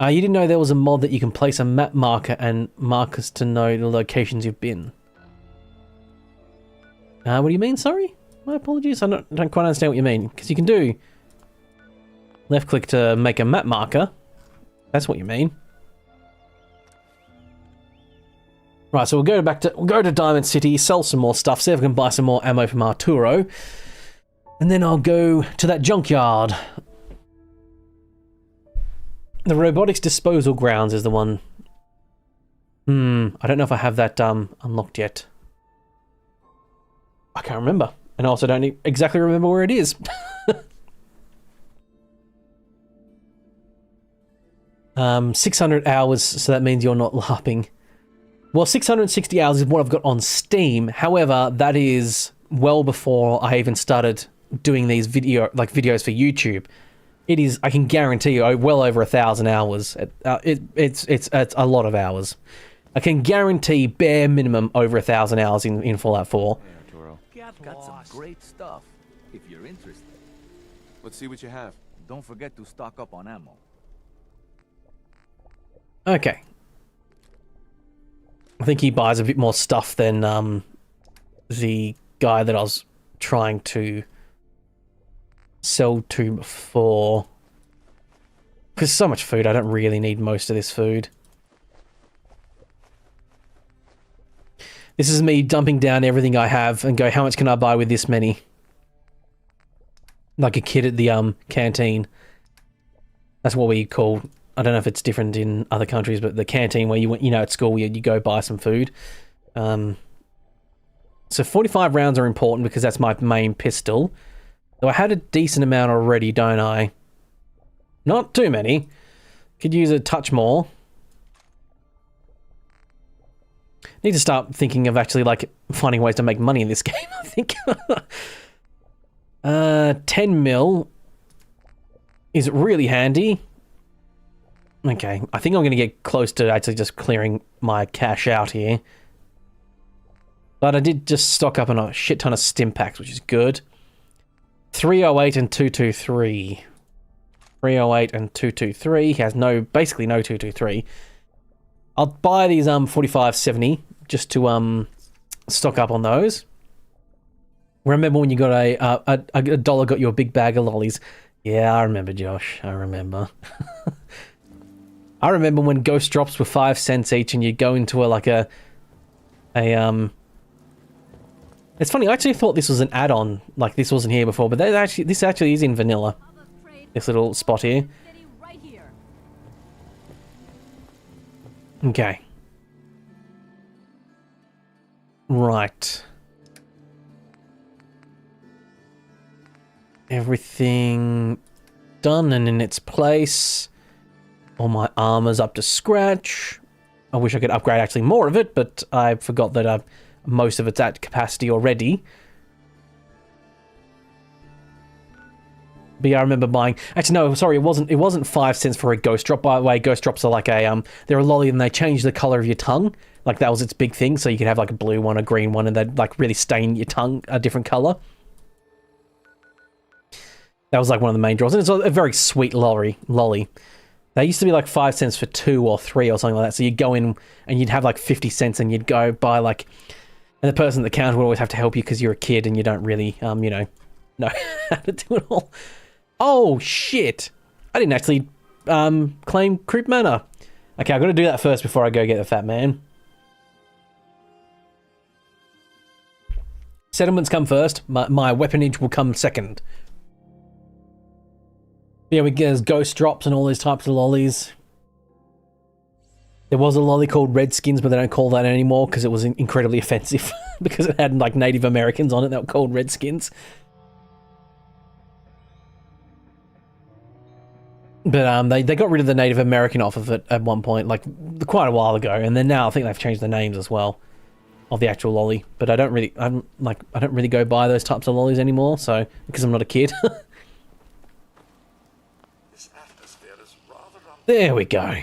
You didn't know there was a mod that you can place a map marker and markers to know the locations you've been. What do you mean, sorry? My apologies, I don't quite understand what you mean. Because you can do left click to make a map marker. That's what you mean. Right, so we'll go to Diamond City, sell some more stuff, see if I can buy some more ammo from Arturo. And then I'll go to that junkyard. The robotics disposal grounds is the one. I don't know if I have that unlocked yet. I can't remember. And I also don't exactly remember where it is. 600 hours, so that means you're not LARPing. Well, 660 hours is what I've got on Steam. However, that is well before I even started doing these videos for YouTube. It is, I can guarantee you, well over 1,000 hours. It's a lot of hours. I can guarantee bare minimum over 1,000 hours in Fallout 4. Got some great stuff, if you're interested. Let's see what you have. Don't forget to stock up on ammo. Okay. I think he buys a bit more stuff than the guy that I was trying to sell to before. Because so much food, I don't really need most of this food. This is me dumping down everything I have and go, how much can I buy with this many? Like a kid at the canteen. That's what we call, I don't know if it's different in other countries, but the canteen where you went, at school, you go buy some food. So 45 rounds are important because that's my main pistol. So I had a decent amount already, don't I? Not too many. Could use a touch more. Need to start thinking of actually finding ways to make money in this game, I think. 10 mil is really handy. Okay, I think I'm going to get close to actually just clearing my cash out here. But I did just stock up on a shit ton of stim packs, which is good. 308 and 223. 308 and 223. He has basically no 223. I'll buy these 4570 just to stock up on those. Remember when you got a dollar got you a big bag of lollies? Yeah, I remember, Josh. I remember. I remember when ghost drops were 5 cents each, and you'd go into a It's funny. I actually thought this was an add-on, like this wasn't here before, but this actually is in vanilla. This little spot here. Okay. Right. Everything done and in its place. All my armor's up to scratch. I wish I could upgrade actually more of it, but I forgot that most of it's at capacity already. But yeah, I remember buying... Actually, no, sorry, it wasn't 5 cents for a ghost drop. By the way, ghost drops are like they're a lolly and they change the color of your tongue. Like, that was its big thing, so you could have like a blue one, a green one, and they'd like really stain your tongue a different color. That was like one of the main draws. And it's a very sweet lolly. They used to be like 5 cents for 2 or 3 or something like that. So you'd go in and you'd have like 50 cents and you'd go buy like... And the person at the counter would always have to help you because you're a kid and you don't really, know how to do it all. Oh, shit. I didn't actually claim Creep Manor. Okay, I've got to do that first before I go get the fat man. Settlements come first. My weaponage will come second. Yeah, there's ghost drops and all these types of lollies. There was a lolly called Redskins, but they don't call that anymore because it was incredibly offensive because it had like Native Americans on it that were called Redskins. But they got rid of the Native American off of it at one point, like quite a while ago, and then now I think they've changed the names as well of the actual lolly. But I don't really go buy those types of lollies anymore, so because I'm not a kid. This atmosphere is rather There we go.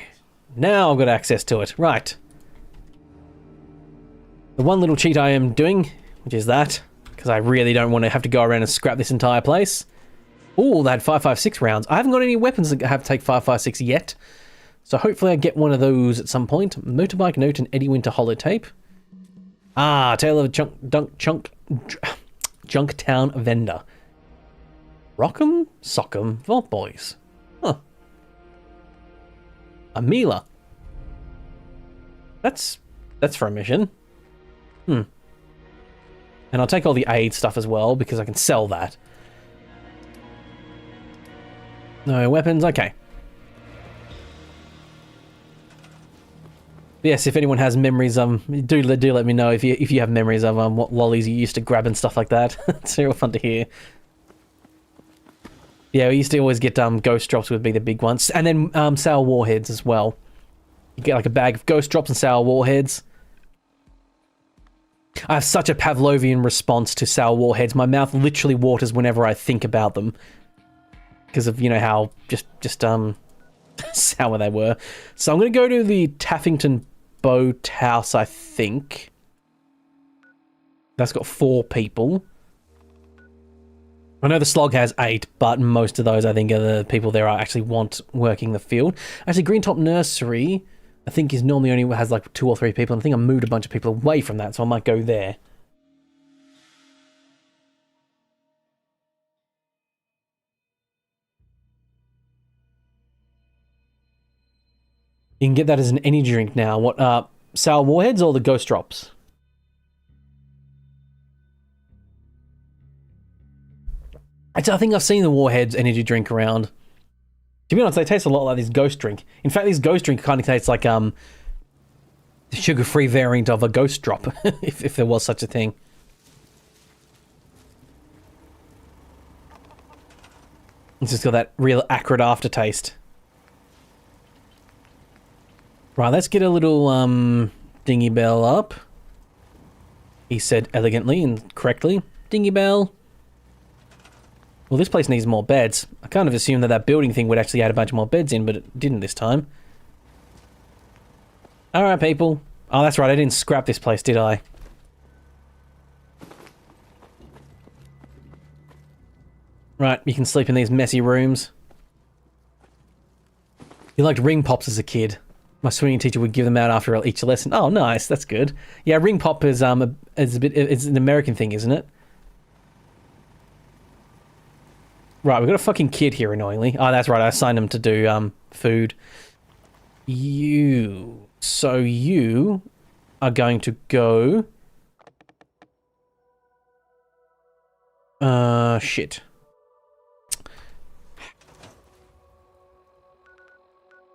Now I've got access to it. Right. The one little cheat I am doing, which is that, because I really don't want to have to go around and scrap this entire place. Oh, they had 5.56 rounds. I haven't got any weapons that have to take 5.56 yet. So hopefully I get one of those at some point. Motorbike note and Eddie Winter holotape. Ah, Tale of a Junktown vendor. Rock'em Sock'em Vault Boys. Huh. A Mila. That's for a mission. And I'll take all the aid stuff as well because I can sell that. No weapons, okay. Yes, if anyone has memories, do let me know if you have memories of what lollies you used to grab and stuff like that. It's real fun to hear. Yeah, we used to always get ghost drops would be the big ones, and then sour warheads as well. You get like a bag of ghost drops and sour warheads. I have such a Pavlovian response to sour warheads. My mouth literally waters whenever I think about them, because of, you know, how just sour they were. So I'm going to go to the Taffington Boathouse, I think. That's got 4 people. I know the slog has 8, but most of those, I think, are the people there I actually want working the field. Actually, Greentop Nursery, I think, is normally only has like 2 or 3 people, and I think I moved a bunch of people away from that, so I might go there. You can get that as an energy drink now. What, sour warheads or the ghost drops? I think I've seen the warheads energy drink around. To be honest, they taste a lot like this ghost drink. In fact, this ghost drink kind of tastes like the sugar-free variant of a ghost drop, if there was such a thing. It's just got that real acrid aftertaste. Right, let's get a little dingy bell up. He said elegantly and correctly. Dingy bell. Well, this place needs more beds. I kind of assumed that that building thing would actually add a bunch more beds in, but it didn't this time. Alright, people. Oh, that's right, I didn't scrap this place, did I? Right, you can sleep in these messy rooms. You liked ring pops as a kid. My swimming teacher would give them out after each lesson. Oh, nice, that's good. Yeah, ring pop is it's an American thing, isn't it? Right, we've got a fucking kid here, annoyingly. Oh, that's right, I assigned him to do food. So you are going to go... shit.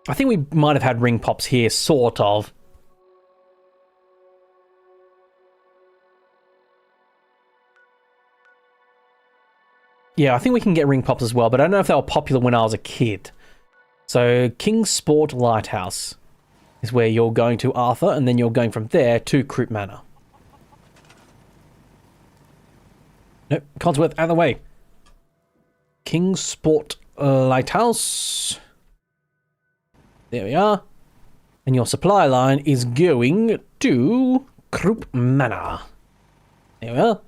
I think we might have had ring pops here, sort of. Yeah, I think we can get ring pops as well, but I don't know if they were popular when I was a kid. So, Kingsport Lighthouse is where you're going to, Arthur, and then you're going from there to Croup Manor. Nope, Codsworth, out of the way. Kingsport Lighthouse. There we are. And your supply line is going to Croup Manor. There we are.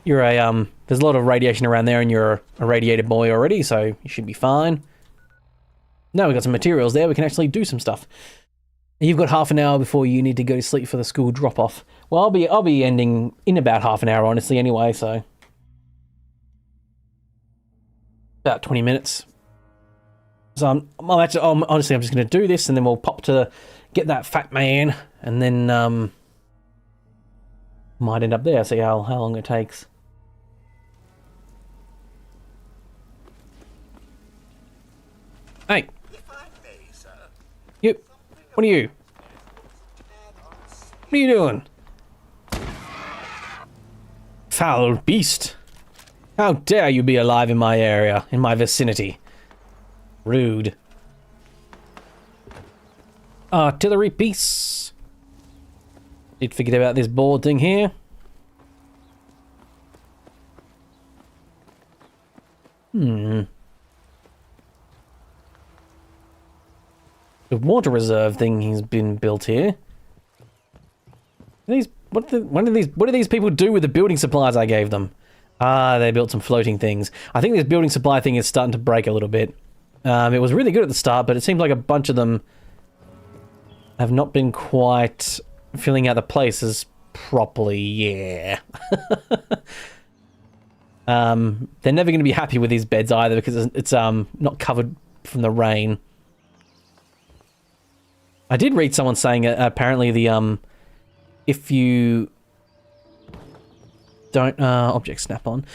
You're a, there's a lot of radiation around there and you're a radiated boy already, so you should be fine. Now we've got some materials there, we can actually do some stuff. You've got half an hour before you need to go to sleep for the school drop-off. Well, I'll be ending in about half an hour, honestly, anyway, so... about 20 minutes. So honestly, I'm just going to do this, and then we'll pop to get that fat man, and then, might end up there, see how long it takes. Hey. You. What are you? What are you doing? Foul beast. How dare you be alive in my area, in my vicinity? Rude. Artillery piece. Did forget about this board thing here. The water reserve thing has been built here. What do these people do with the building supplies I gave them? Ah, they built some floating things. I think this building supply thing is starting to break a little bit. It was really good at the start, but it seems like a bunch of them have not been quite filling out the places properly. Yeah. They're never going to be happy with these beds either because it's not covered from the rain. I did read someone saying apparently the if you don't object snap on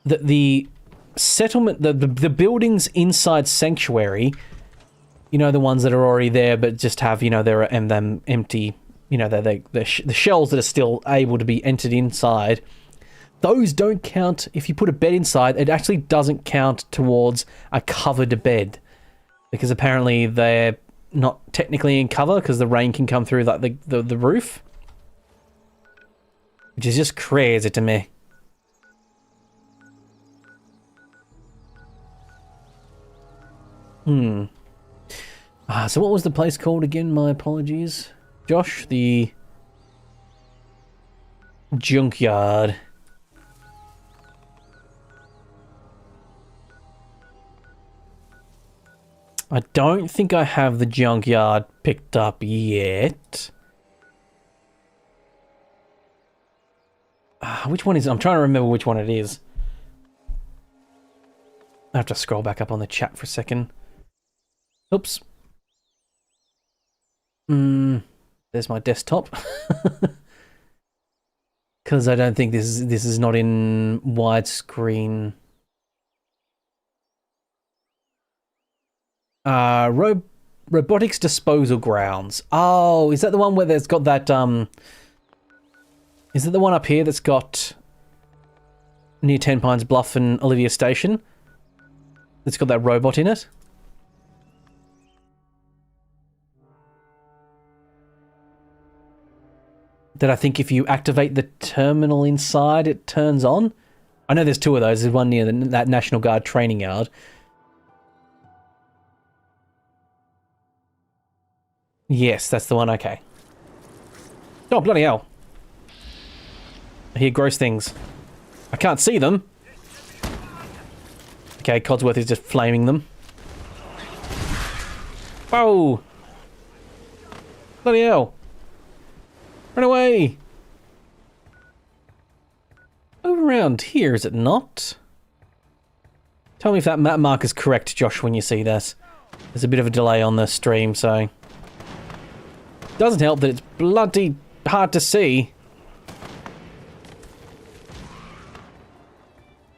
the settlement, the buildings inside Sanctuary You know, the ones that are already there, but just have, you know, them empty, you know, the shells that are still able to be entered inside. Those don't count. If you put a bed inside, it actually doesn't count towards a covered bed. Because apparently they're not technically in cover, because the rain can come through like the roof. Which is just crazy to me. So what was the place called again? My apologies. Josh, the junkyard. I don't think I have the junkyard picked up yet. Which one is it? I'm trying to remember which one it is. I have to scroll back up on the chat for a second. Oops. There's my desktop. Because I don't think this is not in widescreen. Robotics disposal grounds. Oh, is that the one where there's got that is it the one up here that's got near 10 Pines Bluff and Olivia Station? That's got that robot in it? That I think if you activate the terminal inside, it turns on. I know there's two of those. There's one near that National Guard training yard. Yes, that's the one. Okay. Oh, bloody hell. I hear gross things. I can't see them. Okay, Codsworth is just flaming them. Whoa! Bloody hell. Run away! Over around here, is it not? Tell me if that map mark is correct, Josh, when you see that. There's a bit of a delay on the stream, so... Doesn't help that it's bloody hard to see.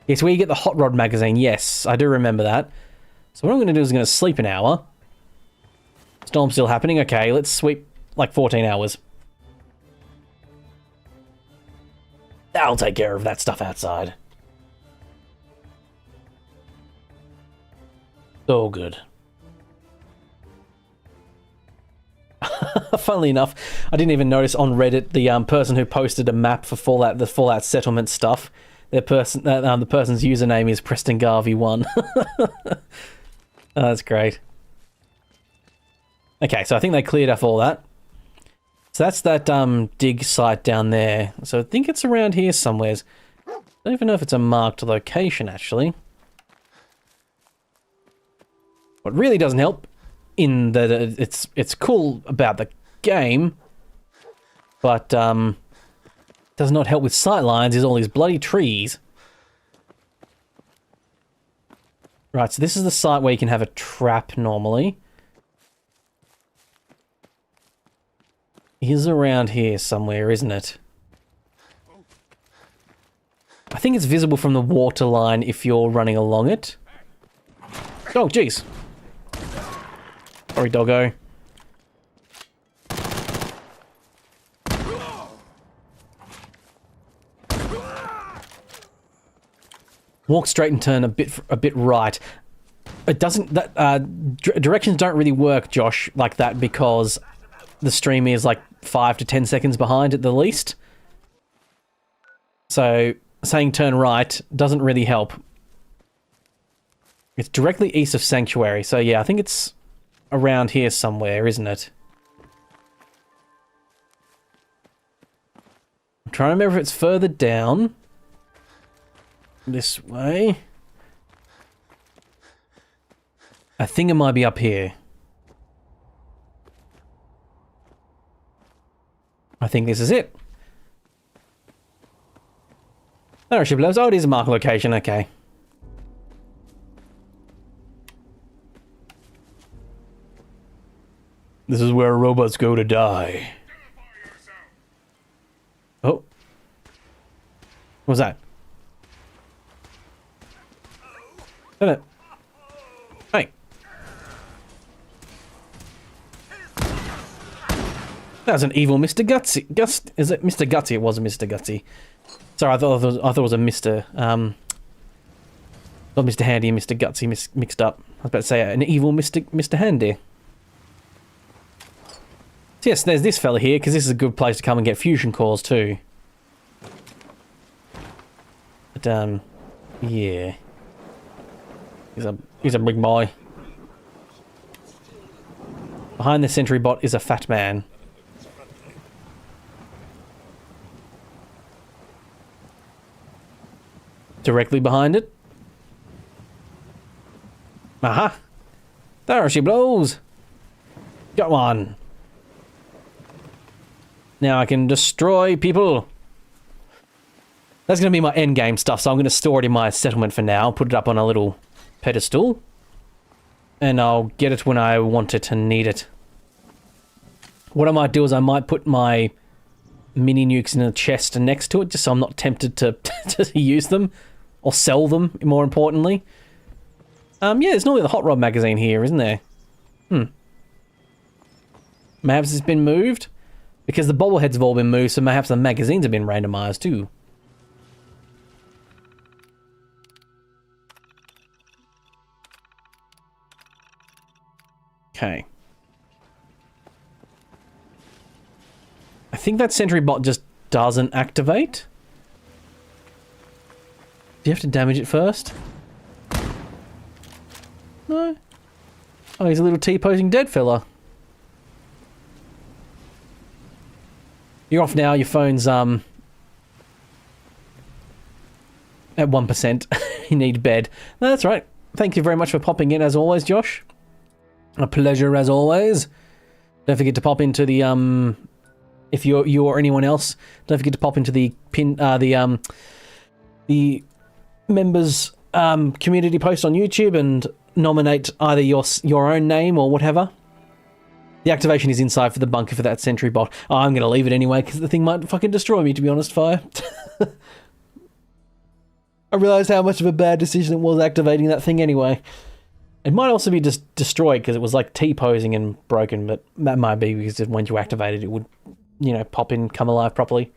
It's where you get the Hot Rod magazine. Yes, I do remember that. So what I'm going to do is I'm going to sleep an hour. Storm's still happening. Okay, let's sweep like 14 hours. I'll take care of that stuff outside. So good. Funnily enough, I didn't even notice on Reddit the person who posted a map for Fallout, the Fallout settlement stuff. The person's username is Preston Garvey 1. Oh, that's great. Okay, so I think they cleared off all that. So that's that dig site down there. So I think it's around here somewheres. I don't even know if it's a marked location, actually. What really doesn't help in that it's cool about the game, but does not help with sightlines is all these bloody trees. Right, so this is the site where you can have a trap normally. It is around here somewhere, isn't it? I think it's visible from the water line if you're running along it. Oh, jeez. Sorry, doggo. Walk straight and turn a bit right. It doesn't. Directions don't really work, Josh, like that because the stream is like 5 to 10 seconds behind at the least. So saying turn right doesn't really help. It's directly east of Sanctuary, so yeah, I think it's around here somewhere, isn't it? I'm trying to remember if it's further down. This way. I think it might be up here. I think this is it. There are ship levels. Oh, it is a mark location, okay. This is where robots go to die. Oh. What was that? Hey. That was an evil Mr. Gutsy. Is it Mr. Gutsy? It was a Mr. Gutsy. Sorry, I thought it was a Mr. Not Mr. Handy and Mr. Gutsy mixed up. I was about to say an evil Mr. Handy. So yes, there's this fella here, because this is a good place to come and get fusion cores too. But, yeah. He's a big boy. Behind the sentry bot is a fat man. Directly behind it. Aha! There she blows! Got one! Now I can destroy people! That's going to be my endgame stuff, so I'm going to store it in my settlement for now. Put it up on a little pedestal. And I'll get it when I want it and need it. What I might do is I might put my mini nukes in a chest next to it, just so I'm not tempted to, to use them. Or sell them, more importantly. Yeah, there's normally the Hot Rod magazine here, isn't there? Perhaps it's been moved? Because the bobbleheads have all been moved, so perhaps the magazines have been randomized too. Okay. I think that sentry bot just doesn't activate. Do you have to damage it first? No. Oh, he's a little T-posing dead fella. You're off now, your phone's, at 1%. You need bed. No, that's right. Thank you very much for popping in, as always, Josh. A pleasure, as always. Don't forget to pop into the, if you or anyone else, don't forget to pop into the the members, community post on YouTube and nominate either your own name or whatever. The activation is inside for the bunker for that sentry bot. Oh, I'm going to leave it anyway, because the thing might fucking destroy me, to be honest, Fire. I realised how much of a bad decision it was activating that thing anyway. It might also be just destroyed, because it was like T-posing and broken, but that might be because when you activate it, it would, you know, pop in, come alive properly.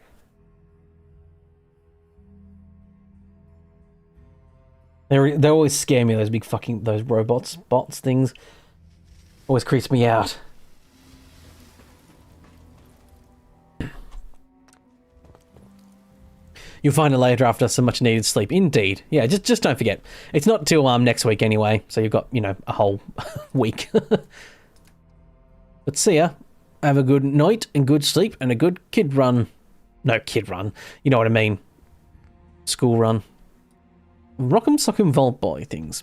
They always scare me, those big fucking, those robots, bots, things. Always creeps me out. You'll find it later after some much needed sleep. Indeed. Yeah, just don't forget. It's not till next week anyway, so you've got, you know, a whole week. But see ya. Have a good night and good sleep and a good kid run. No, kid run. You know what I mean. School run. Rock'em Sock'em Vault Boy things.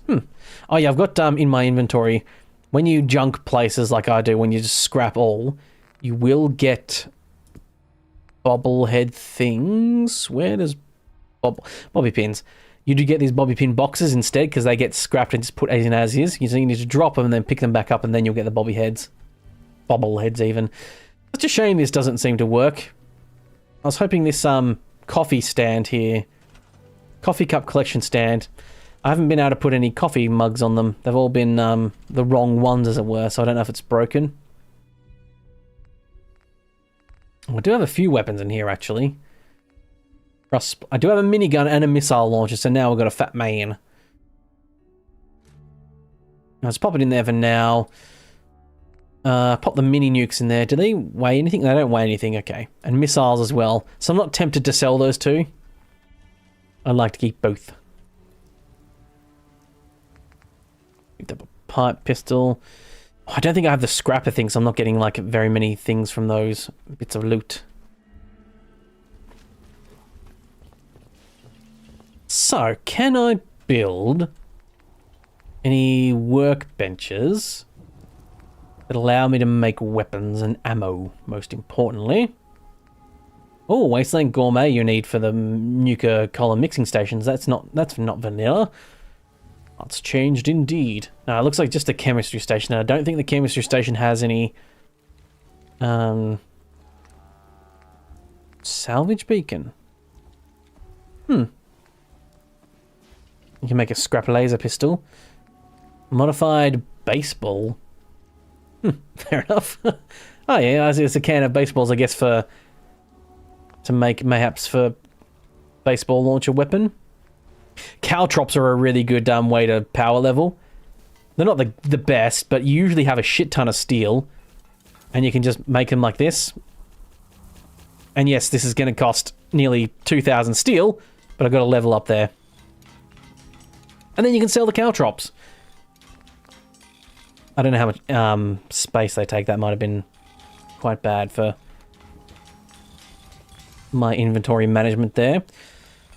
Oh yeah, I've got in my inventory, when you junk places like I do, when you just scrap all, you will get bobblehead things. Where does bobby pins? You do get these bobby pin boxes instead, because they get scrapped and just put as is. So you need to drop them and then pick them back up, and then you'll get the bobby heads. Bobbleheads even. It's a shame this doesn't seem to work. I was hoping this coffee stand here, coffee cup collection stand, I haven't been able to put any coffee mugs on them. They've all been the wrong ones, as it were, so I don't know if it's broken. I do have a few weapons in here, actually. I do have a minigun and a missile launcher, so now we've got a fat man. Let's pop it in there for now. Pop the mini nukes in there. Do they weigh anything? They don't weigh anything, okay. And missiles as well. So I'm not tempted to sell those two. I'd like to keep both. Picked up a pipe pistol. Oh, I don't think I have the scrapper thing, so I'm not getting like very many things from those bits of loot. So, can I build any workbenches that allow me to make weapons and ammo, most importantly? Oh, Wasteland Gourmet you need for the nuka column mixing stations. That's not vanilla. That's changed indeed. Now it looks like just a chemistry station. Now, I don't think the chemistry station has any salvage beacon. You can make a scrap laser pistol. Modified baseball. Fair enough. Oh yeah, it's a can of baseballs, I guess, to make mayhaps for baseball launcher weapon. Caltrops are a really good way to power level. They're not the best, but you usually have a shit ton of steel, and you can just make them like this. And yes, this is going to cost nearly 2,000 steel, but I've got a level up there. And then you can sell the caltrops. I don't know how much space they take. That might have been quite bad for my inventory management there.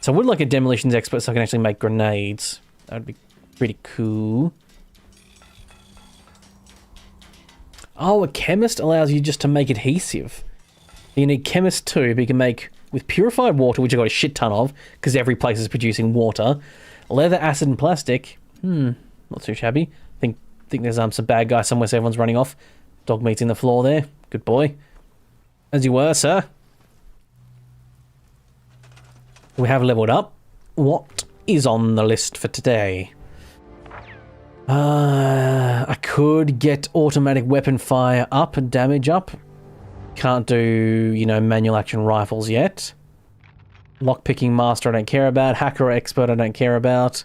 So I would like a demolitions expert so I can actually make grenades. That would be pretty cool. Oh, a chemist allows you just to make adhesive. You need chemist 2, but you can make with purified water, which I've got a shit ton of, because every place is producing water. Leather, acid, and plastic. Not too shabby. Think there's some bad guy somewhere, so everyone's running off. Dog meat's in the floor there. Good boy. As you were, sir. We have leveled up. What is on the list for today? I could get automatic weapon fire up and damage up. Can't do, you know, manual action rifles yet. Lockpicking master I don't care about. Hacker expert I don't care about.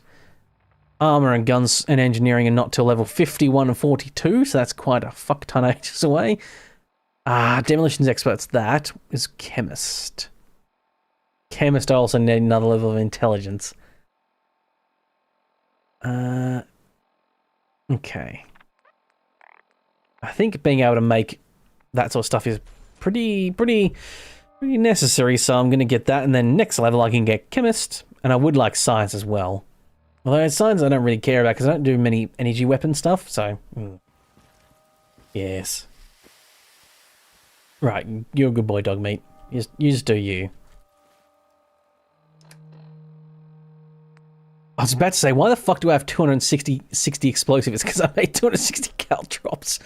Armor and guns and engineering are not till level 51 and 42, so that's quite a fuck ton of ages away. Demolitions experts, that is chemist. Chemist I also need another level of intelligence. Okay. I think being able to make that sort of stuff is pretty necessary, so I'm going to get that, and then next level I can get chemist, and I would like science as well. Although science I don't really care about because I don't do many energy weapon stuff, so... Yes. Right, you're a good boy, dog meat. You just do you. I was about to say, why the fuck do I have 260 explosive? It's because I made 260 caltrops.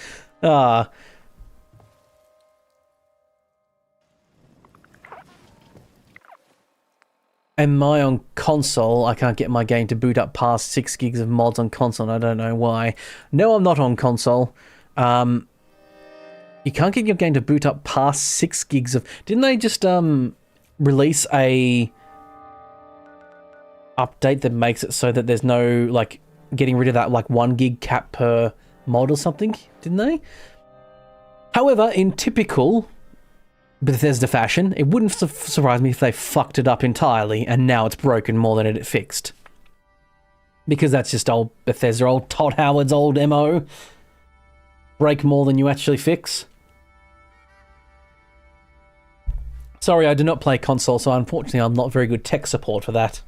Am I on console? I can't get my game to boot up past 6 gigs of mods on console, and I don't know why. No, I'm not on console. You can't get your game to boot up past 6 gigs of... Didn't they just release a update that makes it so that there's no, like, getting rid of that, like, 1 gig cap per mod or something? Didn't they? However, in typical Bethesda fashion, it wouldn't surprise me if they fucked it up entirely and now it's broken more than it fixed. Because that's just old Bethesda, old Todd Howard's old MO. Break more than you actually fix. Sorry, I do not play console, so unfortunately I'm not very good tech support for that.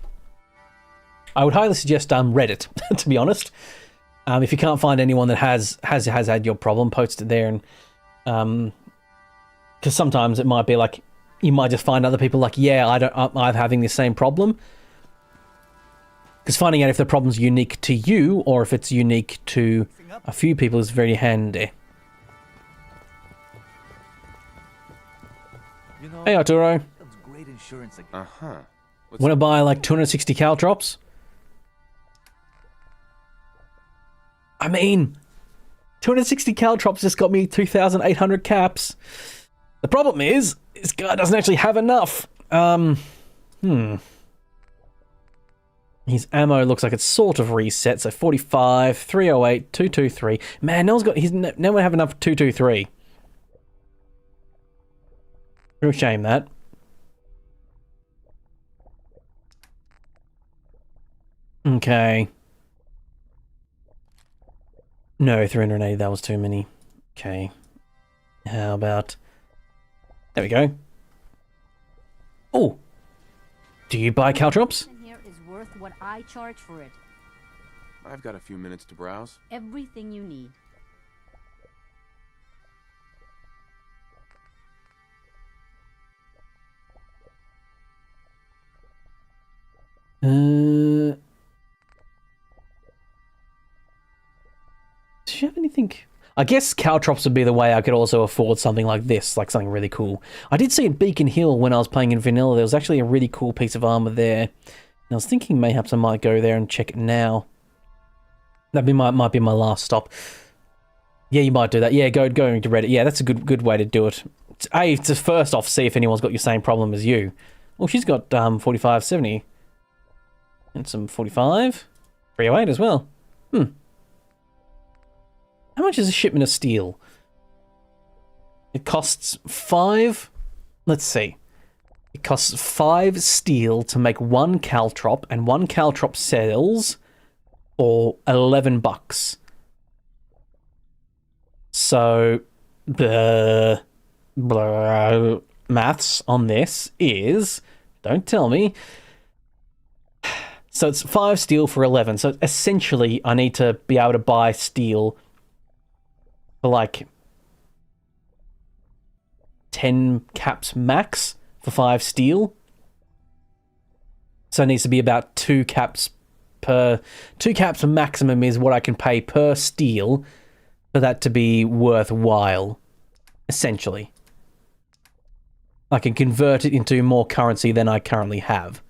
I would highly suggest Reddit, to be honest. If you can't find anyone that has had your problem, post it there, and because sometimes it might be like you might just find other people like, yeah, I'm having the same problem. Because finding out if the problem's unique to you or if it's unique to a few people is very handy. You know, Hey Arturo, that's great insurance. want to buy like 260 caltrops? I mean, 260 caltrops just got me 2,800 caps. The problem is, this guy doesn't actually have enough. His ammo looks like it's sort of reset, so 45, 308, 223. Man, no one have enough for 223. Real shame that. Okay. No, 380, that was too many. Okay. How about... There we go. Oh! Do you buy caltrops? Here is worth what I charge for it. I've got a few minutes to browse. Everything you need. Do you have anything? I guess caltrops would be the way I could also afford something like this, like something really cool. I did see at Beacon Hill when I was playing in vanilla, there was actually a really cool piece of armor there. And I was thinking mayhaps I might go there and check it now. That might be my last stop. Yeah, you might do that. Yeah, going to Reddit. Yeah, that's a good way to do it. To first off see if anyone's got your same problem as you. Well, she's got 4570 and some 45, 308 as well. How much is a shipment of steel? It costs 5. Let's see. It costs 5 steel to make 1 caltrop, and 1 caltrop sells for $11. So the maths on this is, don't tell me. So it's 5 steel for 11. So essentially, I need to be able to buy steel for like 10 caps max for 5 steel. So it needs to be about 2 caps per... 2 caps maximum is what I can pay per steel for that to be worthwhile, essentially. I can convert it into more currency than I currently have.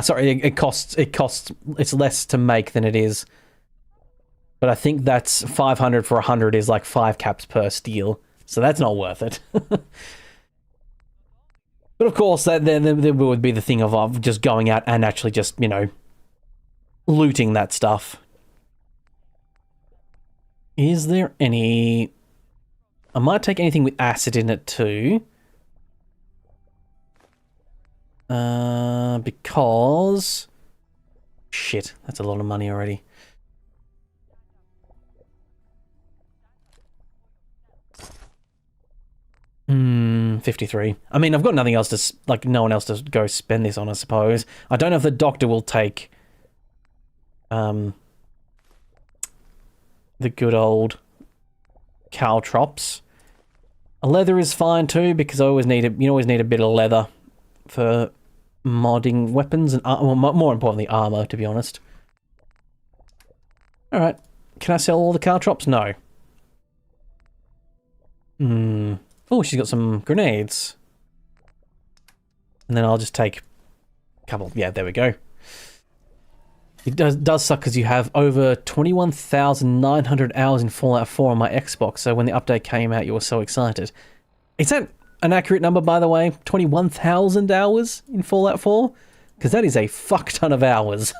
Sorry, it's less to make than it is. But I think that's 500 for 100 is like 5 caps per steel. So that's not worth it. But of course, there would be the thing of just going out and actually just, you know, looting that stuff. Is there any... I might take anything with acid in it too. Because... Shit, that's a lot of money already. 53. I mean, I've got nothing else to... Like, no one else to go spend this on, I suppose. I don't know if the doctor will take... the good old caltrops. A leather is fine too, because I always need you always need a bit of leather for modding weapons and well, more importantly armor, to be honest. All right, can I sell all the caltrops? No. Oh, she's got some grenades, and then I'll just take a couple. Yeah, there we go. It does suck because you have over 21,900 hours in Fallout 4 on my Xbox, so when the update came out, you were so excited. Is that an accurate number, by the way? 21,000 hours in Fallout 4? Because that is a fuck ton of hours.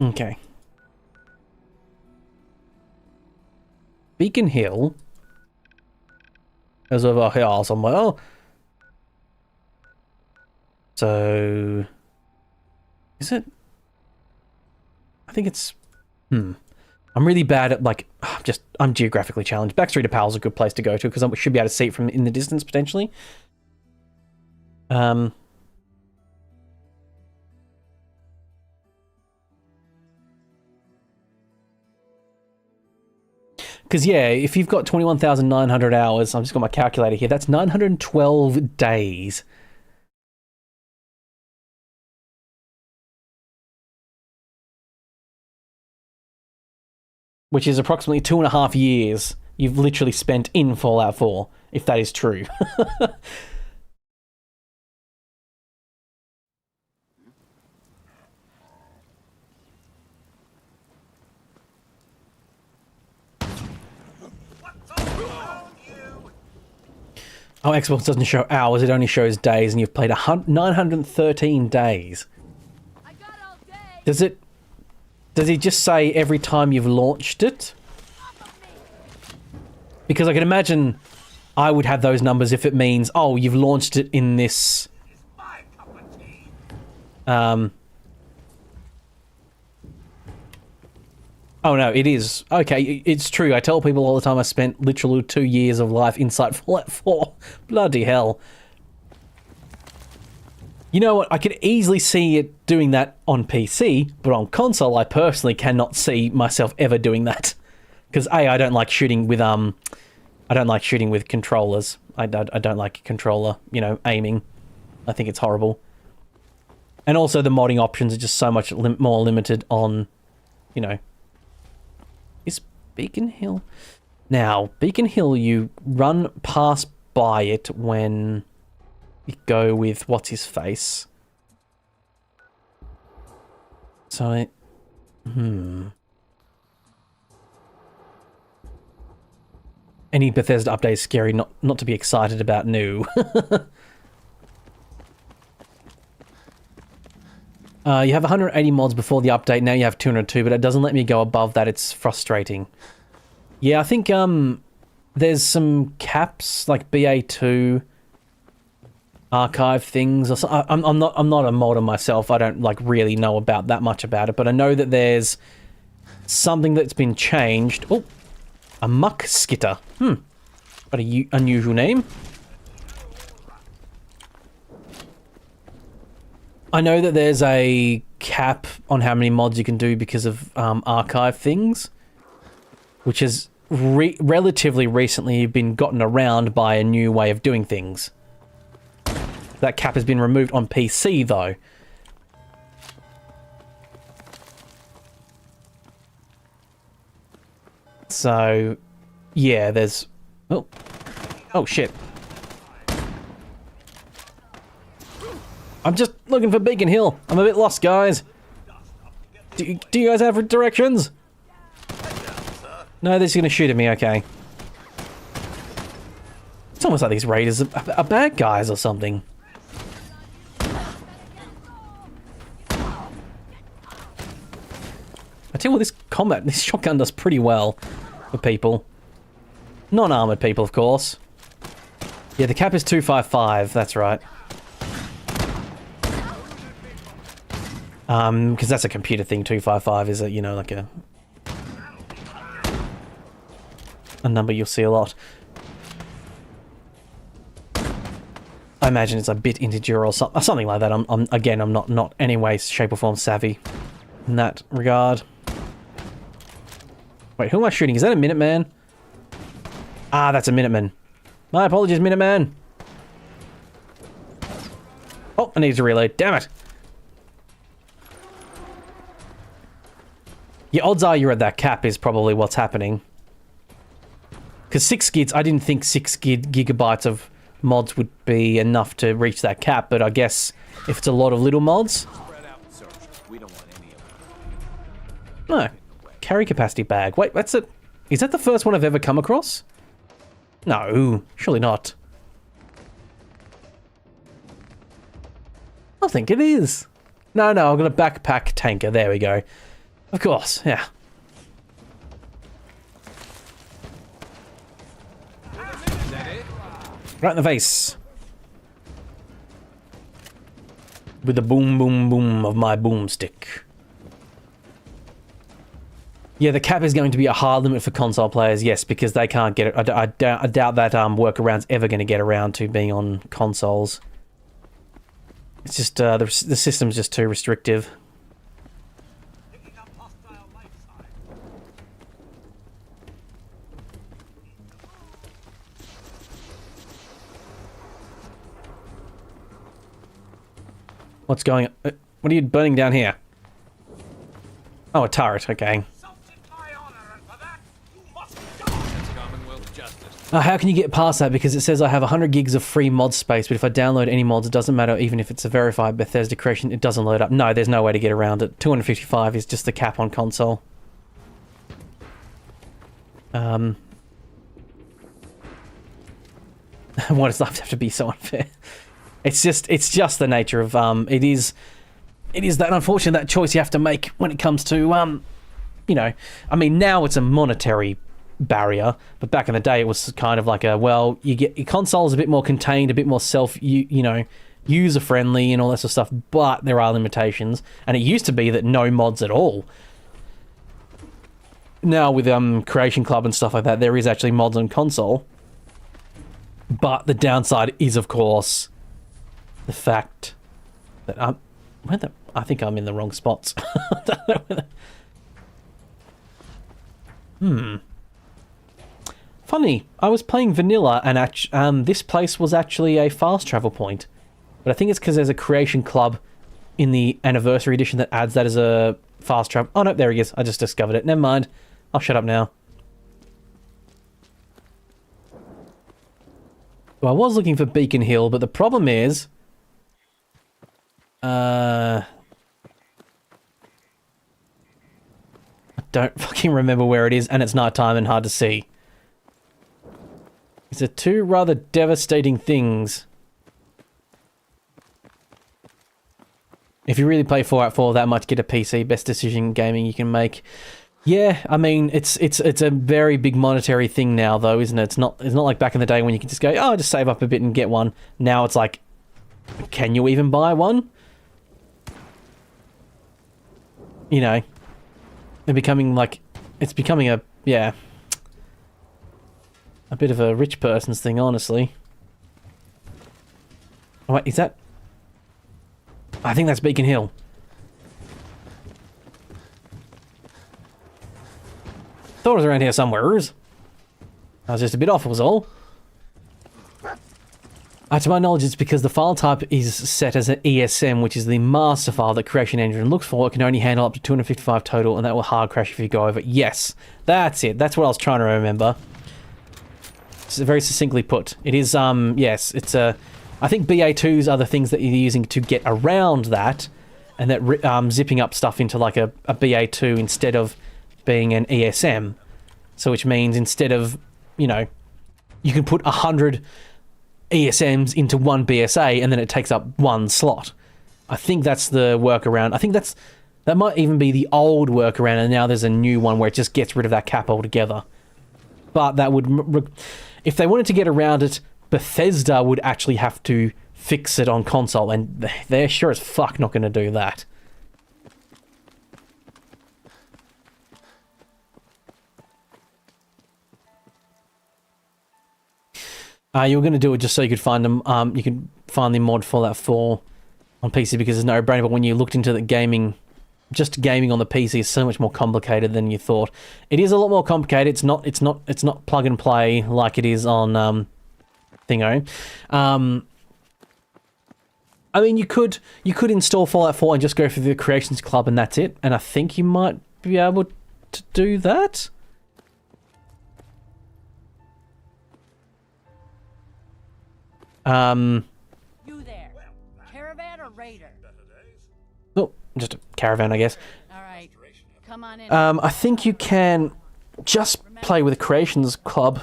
Okay. Beacon Hill... As over here somewhere. So... Is it? I think it's... I'm really bad at, like... I'm geographically challenged. Backstreet to Pal's a good place to go to, because I should be able to see it from in the distance, potentially. Because, yeah, if you've got 21,900 hours, I've just got my calculator here, that's 912 days. Which is approximately 2.5 years you've literally spent in Fallout 4, if that is true. Oh, Xbox doesn't show hours, it only shows days, and you've played 913 days. I got all day. Does it just say every time you've launched it? Because I can imagine I would have those numbers if it means, oh, you've launched it in this... Oh no, it is. Okay, it's true. I tell people all the time I spent literally 2 years of life inside Fallout 4. Bloody hell. You know what? I could easily see it doing that on PC, but on console I personally cannot see myself ever doing that. Because A, I don't like shooting with controllers. I don't like controller, you know, aiming. I think it's horrible. And also the modding options are just so much more limited on, you know... Is Beacon Hill? Now, Beacon Hill, you run past by it when you go with what's his face. So any Bethesda update is scary not to be excited about new. You have 180 mods before the update, now you have 202, but it doesn't let me go above that. It's frustrating. Yeah, I think there's some caps like BA2 archive things or so. I'm not a modder myself. I don't like really know about that much about it, but I know that there's something that's been changed. Oh, a muck skitter. What a unusual name. I know that there's a cap on how many mods you can do because of archive things, which has relatively recently been gotten around by a new way of doing things. That cap has been removed on PC, though. So, yeah, there's... Oh, shit. I'm just looking for Beacon Hill. I'm a bit lost, guys. Do you guys have directions? No, they're just gonna shoot at me, okay. It's almost like these raiders are bad guys or something. I tell you what, this shotgun does pretty well for people. Non-armored people, of course. Yeah, the cap is 255, that's right. Because that's a computer thing, 255 is a, you know, like a number you'll see a lot. I imagine it's a bit integer or something like that. I'm not any way, shape or form savvy in that regard. Wait, who am I shooting? Is that a Minuteman? Ah, that's a Minuteman. My apologies, Minuteman. Oh, I need to reload. Damn it. Yeah, odds are you're at that cap is probably what's happening. Because 6 gigs, I didn't think 6 gigabytes of mods would be enough to reach that cap, but I guess if it's a lot of little mods... No. Carry capacity bag. Wait, that's it. Is that the first one I've ever come across? No, surely not. I think it is. No, I've got a backpack tanker. There we go. Of course, yeah. Right in the face. With the boom, boom, boom of my boomstick. Yeah, the cap is going to be a hard limit for console players, yes, because they can't get it. I doubt that workaround's ever going to get around to being on consoles. It's just, the system's just too restrictive. What's going on? What are you burning down here? Oh, a turret, okay. How can you get past that? Because it says I have 100 gigs of free mod space, but if I download any mods, it doesn't matter, even if it's a verified Bethesda creation, it doesn't load up. No, there's no way to get around it. 255 is just the cap on console. Why does life have to be so unfair? It's just the nature of, it is that, unfortunately, that choice you have to make when it comes to, you know, I mean, now it's a monetary barrier, but back in the day it was kind of like a, well, you get your console's a bit more contained, a bit more you know, user friendly and all that sort of stuff, but there are limitations, and it used to be that no mods at all. Now with Creation Club and stuff like that, there is actually mods on console, but the downside is, of course, the fact that I think I'm in the wrong spots. I don't know whether... Funny, I was playing vanilla and this place was actually a fast travel point. But I think it's because there's a Creation Club in the Anniversary Edition that adds that as a fast travel... Oh no, there he is. I just discovered it. Never mind. I'll shut up now. Well, I was looking for Beacon Hill, but the problem is... don't fucking remember where it is, and it's nighttime and hard to see. These are two rather devastating things. If you really play Fallout 4 that much, get a PC. Best decision gaming you can make. Yeah, I mean, it's a very big monetary thing now, though, isn't it? It's not like back in the day when you could just go, oh, just save up a bit and get one. Now it's like, can you even buy one? You know, it's becoming a, yeah, a bit of a rich person's thing, honestly. Oh, wait, is that? I think that's Beacon Hill. Thought it was around here somewhere. I was just a bit off, was all. To my knowledge, it's because the file type is set as an ESM, which is the master file that Creation Engine looks for. It can only handle up to 255 total, and that will hard crash if you go over. Yes, that's it. That's what I was trying to remember. It's very succinctly put. It is, yes, it's a... I think BA2s are the things that you're using to get around that, and that zipping up stuff into like a BA2 instead of being an ESM. So which means instead of, you know, you can put 100 ESMs into one BSA and then it takes up one slot. I think that's the workaround. I think that might even be the old workaround, and now there's a new one where it just gets rid of that cap altogether. But that would... If they wanted to get around it, Bethesda would actually have to fix it on console, and they're sure as fuck not going to do that. You were going to do it just so you could find them. You could find the mod Fallout 4 on PC because it's no brainer. But when you looked into the gaming, just gaming on the PC is so much more complicated than you thought. It is a lot more complicated. It's not plug and play like it is on Thingo. I mean, you could install Fallout 4 and just go for the Creations Club and that's it. And I think you might be able to do that. You there, caravan or raider? Oh, just a caravan, I guess. All right, come on in. I think you can just play with the Creations Club,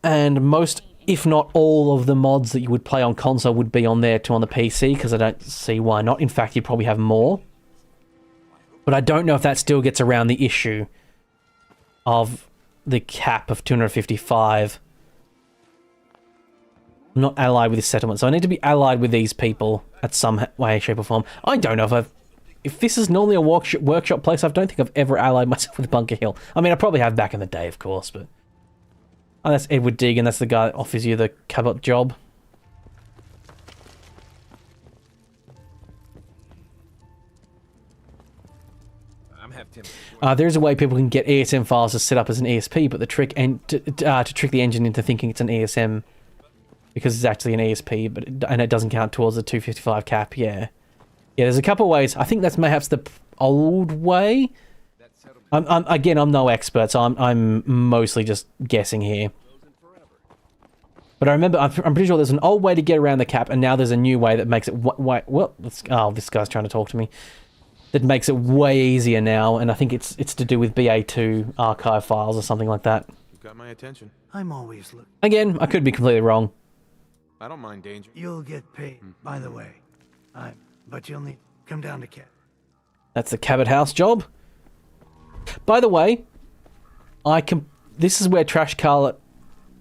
and most, if not all, of the mods that you would play on console would be on there too on the PC, because I don't see why not. In fact, you'd probably have more. But I don't know if that still gets around the issue of the cap of 255. I'm not allied with this settlement, so I need to be allied with these people at some way, shape, or form. I don't know if this is normally a workshop place. I don't think I've ever allied myself with Bunker Hill. I mean, I probably have back in the day, of course, but... Oh, that's Edward Deegan. That's the guy that offers you the cabot job. There's a way people can get ESM files to set up as an ESP, but the trick to trick the engine into thinking it's an ESM because it's actually an ESP, and it doesn't count towards the 255 cap. Yeah, there's a couple of ways. I think that's perhaps the old way. I'm no expert, so I'm mostly just guessing here. But I remember, I'm pretty sure there's an old way to get around the cap, and now there's a new way that makes it this guy's trying to talk to me. That makes it way easier now, and I think it's to do with BA2 archive files or something like that. You got my attention. I'm always looking. Again, I could be completely wrong. I don't mind danger. You'll get paid, by the way. But you'll need to come down to Cat. That's the Cabot House job. By the way, this is where Trash Carla...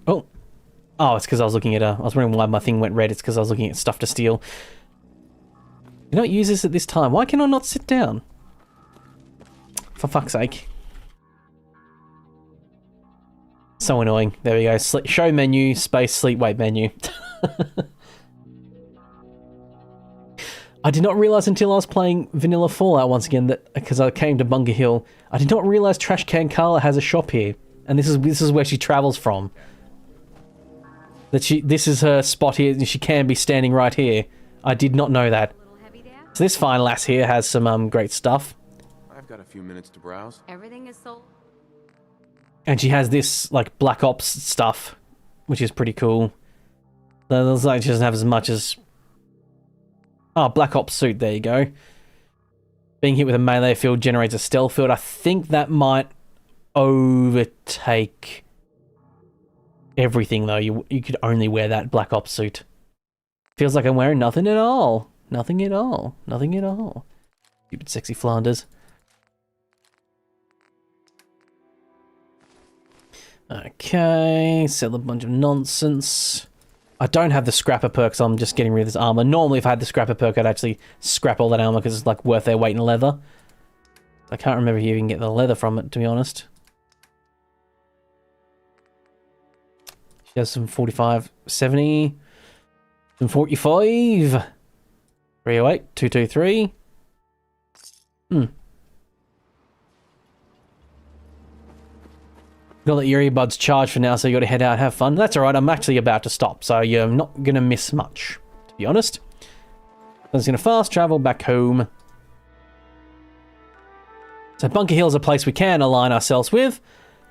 Oh, it's because I was looking at I was wondering why my thing went red. It's because I was looking at stuff to steal. You don't use this at this time. Why can I not sit down? For fuck's sake. So annoying. There we go. Show menu, space, sleep, wait menu. I did not realize until I was playing Vanilla Fallout once again that, because I came to Bunker Hill, I did not realize Trash Can Carla has a shop here. And this is where she travels from. This is her spot here, and she can be standing right here. I did not know that. So this fine lass here has some great stuff. I've got a few minutes to browse. Everything is sold. And she has this like Black Ops stuff, which is pretty cool. There's like she doesn't have as much as Black Ops suit. There you go. being hit with a melee field generates a stealth field. I think that might overtake everything, though. You could only wear that Black Ops suit. Feels like I'm wearing nothing at all. Nothing at all. Nothing at all. Stupid sexy Flanders. Okay, sell a bunch of nonsense. I don't have the scrapper perk, so I'm just getting rid of this armor. Normally, if I had the scrapper perk, I'd actually scrap all that armor because it's like worth their weight in leather. I can't remember if you even get the leather from it, to be honest. She has some 45, 70, some 45, 308, 223. Gotta let your earbuds charge for now, so you gotta head out, have fun. That's alright, I'm actually about to stop, so you're not gonna miss much, to be honest. I'm just gonna fast travel back home. So Bunker Hill's a place we can align ourselves with,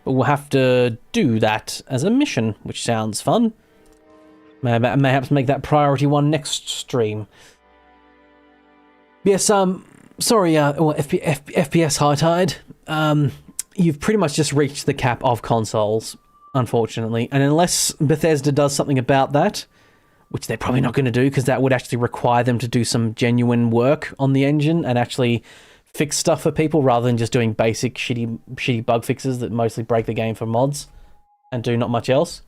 but we'll have to do that as a mission, which sounds fun. Mayhaps make that priority one next stream. Yes, sorry, FPS High Tide. You've pretty much just reached the cap of consoles, unfortunately. And unless Bethesda does something about that, which they're probably not going to do, because that would actually require them to do some genuine work on the engine and actually fix stuff for people rather than just doing basic shitty bug fixes that mostly break the game for mods and do not much else.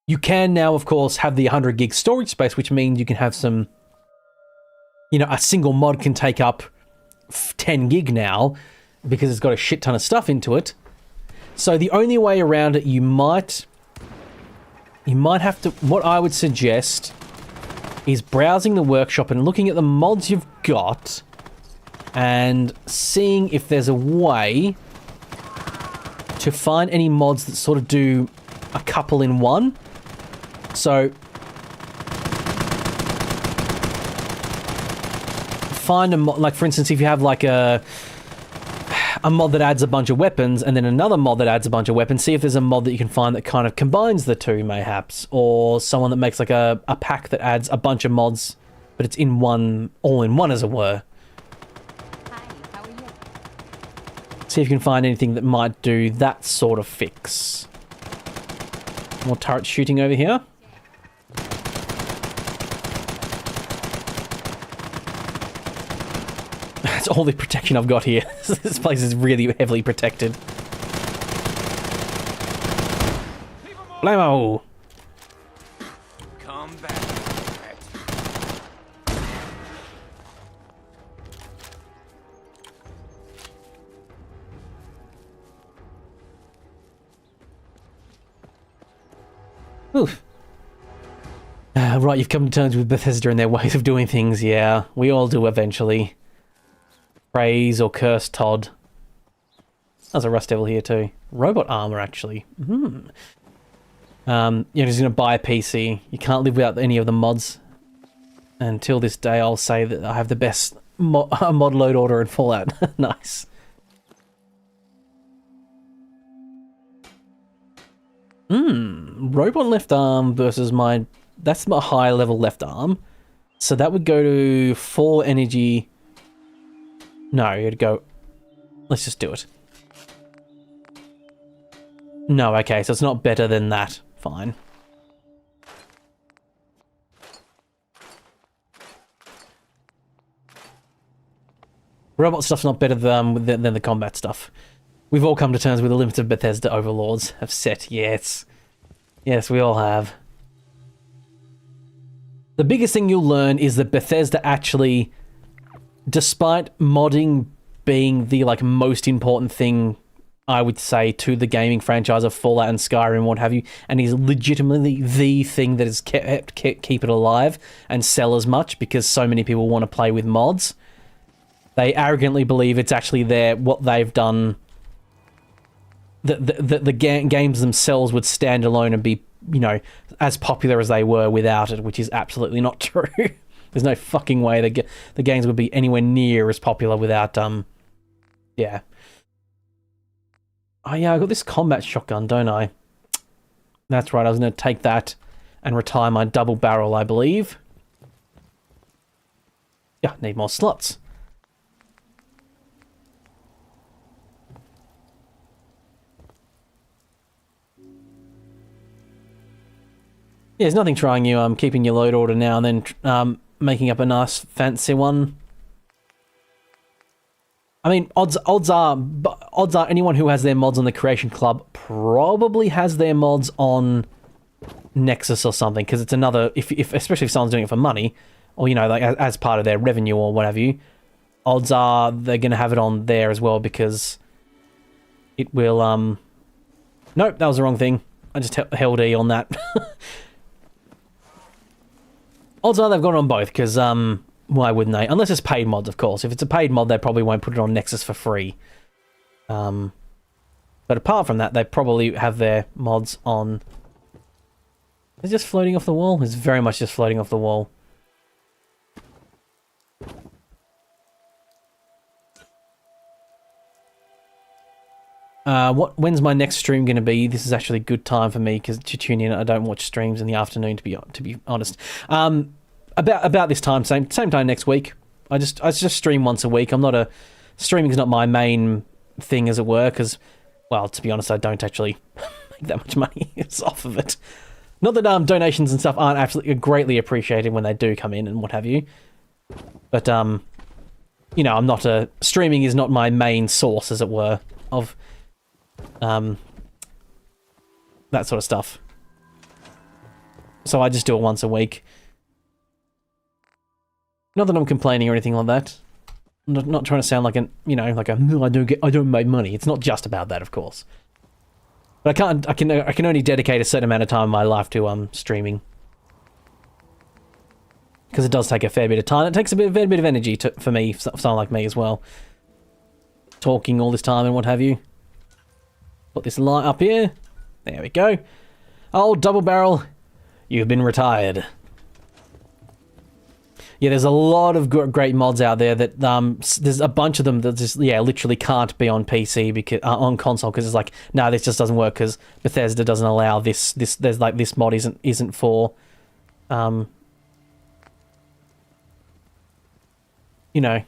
You can now, of course, have the 100 gig storage space, which means you can have some, you know, a single mod can take up 10 gig now because it's got a shit ton of stuff into it. So the only way around it, you might have to, what I would suggest is browsing the workshop and looking at the mods you've got and seeing if there's a way to find any mods that sort of do a couple in one. So find a mod, like for instance, if you have like a mod that adds a bunch of weapons and then another mod that adds a bunch of weapons, see if there's a mod that you can find that kind of combines the two, mayhaps, or someone that makes like a pack that adds a bunch of mods, but it's in one, all in one, as it were. Hi, how are you? See if you can find anything that might do that sort of fix. More turret shooting over here. That's all the protection I've got here. This place is really heavily protected. Blammo! Come back. Oof. Right, you've come to terms with Bethesda and their ways of doing things, yeah. We all do eventually. Praise or curse Todd. There's a Rust Devil here too. Robot armor, actually. You're just going to buy a PC. You can't live without any of the mods. Until this day, I'll say that I have the best mod load order in Fallout. Nice. Robot left arm versus my... That's my high level left arm. So that would go to 4 energy... No, you'd go... Let's just do it. No, okay, so it's not better than that. Fine. Robot stuff's not better than the combat stuff. We've all come to terms with the limits of Bethesda overlords have set, yes. Yes, we all have. The biggest thing you'll learn is that Bethesda actually... Despite modding being the most important thing, I would say, to the gaming franchise of Fallout and Skyrim and what have you, and is legitimately the thing that has kept keep it alive and sell as much because so many people want to play with mods. They arrogantly believe it's actually what they've done. The games themselves would stand alone and be, as popular as they were without it, which is absolutely not true. There's no fucking way the games would be anywhere near as popular without, yeah. Oh yeah, I got this combat shotgun, don't I? That's right, I was going to take that and retire my double barrel, I believe. Yeah, need more slots. Yeah, there's nothing trying you keeping your load order now and then making up a nice fancy one. I mean, odds are anyone who has their mods on the Creation Club probably has their mods on Nexus or something, because it's another, especially if someone's doing it for money, or you know, like as part of their revenue or what have you, odds are they're going to have it on there as well, because it will nope, that was the wrong thing. I just held E on that. Odds are they've got it on both, because why wouldn't they? Unless it's paid mods, of course. If it's a paid mod, they probably won't put it on Nexus for free. But apart from that, they probably have their mods on... Is it just floating off the wall? It's very much just floating off the wall. When's my next stream going to be? This is actually a good time for me to tune in. I don't watch streams in the afternoon, to be honest. About this time, same time next week. I just stream once a week. Streaming's not my main thing, as it were, because, well, to be honest, I don't actually make that much money. It's off of it. Not that donations and stuff aren't absolutely greatly appreciated when they do come in and what have you, but you know, I'm not streaming is not my main source, as it were, of that sort of stuff. So I just do it once a week. Not that I'm complaining or anything like that. I'm not trying to sound like I don't make money. It's not just about that, of course. But I can only dedicate a certain amount of time in my life to streaming, because it does take a fair bit of time. It takes a fair bit of energy for me, someone like me as well. Talking all this time and what have you. Put this light up here. There we go. Oh, double barrel, you've been retired. Yeah, there's a lot of great mods out there that there's a bunch of them that just literally can't be on PC because on console, because it's like, no, this just doesn't work because Bethesda doesn't allow this. There's like, this mod isn't for you know.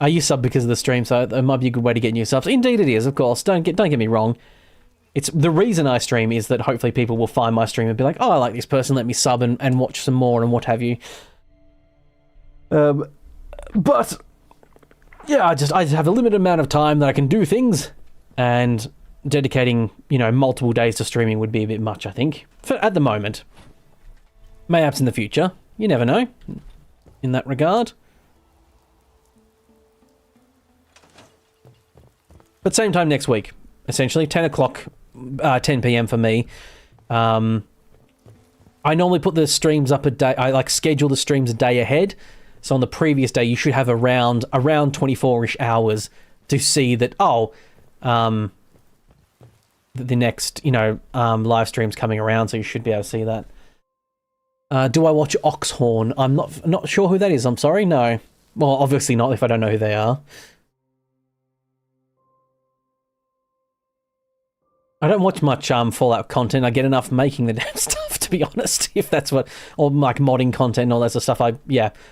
I use sub because of the stream, so it might be a good way to get new subs. Indeed it is, of course. Don't get me wrong. It's the reason I stream is that hopefully people will find my stream and be like, oh, I like this person, let me sub and watch some more and what have you. But yeah, I just have a limited amount of time that I can do things, and dedicating, you know, multiple days to streaming would be a bit much, I think, at the moment. Mayhaps in the future, you never know in that regard. But same time next week, essentially 10 o'clock. 10 p.m. for me. I normally put the streams up a day. I like schedule the streams a day ahead. So on the previous day, you should have around 24-ish hours to see that, the next, live stream's coming around. So you should be able to see that. Do I watch Oxhorn? I'm not sure who that is. I'm sorry. No. Well, obviously not if I don't know who they are. I don't watch much Fallout content. I get enough making the damn stuff, to be honest. If that's what, or like modding content and all that sort of stuff.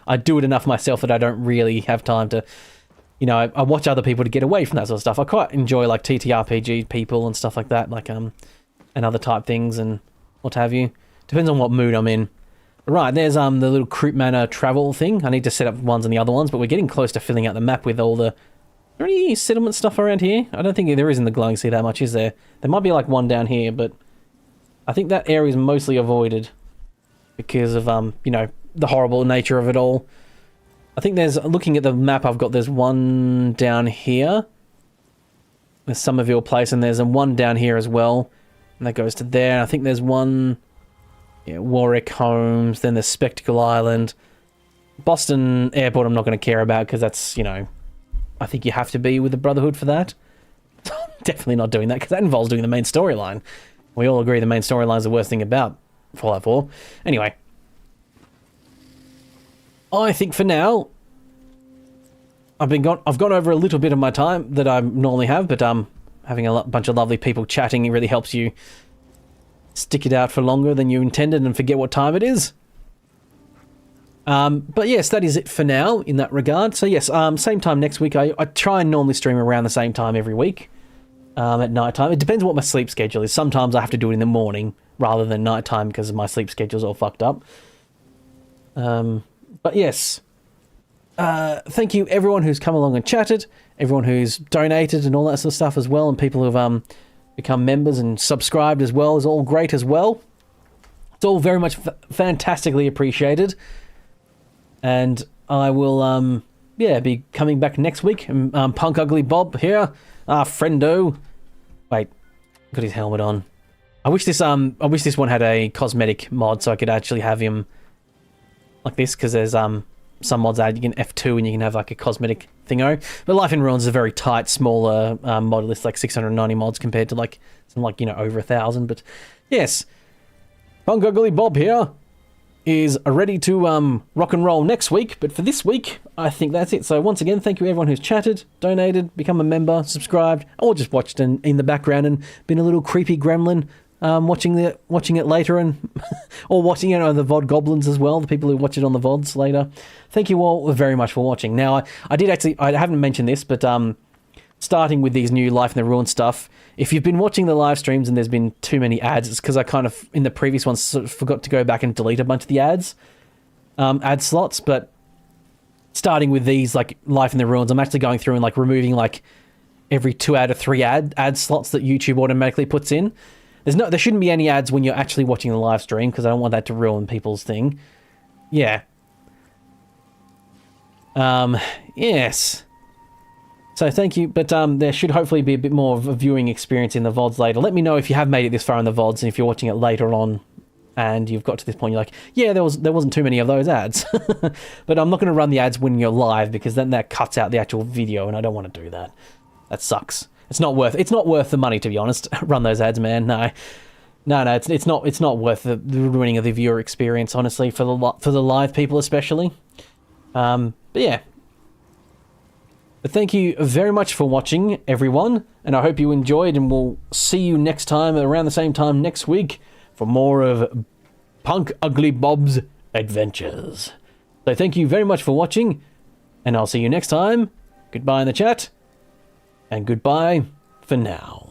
I do it enough myself that I don't really have time to, I watch other people to get away from that sort of stuff. I quite enjoy like TTRPG people and stuff like that, like and other type things and what have you. Depends on what mood I'm in. Right, there's the little Croup Manor travel thing. I need to set up ones and the other ones, but we're getting close to filling out the map with all the... Is there any settlement stuff around here? I don't think there is in the Glowing Sea that much, is there? There might be like one down here, but I think that area is mostly avoided because of, the horrible nature of it all. I think looking at the map I've got, there's one down here. There's Somerville Place, and there's one down here as well. And that goes to there. And I think there's one, Warwick Homes, then there's Spectacle Island. Boston Airport I'm not going to care about because that's, I think you have to be with the Brotherhood for that. Definitely not doing that, because that involves doing the main storyline. We all agree the main storyline is the worst thing about Fallout 4. Anyway. I think for now, I've gone over a little bit of my time that I normally have, but having a bunch of lovely people chatting, it really helps you stick it out for longer than you intended and forget what time it is. But yes, that is it for now in that regard. So yes, same time next week. I try and normally stream around the same time every week at night time. It depends what my sleep schedule is. Sometimes I have to do it in the morning rather than night time because my sleep schedule's all fucked up. But yes, thank you everyone who's come along and chatted, everyone who's donated and all that sort of stuff as well, and people who've become members and subscribed as well is all great as well. It's all very much fantastically appreciated. And I will, be coming back next week. Punk Ugly Bob here. Friendo. Wait, got his helmet on. I wish this one had a cosmetic mod so I could actually have him like this, because there's some mods add you can F2 and you can have like a cosmetic thingo. But Life in Ruins is a very tight, smaller mod list, like 690 mods compared to like some over 1,000. But yes, Punk Ugly Bob here is ready to rock and roll next week, but for this week, I think that's it. So once again, thank you everyone who's chatted, donated, become a member, subscribed, or just watched in the background and been a little creepy gremlin watching it later, and or watching it on the VOD goblins as well, the people who watch it on the VODs later. Thank you all very much for watching. Now, I haven't mentioned this, but starting with these new Life in the Ruin stuff, if you've been watching the live streams and there's been too many ads, it's because I kind of, in the previous ones, sort of forgot to go back and delete a bunch of the ads, ad slots, but starting with these, like, Life in the Ruins, I'm actually going through and, like, removing, like, every 2 out of 3 ad slots that YouTube automatically puts in. There shouldn't be any ads when you're actually watching the live stream, because I don't want that to ruin people's thing. Yeah. Yes. So thank you, but there should hopefully be a bit more of a viewing experience in the VODs later. Let me know if you have made it this far in the VODs, and if you're watching it later on and you've got to this point, you're like, yeah, there wasn't too many of those ads. But I'm not going to run the ads when you're live, because then that cuts out the actual video, and I don't want to do that. That sucks. It's not worth the money, to be honest. Run those ads, man. No, it's not worth the ruining of the viewer experience, honestly, for the live people especially. But yeah. But thank you very much for watching, everyone, and I hope you enjoyed, and we'll see you next time around the same time next week for more of Punk Ugly Bob's adventures. So thank you very much for watching, and I'll see you next time. Goodbye in the chat, and goodbye for now.